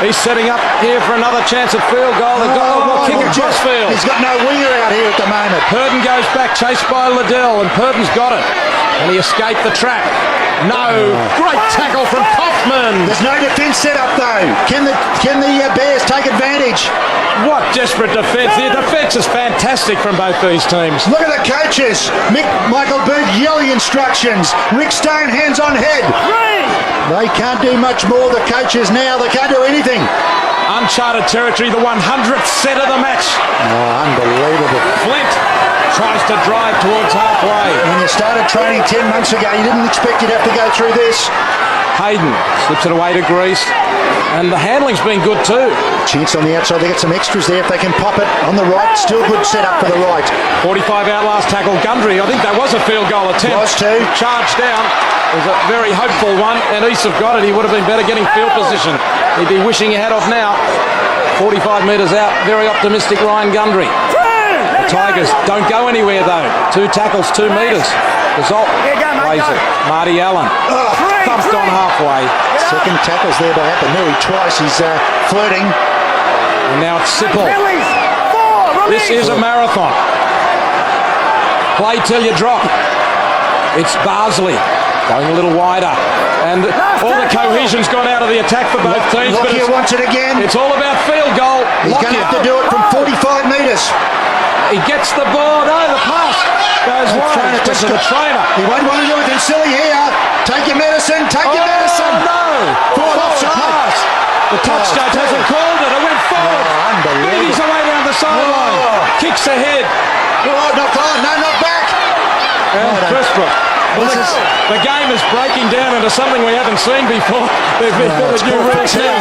He's setting up here for another chance at field goal. They've got one more kick across field. He's got no winger out here at the moment. Purdon goes back, chased by Liddell, and Purdon's got it. And he escaped the trap. No, great tackle from Kaufman. There's no defence set up though. Can the Bears take advantage? What desperate defence. The defence is fantastic from both these teams. Look at the coaches. Michael Booth yelling instructions. Rick Stone hands on head. They can't do much more, the coaches now. They can't do anything. Uncharted territory, the 100th set of the match. Oh, unbelievable. Flint tries to drive towards halfway. When you started training 10 months ago, you didn't expect you'd have to go through this. Hayden slips it away to Grease. And the handling's been good too. Chance on the outside, they get some extras there if they can pop it on the right. Still good setup for the right. 45 out last tackle. Gundry, I think that was a field goal attempt. Was too. Charged down. It was a very hopeful one, and East have got it. He would have been better getting field position. He'd be wishing he had off now. 45 metres out. Very optimistic Ryan Gundry. The Tigers don't go anywhere though. 2 tackles, 2 metres. Result, plays it. Marty Allen. Thumped on halfway. Second tackles there by Appa nearly twice. He's flirting. And now it's Sipple. This is a marathon. Play till you drop. It's Barsley going a little wider. And all the cohesion's gone out of the attack for both teams. Lockyer wants it again. It's all about field goal. He's going to have to do it from 45 metres. He gets the ball. No, the pass goes wide. It's to the trainer. He won't want to do anything silly here. Take your medicine. Take your medicine. No. Forward offside. Pass. The touch judge hasn't called it. It went forward. Unbelievable. He's away down the sideline. Kicks ahead. Not forward. No, not back. And Pressbrook. Well, the game is breaking down into something we haven't seen before. They've got a new rules now.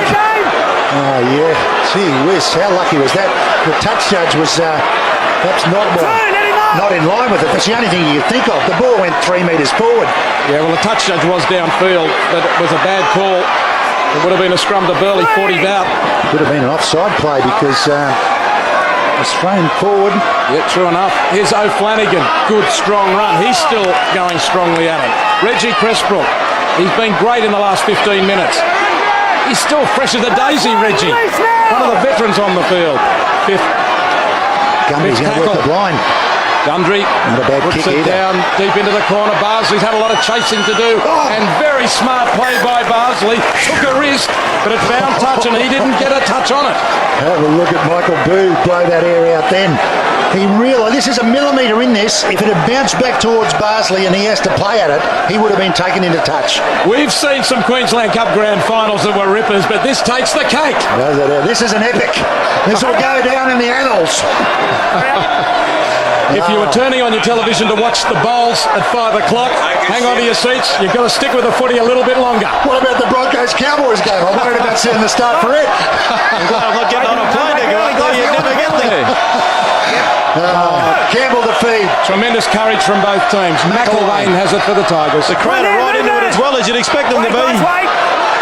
Oh, yeah. Gee whiz, how lucky was that? The touch judge was perhaps not in line with it. That's the only thing you could think of. The ball went 3 metres forward. Yeah, well, the touch judge was downfield, but it was a bad call. It would have been a scrum to Burleigh, 40 out. Could have been an offside play because it was thrown forward. Yeah, true enough. Here's O'Flanagan. Good, strong run. He's still going strongly at it. Reggie Pressbrook. He's been great in the last 15 minutes. He's still fresh as a daisy, Reggie. One of the veterans on the field. Fifth Gundry's going to work the blind. Gundry Not a bad puts kick it either. down deep into the corner. Barsley's had a lot of chasing to do. And very smart play by Barsley. Took a risk, but it found touch and he didn't get a touch on it. Have a look at Michael Boo blow that air out then. He realised this is a millimetre in this. If it had bounced back towards Barsley and he has to play at it, he would have been taken into touch. We've seen some Queensland Cup Grand Finals that were rippers, but this takes the cake. This is an epic. This will go down in the annals. If you were turning on your television to watch the bowls at 5 o'clock, hang on to your seats. You've got to stick with the footy a little bit longer. What about the Broncos-Cowboys game? I worried about setting the start for it. I'm not getting on a plane to go up there. You'd never get there. Campbell the feed. Tremendous courage from both teams. McIlvaine has it for the Tigers. The crowd are right into it as well as you'd expect them to be.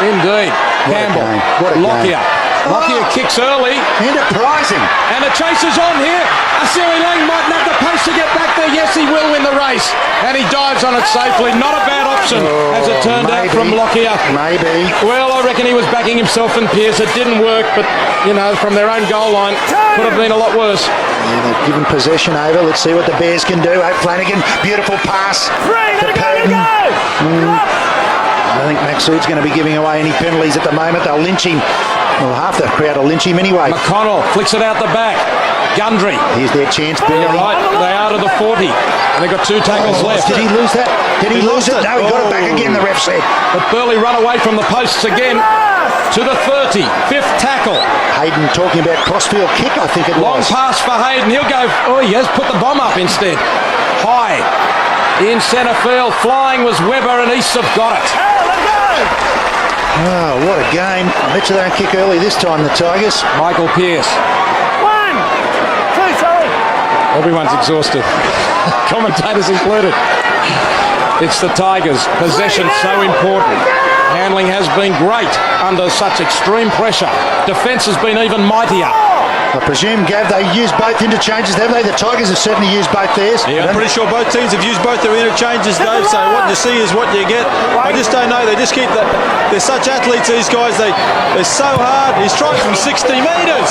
Indeed. Campbell. What a Lockyer. Lockyer kicks early. Enterprising. And the chase is on here. Asiri Lang mightn't have the pace to get back there. Yes, he will win the race. And he dives on it safely. Not a bad option, as it turned out from Lockyer. Maybe. Well, I reckon he was backing himself and Pearce. It didn't work, but, you know, from their own goal line, could have been a lot worse. Yeah, they've given possession over. Let's see what the Bears can do. O'Flanagan, beautiful pass. To Purton. I think Maxud's going to be giving away any penalties at the moment. They'll lynch him. Well, half the crowd will lynch him anyway. McConnell flicks it out the back. Gundry. Here's their chance. You're right. They are to the 40. And they've got 2 tackles left. Did he lose that? Did he lose it? No, he got it back again, the ref said. But Burleigh run away from the posts again to the 30. 5th tackle. Hayden talking about crossfield kick, I think it Long was. pass for Hayden. He'll go. Oh, he has put the bomb up instead. High. In centre field. Flying was Webber and East have got it. Oh, what a game. I bet you they don't kick early this time, the Tigers. Michael Pearce. 1, 2, sorry. Everyone's exhausted. Commentators included. It's the Tigers. Possession so important. Handling has been great under such extreme pressure. Defence has been even mightier. I presume, Gav, they used both interchanges, have they? The Tigers have certainly used both theirs. Yeah, I'm pretty sure both teams have used both their interchanges, Dave, so what you see is what you get. I just don't know. They just keep that. They're such athletes, these guys. They're so hard. He's trying from 60 metres.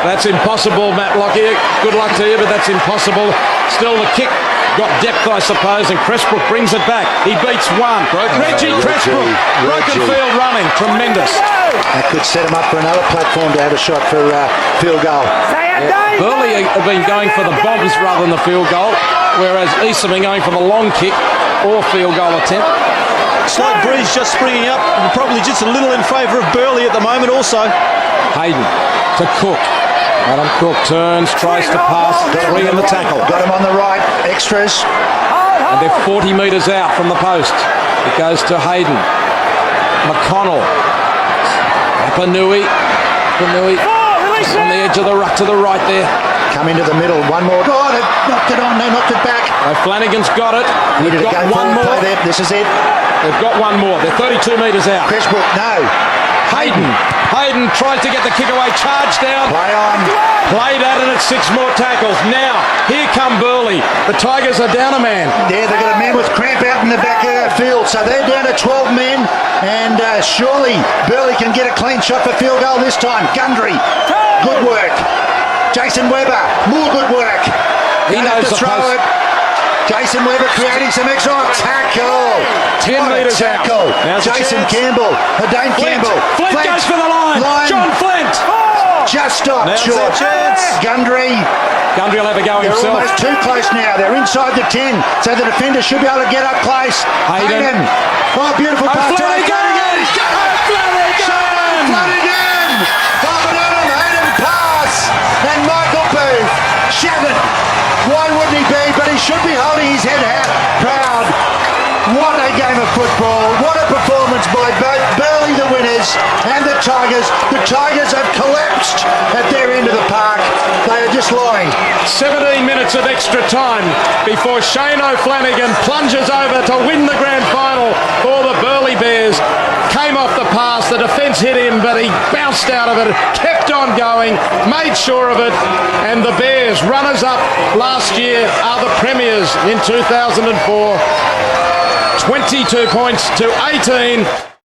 That's impossible, Matt Lockyer. Good luck to you, but that's impossible. Still, the kick got depth, I suppose, and Pressbrook brings it back. He beats one. Reggie Pressbrook. Broken field running. Tremendous. That could set him up for another platform to have a shot for field goal. Burleigh have been going for the bombs rather than the field goal, whereas East have been going for the long kick or field goal attempt. Slight breeze just springing up, and probably just a little in favour of Burleigh at the moment also. Hayden to Cook. Adam Cook turns, tries to pass, 3 in the tackle. Got him on the right, extras. And they're 40 metres out from the post. It goes to Hayden. McConnell. Apanui on the edge of the ruck to the right there. Come into the middle, one more. Oh, they knocked it on, they knocked it back. Flanagan's got it. Needed They've to got go one forward, more. play there. This is it. They've got one more. They're 32 metres out. Cressbrook, no. Hayden tried to get the kick away, charged down. Play on. Played at it at 6 more tackles. Now, here come Burleigh. The Tigers are down a man. Yeah, they've got a man with cramp out in the back of the field, so they're down to 12 men, and surely Burleigh can get a clean shot for field goal this time. Gundry, good work. Jason Webber, more good work. He knows to the throw post. it. Jason Webber creating some extra tackle. 10 What a metres out. tackle. Now's the Jason chance. Campbell, Dane Campbell. Flint goes for the line. John Flint. Just stopped Now's short. their chance. Gundry. Gundry will have a go They're himself. almost too close now. They're inside the 10, so the defender should be able to get up close. Hayden. Oh, beautiful pass. Flanagan. Flanagan. Bob-a-dum, Hayden pass. And Michael Booth. Shannon. Why wouldn't he be? But he should be holding his head out proud. What a game of football. What a performance by both Burleigh, the winners, and the Tigers. The Tigers have collapsed at their end of the park. They are just lying. 17 minutes of extra time before Shane O'Flanagan plunges over to win the grand final for the Burleigh Bears. Came off the pass, the defence hit him, but he bounced out of it, kept on going, made sure of it, and the Bears, runners-up last year, are the premiers in 2004. 22 points to 18.